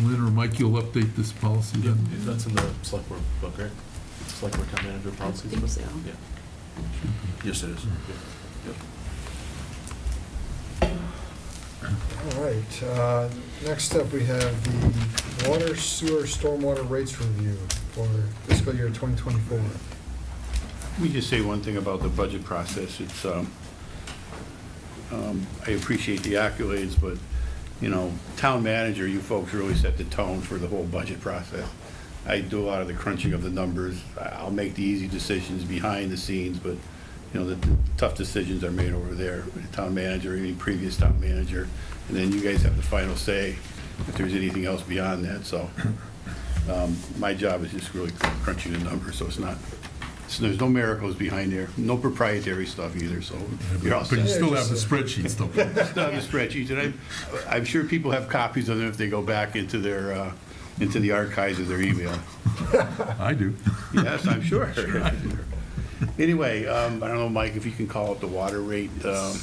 Lynn or Mike, you'll update this policy Yeah, then? that's in the select board book, right? Select board town manager policies. think so. Yeah. Yes, it is. All right, next up, we have the water, sewer, stormwater rates review for fiscal year 2024. Let me just say one thing about the budget process. It's, I appreciate the accolades, but, town manager, you folks really set the tone for the whole budget process. I do a lot of the crunching of the numbers. I'll make the easy decisions behind the scenes, but, the tough decisions are made over there with the town manager, any previous town manager, and then you guys have the final say if there's anything else beyond that. So my job is just really crunching the numbers, so there's no miracles behind there, no proprietary stuff either, so you're all set. But you still have the spreadsheets, though. Still have the spreadsheets, and I'm sure people have copies of them if they go back into their, into the archives of their email. I do. Yes, I'm sure. Anyway, I don't know, Mike, if you can call up the water rate. I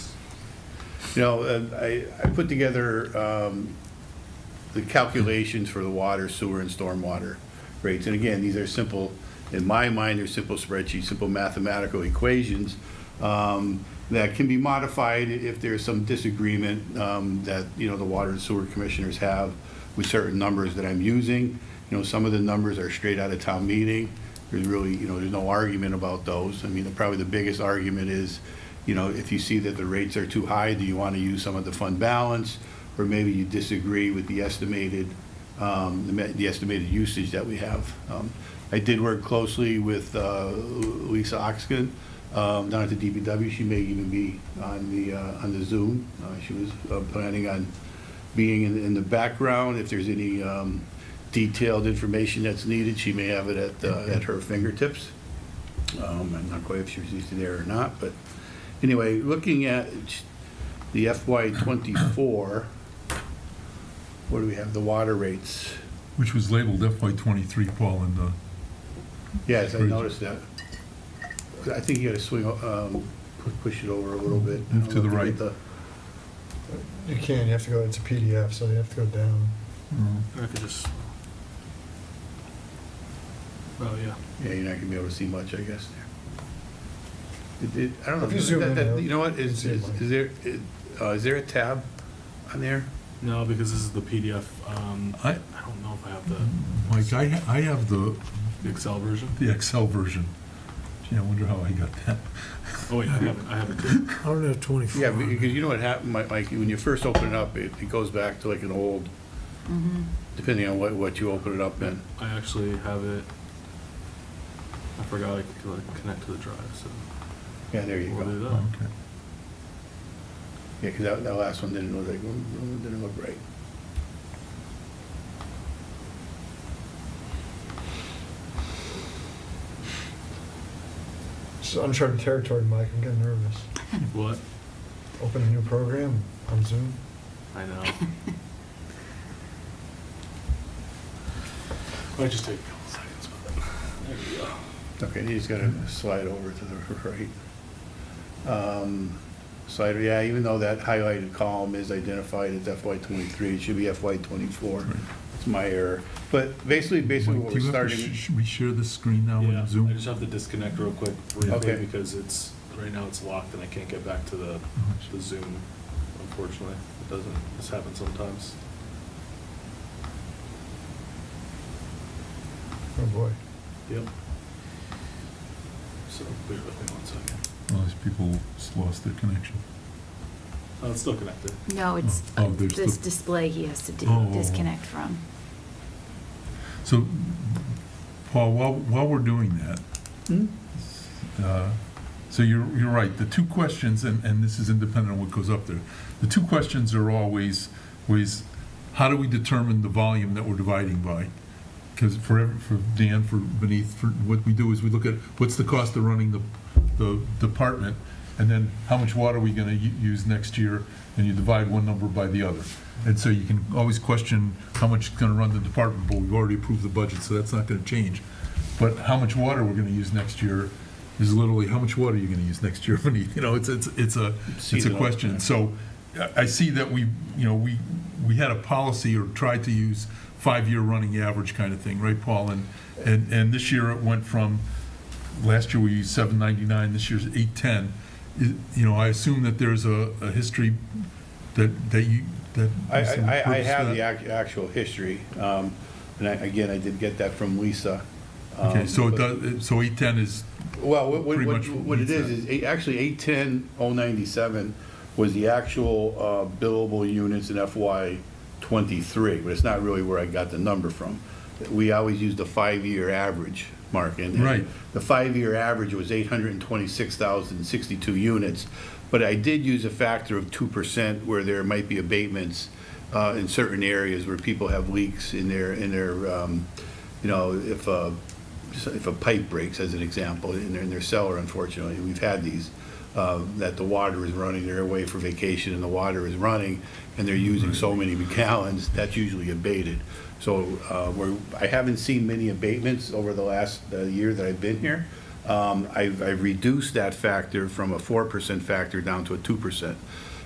put together the calculations for the water, sewer, and stormwater rates. And again, these are simple, in my mind, they're simple spreadsheets, simple mathematical equations that can be modified if there's some disagreement that, the water and sewer commissioners have with certain numbers that I'm using. Some of the numbers are straight out of town meeting. There's really, there's no argument about those. I mean, probably the biggest argument is, if you see that the rates are too high, do you want to use some of the fund balance? Or maybe you disagree with the estimated usage that we have. I did work closely with Lisa Oxkin down at the DPW. She may even be on the Zoom. She was planning on being in the background. If there's any detailed information that's needed, she may have it at her fingertips. I'm not quite sure if she's there or not, but anyway, looking at the FY '24, what do we have? The water rates. Which was labeled FY23, Paul, in the... Yes, I noticed that. I think you got to swing, push it over a little bit. Move to the right. You can, you have to go, it's a PDF, so you have to go down. I could just. Oh, yeah. Yeah, you're not going to be able to see much, I guess, there. I don't know. If you zoom in, You know what, you can see it, is there a tab on there? No, because this is the PDF. I don't know if I have the Mike, I have the Excel version. Excel version. Gee, I wonder how I got that. Oh, wait, I have it too. I don't have 24. Yeah, because you know what happened, Mike, when you first open it up, it goes back to like an old, depending on what you open it up in. I actually have it. I forgot I could connect to the drive, so. Yeah, there you We'll go. do that. Okay. Yeah, because that last one didn't look right. It's uncharted territory, Mike, I'm getting nervous. What? Open a new program on Zoom. I know. Might just take a couple seconds, but there we go. Okay, you just gotta slide over to the right. Slide, yeah, even though that highlighted column is identified as FY '23, it should be FY '24. It's my error. But basically Mike, what do we're you have to starting. should we share this screen now Yeah, with Zoom? I just have to disconnect real quick briefly Okay. because right now it's locked and I can't get back to the Zoom, unfortunately. It doesn't, this happens sometimes. Oh, boy. Yep. So, bear with me 1 second. Well, these people lost their connection. Oh, it's still connected. No, it's Oh, there's this the- display he has to Oh. disconnect from. So, Paul, while we're doing that, so you're right, the two questions, and this is independent of what goes up there, the two questions are always, how do we determine the volume that we're dividing by? Because for Dan, for Beneath, for what we do is we look at what's the cost of running the department, and then how much water are we gonna use next year, and you divide one number by the other. And so you can always question how much is gonna run the department, but we've already approved the budget, so that's not gonna change. But how much water we're gonna use next year is literally, how much water are you gonna use next year, Beneath? You know, it's a Seasonal, question. yeah. So I see that we had a policy or tried to use 5-year running average kind of thing, right, Paul? And this year it went from, last year we used 799, this year's 810. I assume that there's a history that you, that. I have the actual history, and I did get that from Lisa. Okay, so it does, so 810 is Well, pretty much what it is actually 810,097 was the actual billable units in FY '23, but it's not really where I got the number from. We always used a 5-year average, Mark, and Right. the 5-year average was 826,062 units, but I did use a factor of 2% where there might be abatements in certain areas where people have leaks in their if a pipe breaks, as an example, in their cellar, unfortunately, we've had these, that the water is running, they're away for vacation and the water is running, and they're using so many gallons, that's usually abated. So I haven't seen many abatements over the last year that I've been here. I've reduced that factor from a 4% factor down to a 2%.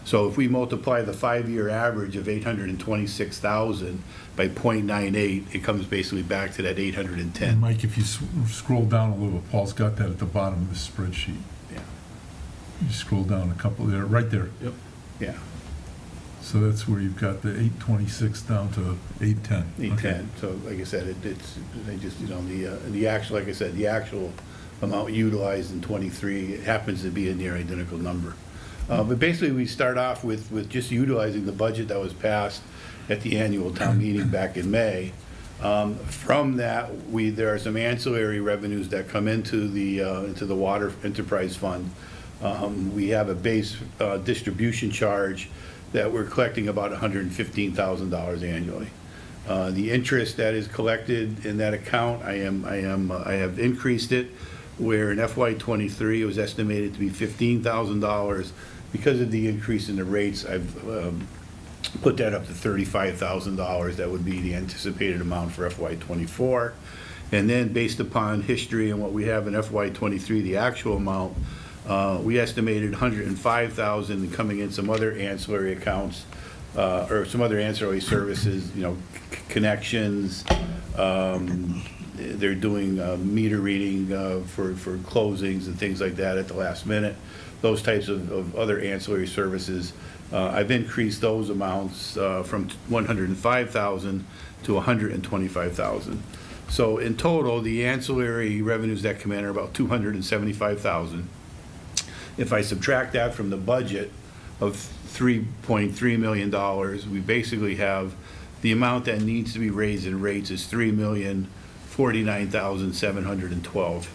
So if we multiply the 5-year average of 826,000 by 0.98, it comes basically back to that 810. And Mike, if you scroll down a little, Paul's got that at the bottom of the spreadsheet. Yeah. You scroll down a couple there, right there. Yep. Yeah. So that's where you've got the 826 down to 810. 810. So like I said, they just, the actual, like I said, the actual amount utilized in '23, it happens to be a near identical number. But basically, we start off with just utilizing the budget that was passed at the annual town meeting back in May. From that, there are some ancillary revenues that come into the Water Enterprise Fund. We have a base distribution charge that we're collecting about $115,000 annually. The interest that is collected in that account, I have increased it, where in FY '23 it was estimated to be $15,000. Because of the increase in the rates, I've put that up to $35,000. That would be the anticipated amount for FY '24. And then based upon history and what we have in FY '23, the actual amount, we estimated $105,000 coming in some other ancillary accounts, or some other ancillary services, connections. They're doing meter reading for closings and things like that at the last minute. Those types of other ancillary services. I've increased those amounts from $105,000 to $125,000. So in total, the ancillary revenues that come in are about $275,000. If I subtract that from the budget of $3.3 million, we basically have the amount that needs to be raised in rates is $3,049,712.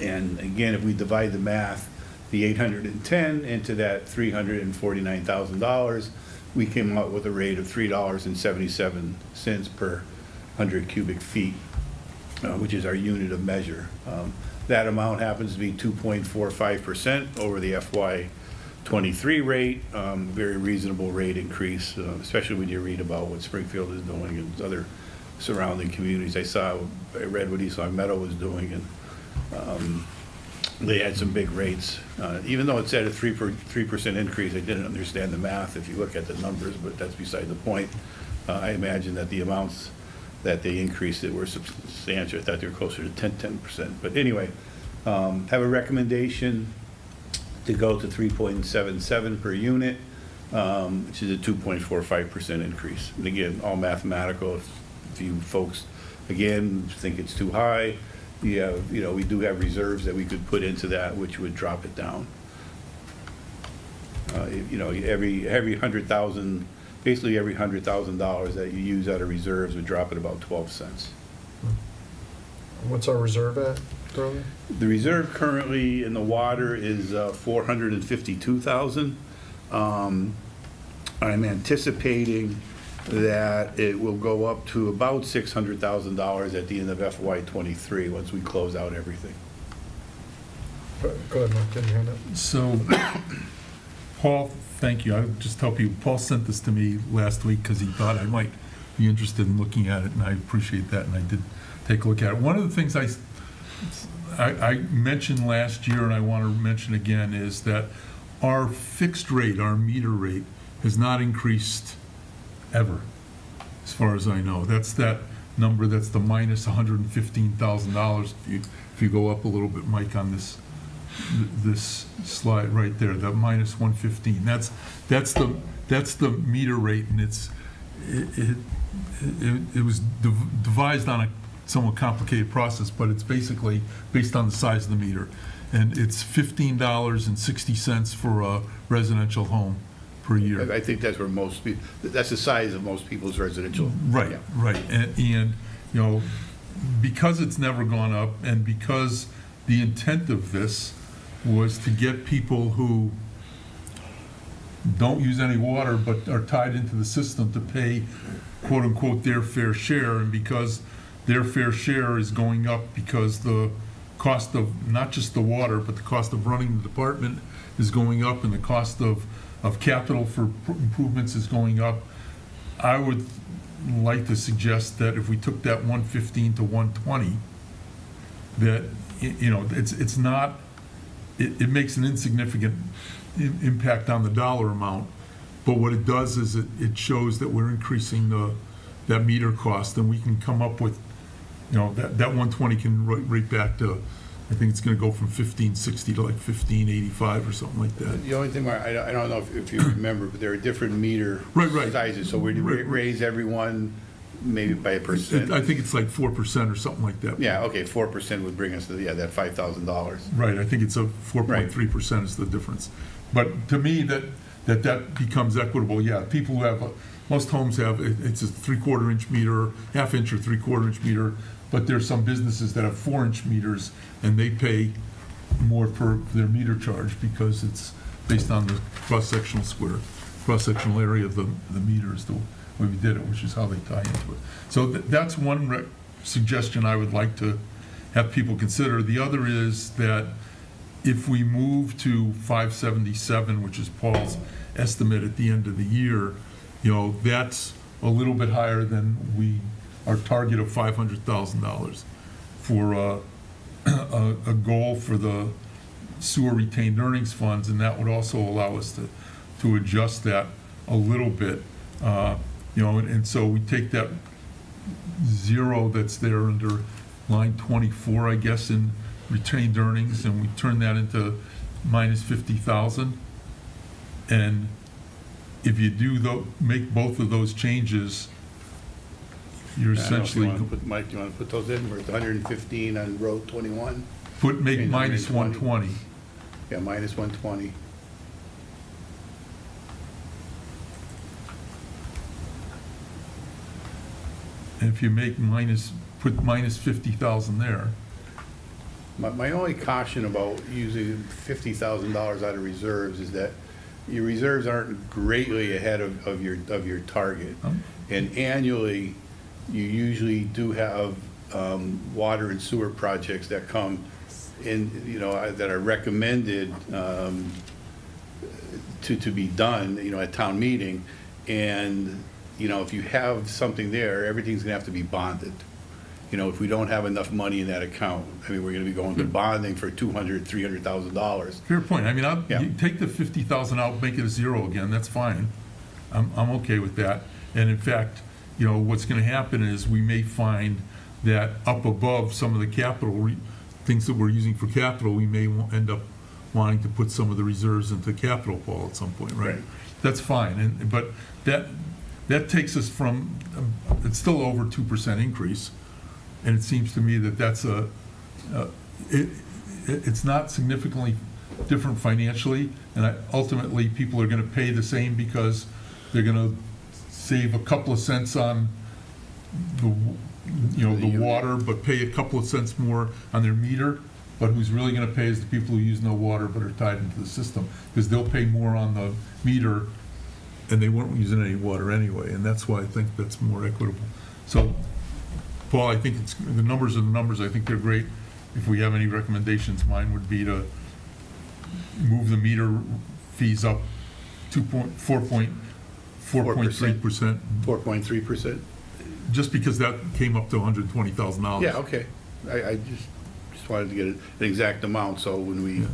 And again, if we divide the math, the 810 into that $349,000, we came up with a rate of $3.77 per 100 cubic feet, which is our unit of measure. That amount happens to be 2.45% over the FY '23 rate. Very reasonable rate increase, especially when you read about what Springfield is doing and other surrounding communities. I read what East Long Meadow was doing, and they had some big rates. Even though it said a 3% increase, I didn't understand the math if you look at the numbers, but that's beside the point. I imagine that the amounts that they increased it were substantial. I thought they were closer to 10%. But anyway, have a recommendation to go to 3.77 per unit. which is a 2.45% increase. And again, all mathematical. If you folks, again, think it's too high, we do have reserves that we could put into that, which would drop it down. Every 100,000, basically every $100,000 that you use out of reserves would drop it about 12 cents. What's our reserve at, currently? The reserve currently in the water is 452,000. I'm anticipating that it will go up to about $600,000 at the end of FY23 once we close out everything. Go ahead, Mark, get your hand up. So, Paul, thank you. I would just tell people, Paul sent this to me last week because he thought I might be interested in looking at it, and I appreciate that, and I did take a look at it. One of the things I mentioned last year, and I want to mention again, is that our fixed rate, our meter rate, has not increased ever, as far as I know. That's that number, that's the minus $115,000. If you go up a little bit, Mike, on this slide right there, the minus 115. That's the meter rate, and it was devised on a somewhat complicated process, but it's basically based on the size of the meter, and it's $15.60 for a residential home per year. I think that's where that's the size of most people's residential. Right, yeah. right, and because it's never gone up, and because the intent of this was to get people who don't use any water but are tied into the system to pay, quote unquote, their fair share, and because their fair share is going up because the cost of not just the water, but the cost of running the department is going up, and the cost of capital for improvements is going up. I would like to suggest that if we took that 115 to 120, that it's not. It makes an insignificant impact on the dollar amount, but what it does is it shows that we're increasing that meter cost, and we can come up with, that 120 can right back to, I think it's going to go from 1560 to like 1585 or something like that. The only thing, I don't know if you remember, but there are different meter sizes, so we raise everyone maybe by a percent. I think it's like 4% or something like that. Yeah, okay, 4% would bring us to that $5,000. Right, I think it's a 4.3% is the difference. But to me, that becomes equitable. Yeah, people who have, most homes have, it's a 3/4 inch meter, half inch or 3/4 inch meter, but there's some businesses that have 4-inch meters, and they pay more per their meter charge because it's based on the cross-sectional area of the meters, the way we did it, which is how they tie into it. So that's one suggestion I would like to have people consider. The other is that if we move to 577, which is Paul's estimate at the end of the year, that's a little bit higher than our target of $500,000 for a goal for the sewer retained earnings funds, and that would also allow us to adjust that a little bit. And so we take that zero that's there under line 24, I guess, in retained earnings, and we turn that into minus 50,000. And if you make both of those changes, you're essentially. Mike, do you want to put those in? We're at 115 on road 21. Make minus 120. Yeah, minus 120. And if you put minus 50,000 there. My only caution about using $50,000 out of reserves is that your reserves aren't greatly ahead of your target. And annually, you usually do have water and sewer projects that come in, that are recommended to be done, at town meeting. And, if you have something there, everything's gonna have to be bonded. If we don't have enough money in that account, we're gonna be going to bonding for $200,000, $300,000. Fair point. You take the 50,000 out, make it a zero again, that's fine. I'm okay with that. And in fact, what's gonna happen is we may find that up above some of the capital, things that we're using for capital, we may end up wanting to put some of the reserves into capital, Paul, at some point, right? Right. That's fine, but that takes us from, it's still over 2% increase, and it seems to me that that's it's not significantly different financially, and ultimately, people are gonna pay the same because they're gonna save a couple of cents on the water, but pay a couple of cents more on their meter. But who's really gonna pay is the people who use no water but are tied into the system, because they'll pay more on the meter, and they weren't using any water anyway, and that's why I think that's more equitable. So, Paul, I think the numbers are the numbers, I think they're great. If we have any recommendations, mine would be to move the meter fees up 4.3%. 4.3%? Just because that came up to $120,000. Yeah, okay. I just wanted to get an exact amount, so when we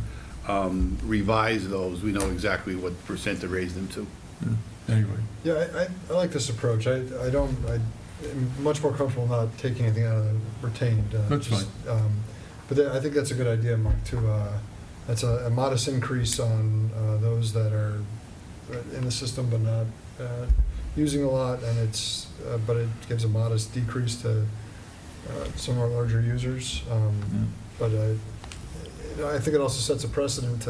revise those, we know exactly what percent to raise them to. Anyway. Yeah, I like this approach. I'm much more comfortable not taking anything out of the retained. That's fine. But I think that's a good idea, Mark, that's a modest increase on those that are in the system but not using a lot, and but it gives a modest decrease to some of our larger users. But I think it also sets a precedent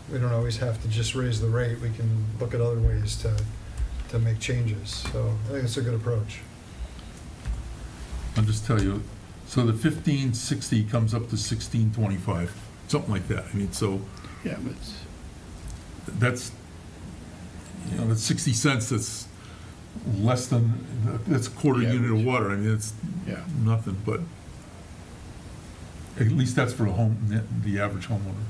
we don't always have to just raise the rate. We can look at other ways to make changes. So I think it's a good approach. I'll just tell you, so the 1560 comes up to 1625, something like that. I mean, so Yeah, that's 60 cents. That's less than, that's a quarter unit of water. I mean, it's nothing, but at least that's for the average homeowner.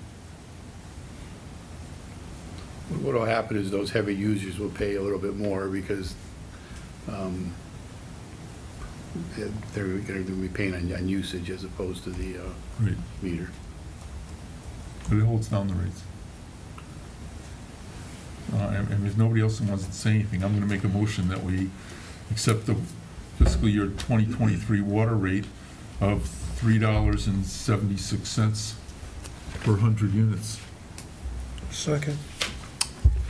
what will happen is those heavy users will pay a little bit more because they're going to be paying on usage as opposed to the Right. meter. But it holds down the rates. And if nobody else wants to say anything, I'm going to make a motion that we accept the fiscal year 2023 water rate of $3.76 per 100 units. Second.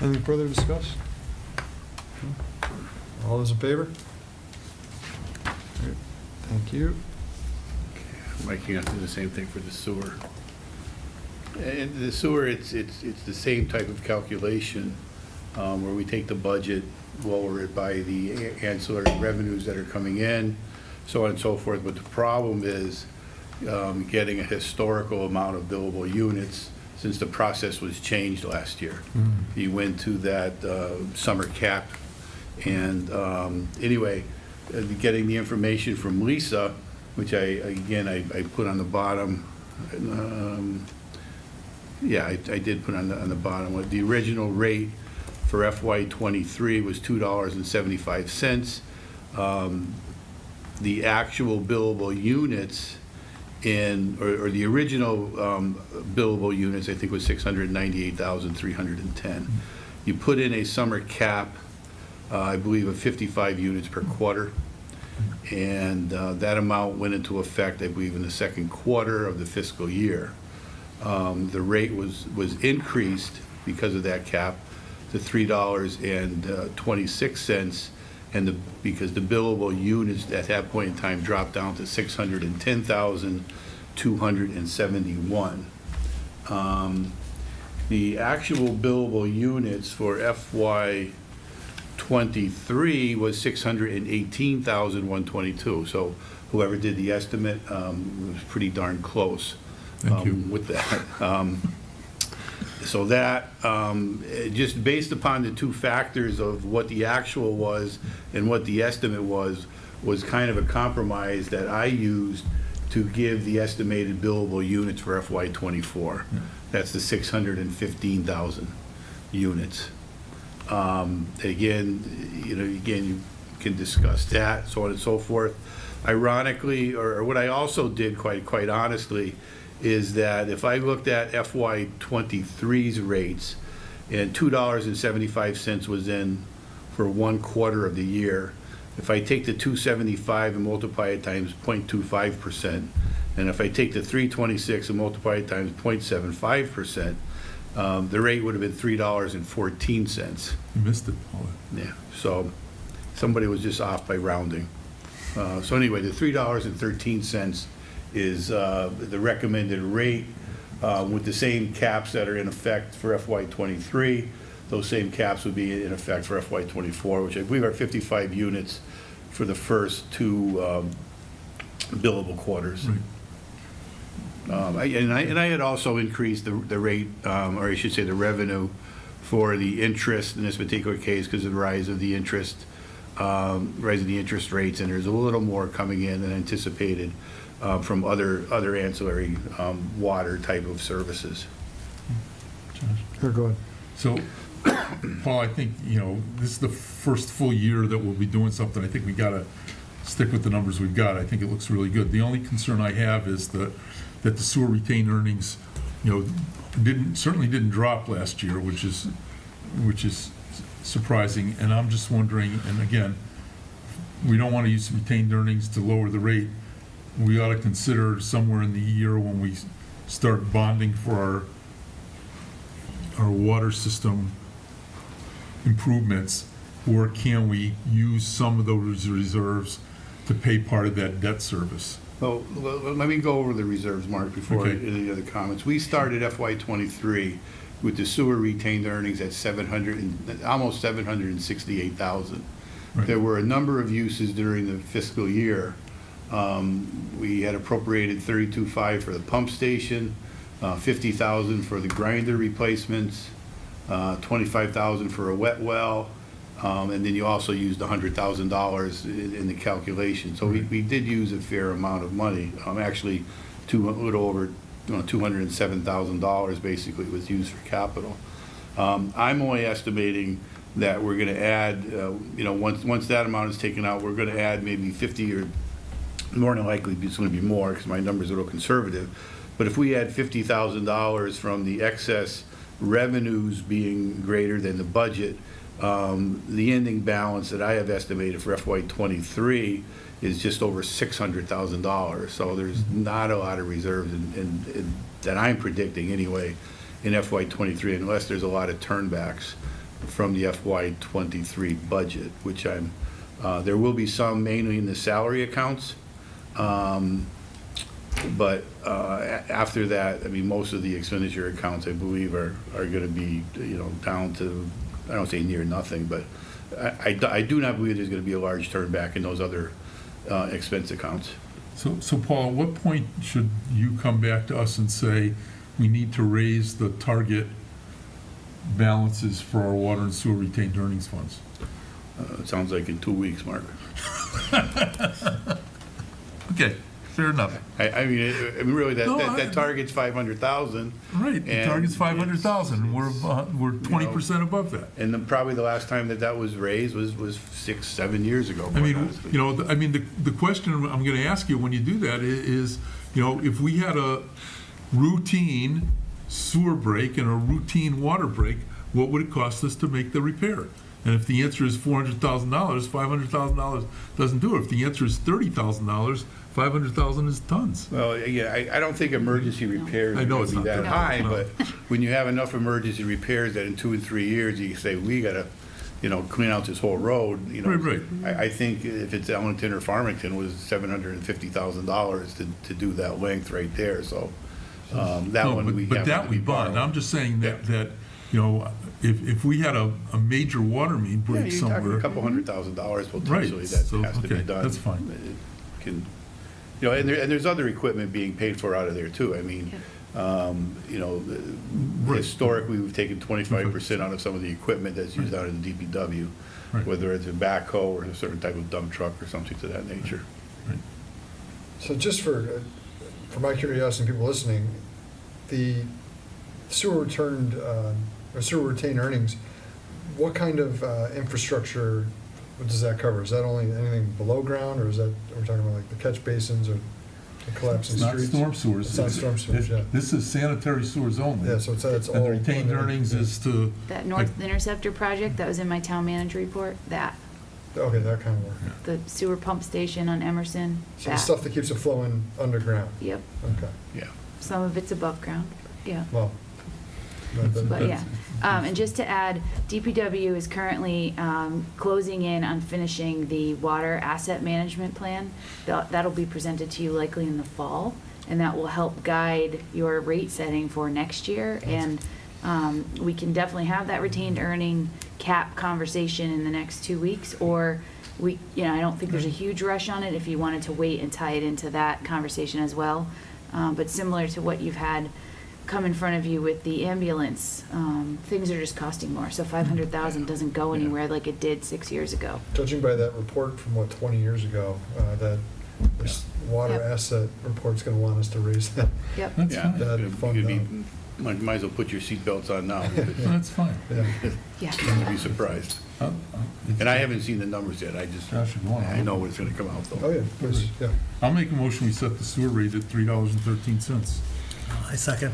Anything further to discuss? All those in favor? Great. Thank you. Mike, you have to do the same thing for the sewer. And the sewer, it's the same type of calculation where we take the budget, lower it by the ancillary revenues that are coming in, so on and so forth. But the problem is getting a historical amount of billable units since the process was changed last year. You went to that summer cap. And anyway, getting the information from Lisa, which I put on the bottom. I did put on the bottom. The original rate for FY23 was $2.75. The actual billable units or the original billable units, I think, was 698,310. You put in a summer cap, I believe, of 55 units per quarter. And that amount went into effect, I believe, in the second quarter of the fiscal year. The rate was increased because of that cap to $3.26, because the billable units at that point in time dropped down to 610,271. The actual billable units for FY23 was 618,122. So whoever did the estimate was pretty darn close. Thank you. With that. So that, just based upon the two factors of what the actual was and what the estimate was kind of a compromise that I used to give the estimated billable units for FY24. That's the 615,000 units. Again, you can discuss that, so on and so forth. Ironically, or what I also did quite honestly, is that if I looked at FY23's rates and $2.75 was in for 1 quarter of the year, if I take the 275 and multiply it times 0.25%, And if I take the 326 and multiply it times 0.75%, the rate would have been $3.14. You missed it, Paula. Yeah, so somebody was just off by rounding. So anyway, the $3.13 is the recommended rate with the same caps that are in effect for FY '23. Those same caps would be in effect for FY '24, which I believe are 55 units for the first two billable quarters. I had also increased the rate, or I should say the revenue, for the interest in this particular case because of the rise of the interest rates, and there's a little more coming in than anticipated from other ancillary water type of services. Here, go ahead. So, Paul, I think, this is the first full year that we'll be doing something. I think we gotta stick with the numbers we've got. I think it looks really good. The only concern I have is that the sewer retained earnings, certainly didn't drop last year, which is surprising. And I'm just wondering, and again, we don't want to use retained earnings to lower the rate. We ought to consider somewhere in the year when we start bonding for our water system improvements, or can we use some of those reserves to pay part of that debt service? Well, let me go over the reserves, Mark, before Okay. any other comments. We started FY '23 with the sewer retained earnings at almost 768,000. Right. There were a number of uses during the fiscal year. We had appropriated 32.5 for the pump station, 50,000 for the grinder replacements, 25,000 for a wet well, and then you also used $100,000 in the calculation. So we did use a fair amount of money. Actually, a little over $207,000 basically was used for capital. I'm only estimating that we're going to add, once that amount is taken out, we're going to add maybe 50, or more than likely it's going to be more because my number's a little conservative. But if we add $50,000 from the excess revenues being greater than the budget, the ending balance that I have estimated for FY '23 is just over $600,000. So there's not a lot of reserves that I'm predicting anyway in FY '23, unless there's a lot of turnbacks from the FY '23 budget, which there will be some mainly in the salary accounts. But after that, I mean, most of the expenditure accounts, I believe, are going to be, down to, I don't say near nothing, but I do not believe there's going to be a large turnback in those other expense accounts. So Paul, at what point should you come back to us and say, we need to raise the target balances for our water and sewer retained earnings funds? It sounds like in 2 weeks, Mark. Okay, fair enough. I mean, really, No, that target's 500,000. Right, the and target's 500,000, we're 20% above that. And then probably the last time that was raised was 6-7 years ago. I quite mean, honestly. the question I'm going to ask you when you do that is, if we had a routine sewer break and a routine water break, what would it cost us to make the repair? And if the answer is $400,000, $500,000 doesn't do it. If the answer is $30,000, $500,000 is tons. Well, yeah, I don't think emergency repairs I are know going it's to be not that that high, much, no. but when you have enough emergency repairs that in 2 and 3 years, you say, we got to, clean out this whole road, Right. I think if it's Ellington or Farmington, was $750,000 to do that length right there, so that No, one but- we But have that to we be bond. borrowed. I'm just saying that if we had a major water main Yeah, break you're talking somewhere. a couple $100,000 potentially Right, that so, has to be okay, done. that's fine. It can, and there's other equipment being paid for out of there too. I mean, historically, we've taken 25% out of some of the equipment that's used out in the DPW, Right. whether it's a backhoe or a certain type of dump truck or something to that nature. So just for my curiosity and people listening, the sewer returned, or sewer retained earnings, what kind of infrastructure does that cover? Is that only anything below ground, or is that, are we talking about like the catch basins or the collapsing It's not streets? storm sewers. It's not storm sewers, yeah. This is sanitary sewers only. Yeah, so it's all. And the retained earnings is to. That North Interceptor project, that was in my town manager report, that Okay, that kind of work. The sewer pump station on Emerson. So the that. stuff that keeps it flowing underground? Yep. Okay, Yeah. Some of it's above ground, yeah. well. But yeah, and just to add, DPW is currently closing in on finishing the water asset management plan. That'll be presented to you likely in the fall, and that will help guide your rate setting for next year. And we can definitely have that retained earning cap conversation in the next 2 weeks, or I don't think there's a huge rush on it if you wanted to wait and tie it into that conversation as well. But similar to what you've had come in front of you with the ambulance, things are just costing more. So 500,000 doesn't go anywhere like it did 6 years ago. Judging by that report from, 20 years ago, that this water Yep. asset report's going to want us to raise that. Yep. Yeah, That fund you'd be, down. might as well put your seatbelts on now. That's fine. Yeah. You'd be surprised. And I haven't seen the numbers yet, I know what it's gonna come out though. Oh, yeah, please, yeah. I'll make a motion, we set the sewer rate at $3.13. I second.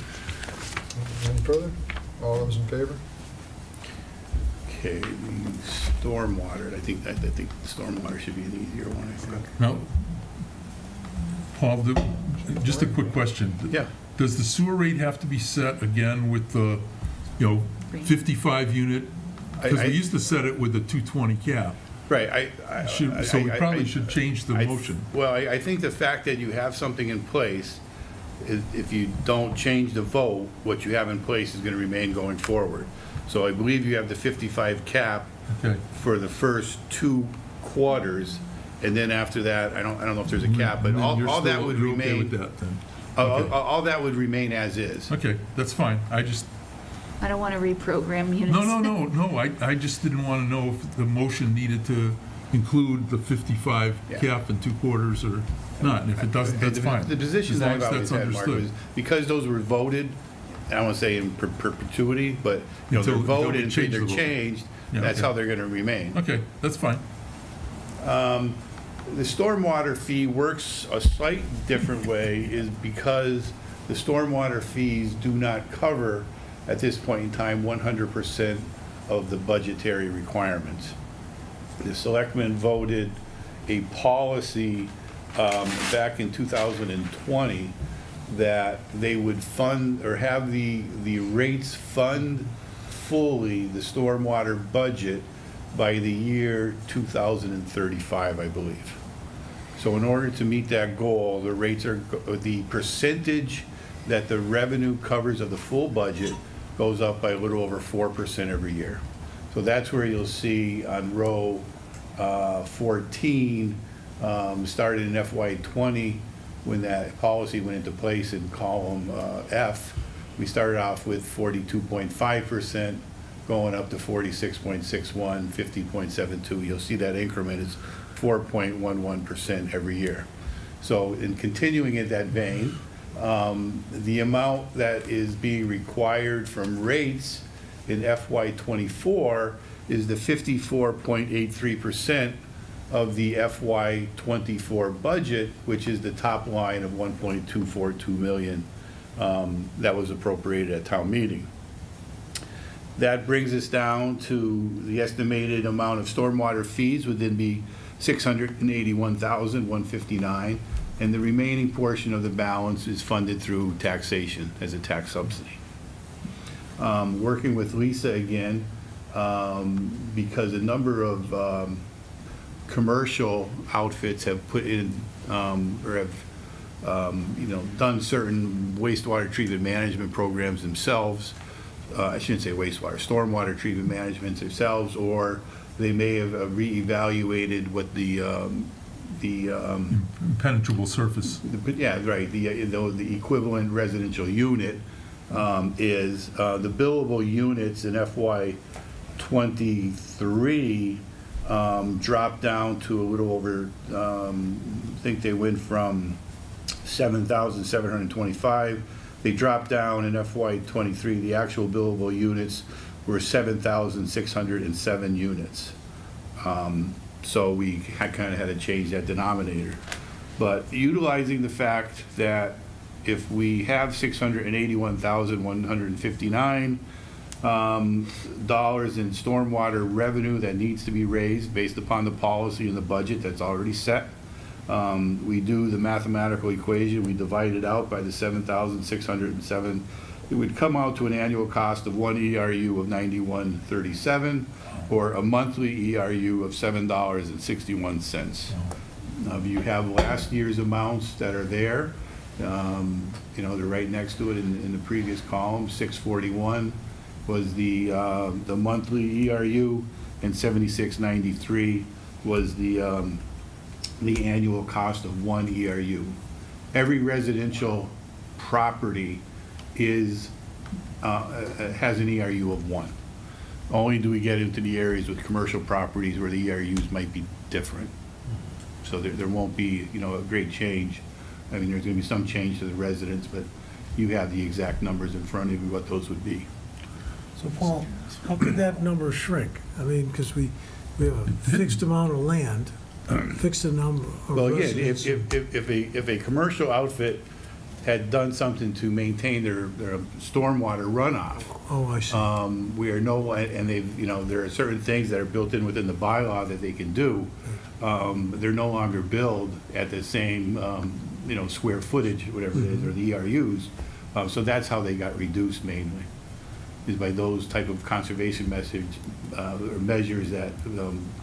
Any further? All those in favor? Okay, the stormwater, I think the stormwater should be an easier one, I think. Now, Paul, just a quick question. Yeah. Does the sewer rate have to be set again with the, 55 unit? Because we used to set it with the 220 cap. Right, So we probably should change the motion. Well, I think the fact that you have something in place, if you don't change the vote, what you have in place is gonna remain going forward. So I believe you have the 55 cap Okay. for the first 2 quarters, and then after that, I don't know if there's a cap, but And then all you're that still- would you're okay remain, with that, then? all that would remain as is. Okay, that's fine. I don't want to reprogram units. No, I just didn't want to know if the motion needed to include the 55 Yeah. cap and 2 quarters or not, and if it doesn't, that's fine. The position As that long I've as always that's had, Mark, understood. was because those were voted, I don't want to say in perpetuity, but, they're Until they voted until change they're the vote. changed, Yeah, that's okay. how they're going to remain. Okay, that's fine. The stormwater fee works a slight different way is because the stormwater fees do not cover, at this point in time, 100% of the budgetary requirements. The selectmen voted a policy back in 2020 that they would fund or have the rates fund fully the stormwater budget by the year 2035, I believe. So in order to meet that goal, the rates are, the percentage that the revenue covers of the full budget goes up by a little over 4% every year. So that's where you'll see on row 14, started in FY '20, when that policy went into place in column F, we started off with 42.5%, going up to 46.61, 50.72. You'll see that increment is 4.11% every year. So in continuing in that vein, the amount that is being required from rates in FY '24 is the 54.83% of the FY '24 budget, which is the top line of 1.242 million that was appropriated at town meeting. That brings us down to the estimated amount of stormwater fees would then be $681,159, and the remaining portion of the balance is funded through taxation as a tax subsidy. Working with Lisa again, because a number of commercial outfits have put in or have done certain wastewater treatment management programs themselves. I shouldn't say wastewater, stormwater treatment management themselves, or they may have reevaluated what the Impenetrable surface. yeah, right, the equivalent residential unit is. The billable units in FY '23 dropped down to a little over, I think they went from 7,725. They dropped down in FY '23. The actual billable units were 7,607 units. So we kind of had to change that denominator. But utilizing the fact that if we have 681,159, dollars in stormwater revenue that needs to be raised based upon the policy and the budget that's already set. We do the mathematical equation, we divide it out by the 7,607. It would come out to an annual cost of one ERU of $91.37, or a monthly ERU of $7.61. You have last year's amounts that are there. You know, they're right next to it in the previous column. 641 was the monthly ERU, and 76.93 was the annual cost of one ERU. Every residential property has an ERU of 1. Only do we get into the areas with commercial properties where the ERUs might be different. So there won't be, you know, a great change. I mean, there's going to be some change to the residents, but you have the exact numbers in front of you, what those would be. So Paul, how could that number shrink? I mean, because we have a fixed amount of land, fixed number of Well, again, residents. if a commercial outfit had done something to maintain their stormwater runoff. Oh, I see. We are and they've, you know, there are certain things that are built in within the bylaw that they can do. They're no longer billed at the same, you know, square footage, whatever it is, or the ERUs. So that's how they got reduced mainly, is by those type of conservation or measures that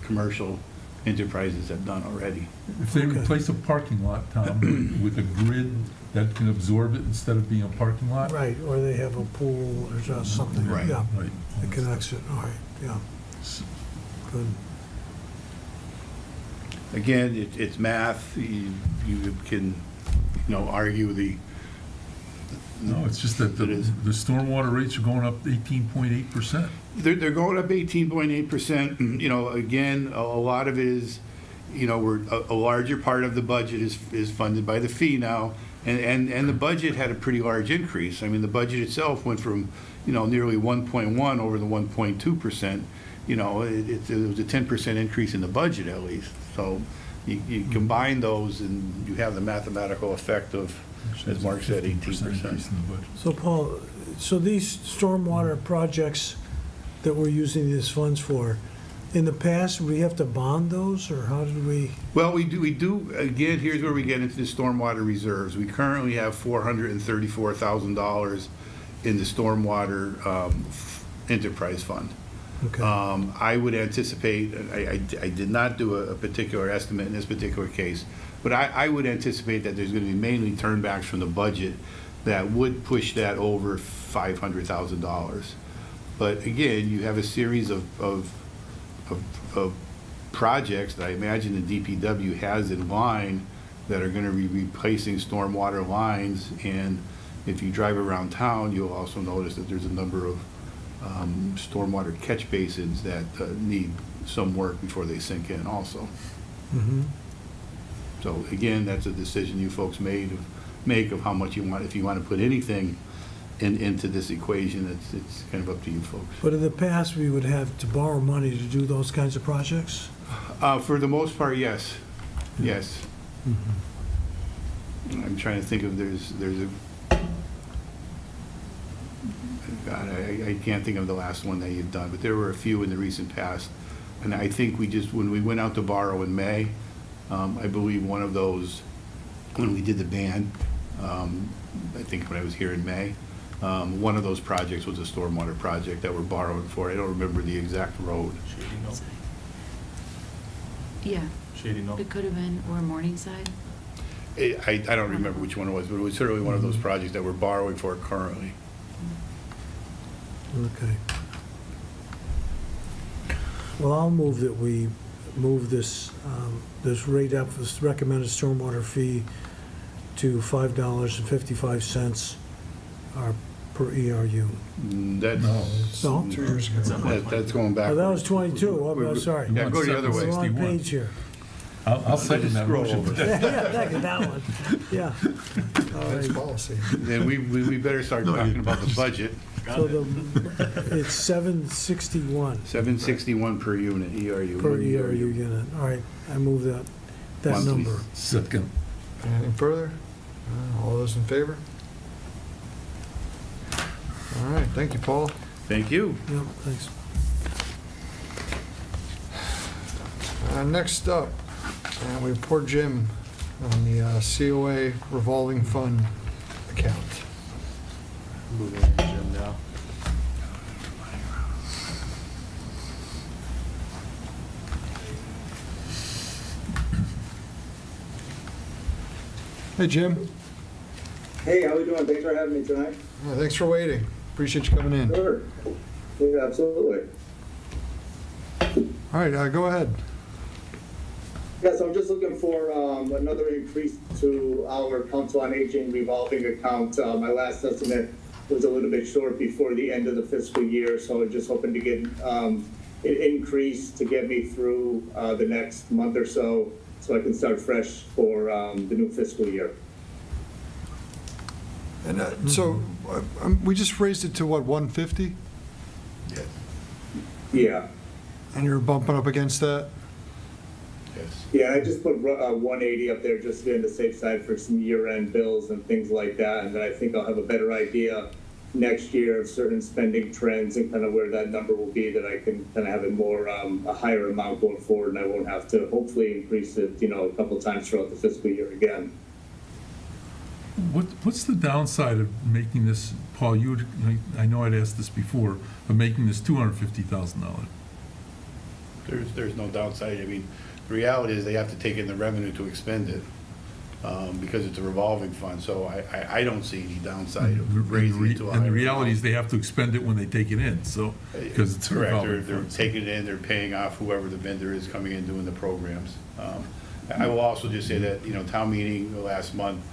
commercial enterprises have done already. If they replace a parking lot, Tom, with a grid that can absorb it instead of being a parking lot? Right, or they have a pool or just something, Right. yeah, Right. that connects it, all right, yeah. Good. Again, it's math. You can, you know, argue the. No, it's just that the stormwater rates are going up 18.8%. They're going up 18.8%. You know, again, a lot of it is, you know, a larger part of the budget is funded by the fee now, and the budget had a pretty large increase. I mean, the budget itself went from, you know, nearly 1.1 over the 1.2%. You know, it was a 10% increase in the budget at least. So you combine those and you have the mathematical effect of, as Mark said, 18%. So Paul, so these stormwater projects that we're using these funds for, in the past, we have to bond those, or how did we? Well, we do, again, here's where we get into the stormwater reserves. We currently have $434,000 in the stormwater enterprise fund. Okay. I would anticipate, I did not do a particular estimate in this particular case, but I would anticipate that there's going to be mainly turnbacks from the budget that would push that over $500,000. But again, you have a series of projects that I imagine the DPW has in line that are going to be replacing stormwater lines. And if you drive around town, you'll also notice that there's a number of stormwater catch basins that need some work before they sink in also. Mhm. So again, that's a decision you folks make of how much you want. If you want to put anything into this equation, it's kind of up to you folks. But in the past, we would have to borrow money to do those kinds of projects? For the most part, yes. Yes. Mm-hmm. I'm trying to think of, there's a, God, I can't think of the last one that you've done, but there were a few in the recent past. And I think when we went out to borrow in May, I believe one of those, when we did the band, I think when I was here in May, one of those projects was a stormwater project that we're borrowing for. I don't remember the exact road. Yeah, Shady Knoll. it could have been, or Morningside. I don't remember which one it was, but it was certainly one of those projects that we're borrowing for currently. Okay. Well, I'll move that we move this rate up, this recommended stormwater fee to $5.55 per ERU. That's, No? 2 years ago. that's going back. Oh, that was 22, oh, I'm sorry. Yeah, go the other way. We're on page here. I'll second that Scroll motion. over. Yeah, that one, yeah. All That's right. policy. Then we better start talking about the budget. So it's 761 $761 per unit, ERU. per one ERU unit. All right, I move that Monthly. number. Second. Anything further? All those in favor? All right, thank you, Paul. Thank you. Yep, thanks. Next up, we have poor Jim on the COA revolving fund account. Moving in, Jim, now. Hey, Jim. Hey, how we doing? Thanks for having me tonight. Thanks for waiting. Appreciate you coming in. Sure. Yeah, absolutely. All right, go ahead. Yeah, so I'm just looking for another increase to our Council on Aging revolving account. My last estimate was a little bit short before the end of the fiscal year, so I'm just hoping to get an increase to get me through the next month or so I can start fresh for the new fiscal year. And so we just raised it to what, 150? Yeah. And you're bumping up against that? Yes. Yeah, I just put 180 up there just to be on the safe side for some year-end bills and things like that, and then I think I'll have a better idea next year of certain spending trends and kind of where that number will be, that I can kind of have it more, a higher amount going forward, and I won't have to hopefully increase it, a couple times throughout the fiscal year again. What's the downside of making this, Paul, I know I'd asked this before, of making this $250,000? There's no downside. I mean, the reality is they have to take in the revenue to expend it, because it's a revolving fund, so I don't see any downside of raising it to a higher And the reality amount. is they have to expend it when they take it in, so, because it's a Correct, revolving they're fund. taking it in, they're paying off whoever the vendor is coming in doing the programs. I will also just say that, town meeting last month,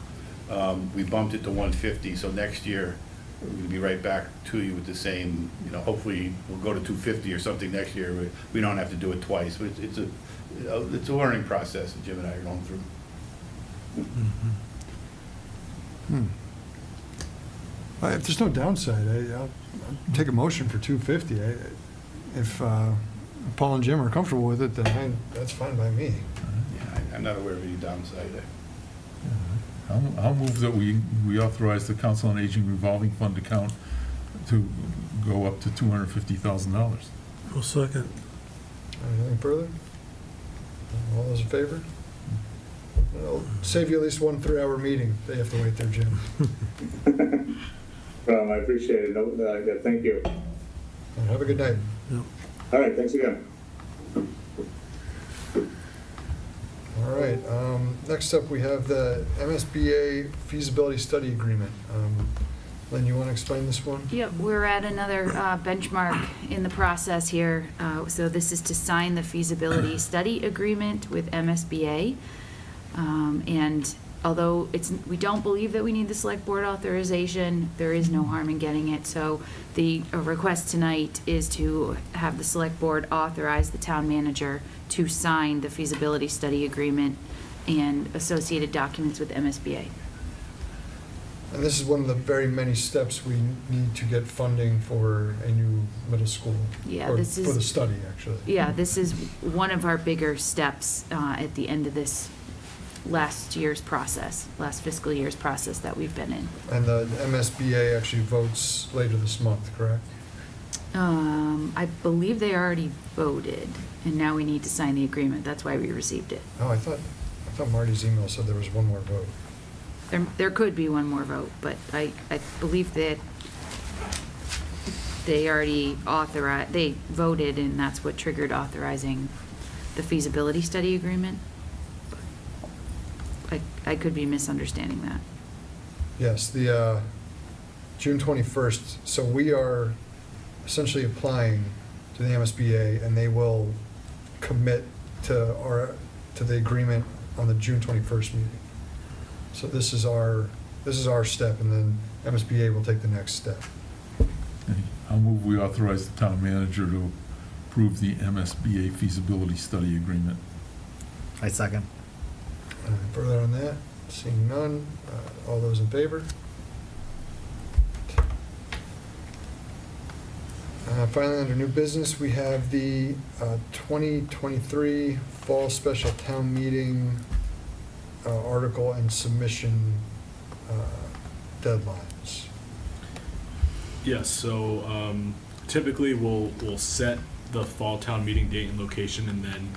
we bumped it to 150, so next year, we're gonna be right back to you with the same, hopefully, we'll go to 250 or something next year. We don't have to do it twice, but it's a learning process that Jim and I are going through. If there's no downside, I'll take a motion for 250. If Paul and Jim are comfortable with it, then that's fine by me. Yeah, I'm not aware of any downside. I'll move that we authorize the Council on Aging revolving fund account to go up to $250,000. I'll second. Anything further? All those in favor? It'll save you at least 1 3-hour meeting. They have to wait there, Jim. I appreciate it. Yeah, thank you. Have a good night. All right, thanks again. All right, next up, we have the MSBA feasibility study agreement. Lynn, you want to explain this one? Yep, we're at another benchmark in the process here. So this is to sign the feasibility study agreement with MSBA. And although we don't believe that we need the select board authorization, there is no harm in getting it. So the request tonight is to have the select board authorize the town manager to sign the feasibility study agreement and associated documents with MSBA. And this is one of the very many steps we need to get funding for a new middle school. Yeah, Or this is- for the study, actually. Yeah, this is one of our bigger steps at the end of this last fiscal year's process that we've been in. And the MSBA actually votes later this month, correct? I believe they already voted, and now we need to sign the agreement. That's why we received it. Oh, I thought Marty's email said there was one more vote. There could be one more vote, but I believe that they already they voted, and that's what triggered authorizing the feasibility study agreement. I could be misunderstanding that. Yes, the June 21st, so we are essentially applying to the MSBA, and they will commit to the agreement on the June 21st meeting. So this is our step, and then MSBA will take the next step. I'll move we authorize the town manager to approve the MSBA feasibility study agreement. I second. Further on that? Seeing none, all those in favor? Finally, under new business, we have the 2023 Fall Special Town Meeting article and submission deadlines. Yes, so typically we'll set the fall town meeting date and location, and then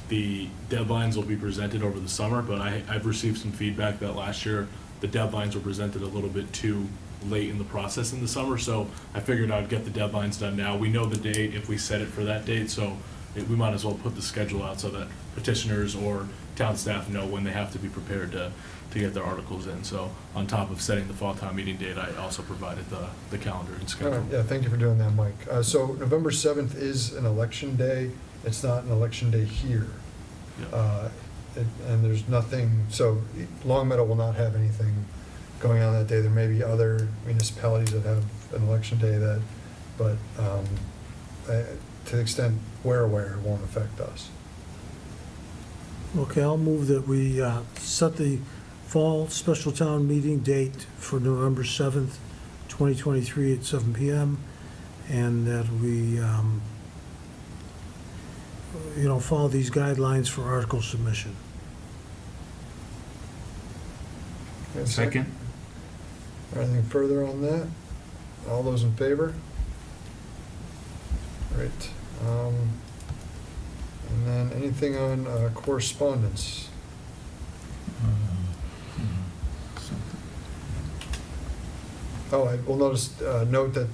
the deadlines will be presented over the summer, but I've received some feedback that last year the deadlines were presented a little bit too late in the process in the summer, so I figured I'd get the deadlines done now. We know the date if we set it for that date, so we might as well put the schedule out so that petitioners or town staff know when they have to be prepared to get their articles in. So on top of setting the fall town meeting date, I also provided the calendar and All schedule. right, yeah, thank you for doing that, Mike. So November 7th is an election day. It's not an election day here. And there's nothing, so Long Meadow will not have anything going on that day. There may be other municipalities that have an election day that, but to the extent we're aware, it won't affect us. Okay, I'll move that we set the fall special town meeting date for November 7th, 2023 at 7 PM, and that we, follow these guidelines for article submission. Second. Anything further on that? All those in favor? Great. And then anything on correspondence? Oh, I will note that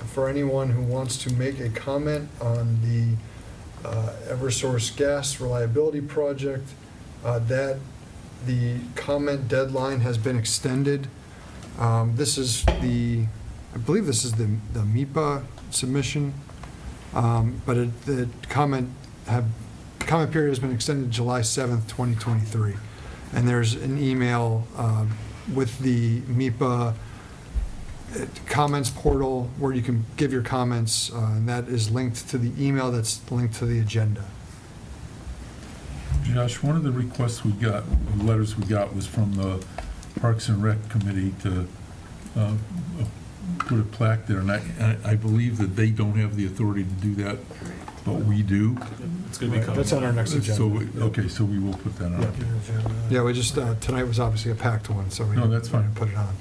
for anyone who wants to make a comment on the Eversource gas reliability project, that the comment deadline has been extended. This is I believe this is the MIPA submission, but the comment period has been extended to July 7th, 2023. And there's an email with the MIPA comments portal where you can give your comments, and that is linked to the email that's linked to the agenda. Josh, one of the requests we got, the letters we got, was from the Parks and Rec Committee to put a plaque there, and I believe that they don't have the authority to do that, but we do. It's going to be coming. That's on our next agenda. So we will put that on. Yeah, we just, tonight was obviously a packed one, so we No, that's fine. put it on.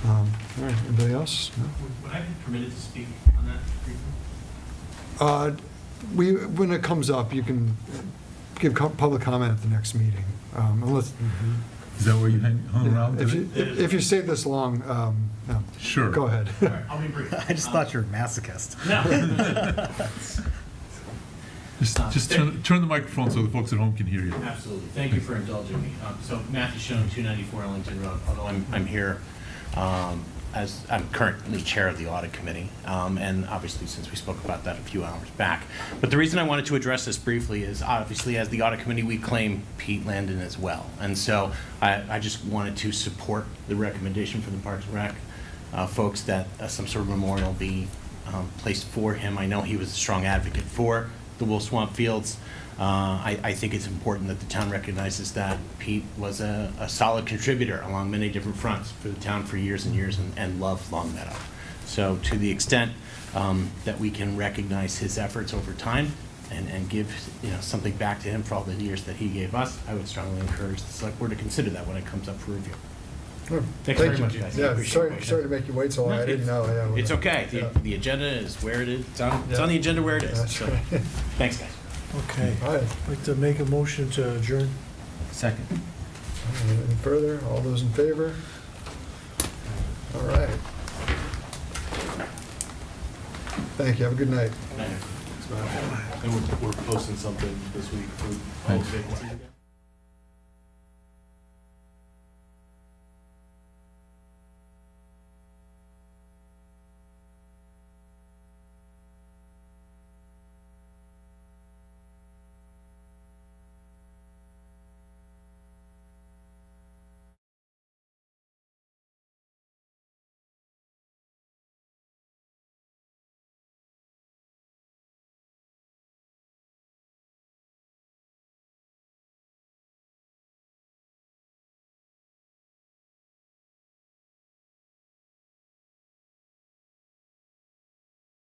All right, anybody else? No? Would I be permitted to speak on that briefly? When it comes up, you can give public comment at the next meeting, unless, Is that where you hung around today? if you stay this long, no. Sure. Go ahead. I'll be brief. I just thought you were a masochist. Just turn the microphone so the folks at home can hear you. Absolutely. Thank you for indulging me. So Matthew Schoen, 294 Ellington Road, although I'm here as I'm currently chair of the audit committee, and obviously since we spoke about that a few hours back. But the reason I wanted to address this briefly is obviously as the audit committee we claim Pete Landon as well. And so I just wanted to support the recommendation for the Parks and Rec folks that some sort of memorial be placed for him. I know he was a strong advocate for the Wolf Swamp Fields. I think it's important that the town recognizes that Pete was a solid contributor along many different fronts for the town for years and years and loved Long Meadow. So to the extent that we can recognize his efforts over time and give something back to him for all the years that he gave us, I would strongly encourage the select board to consider that when it comes up for review. Thank you very much, guys. I Yeah, appreciate it. sorry to make you wait so long. I didn't know. Yeah, It's okay. The agenda is where it is. It's on the agenda where it is. That's So, right. thanks, guys. Okay. All right. I'd like to make a motion to adjourn. Second. Any further? All those in favor? All right. Thank you. Have a good night. And we're posting something this week for all vacancies again.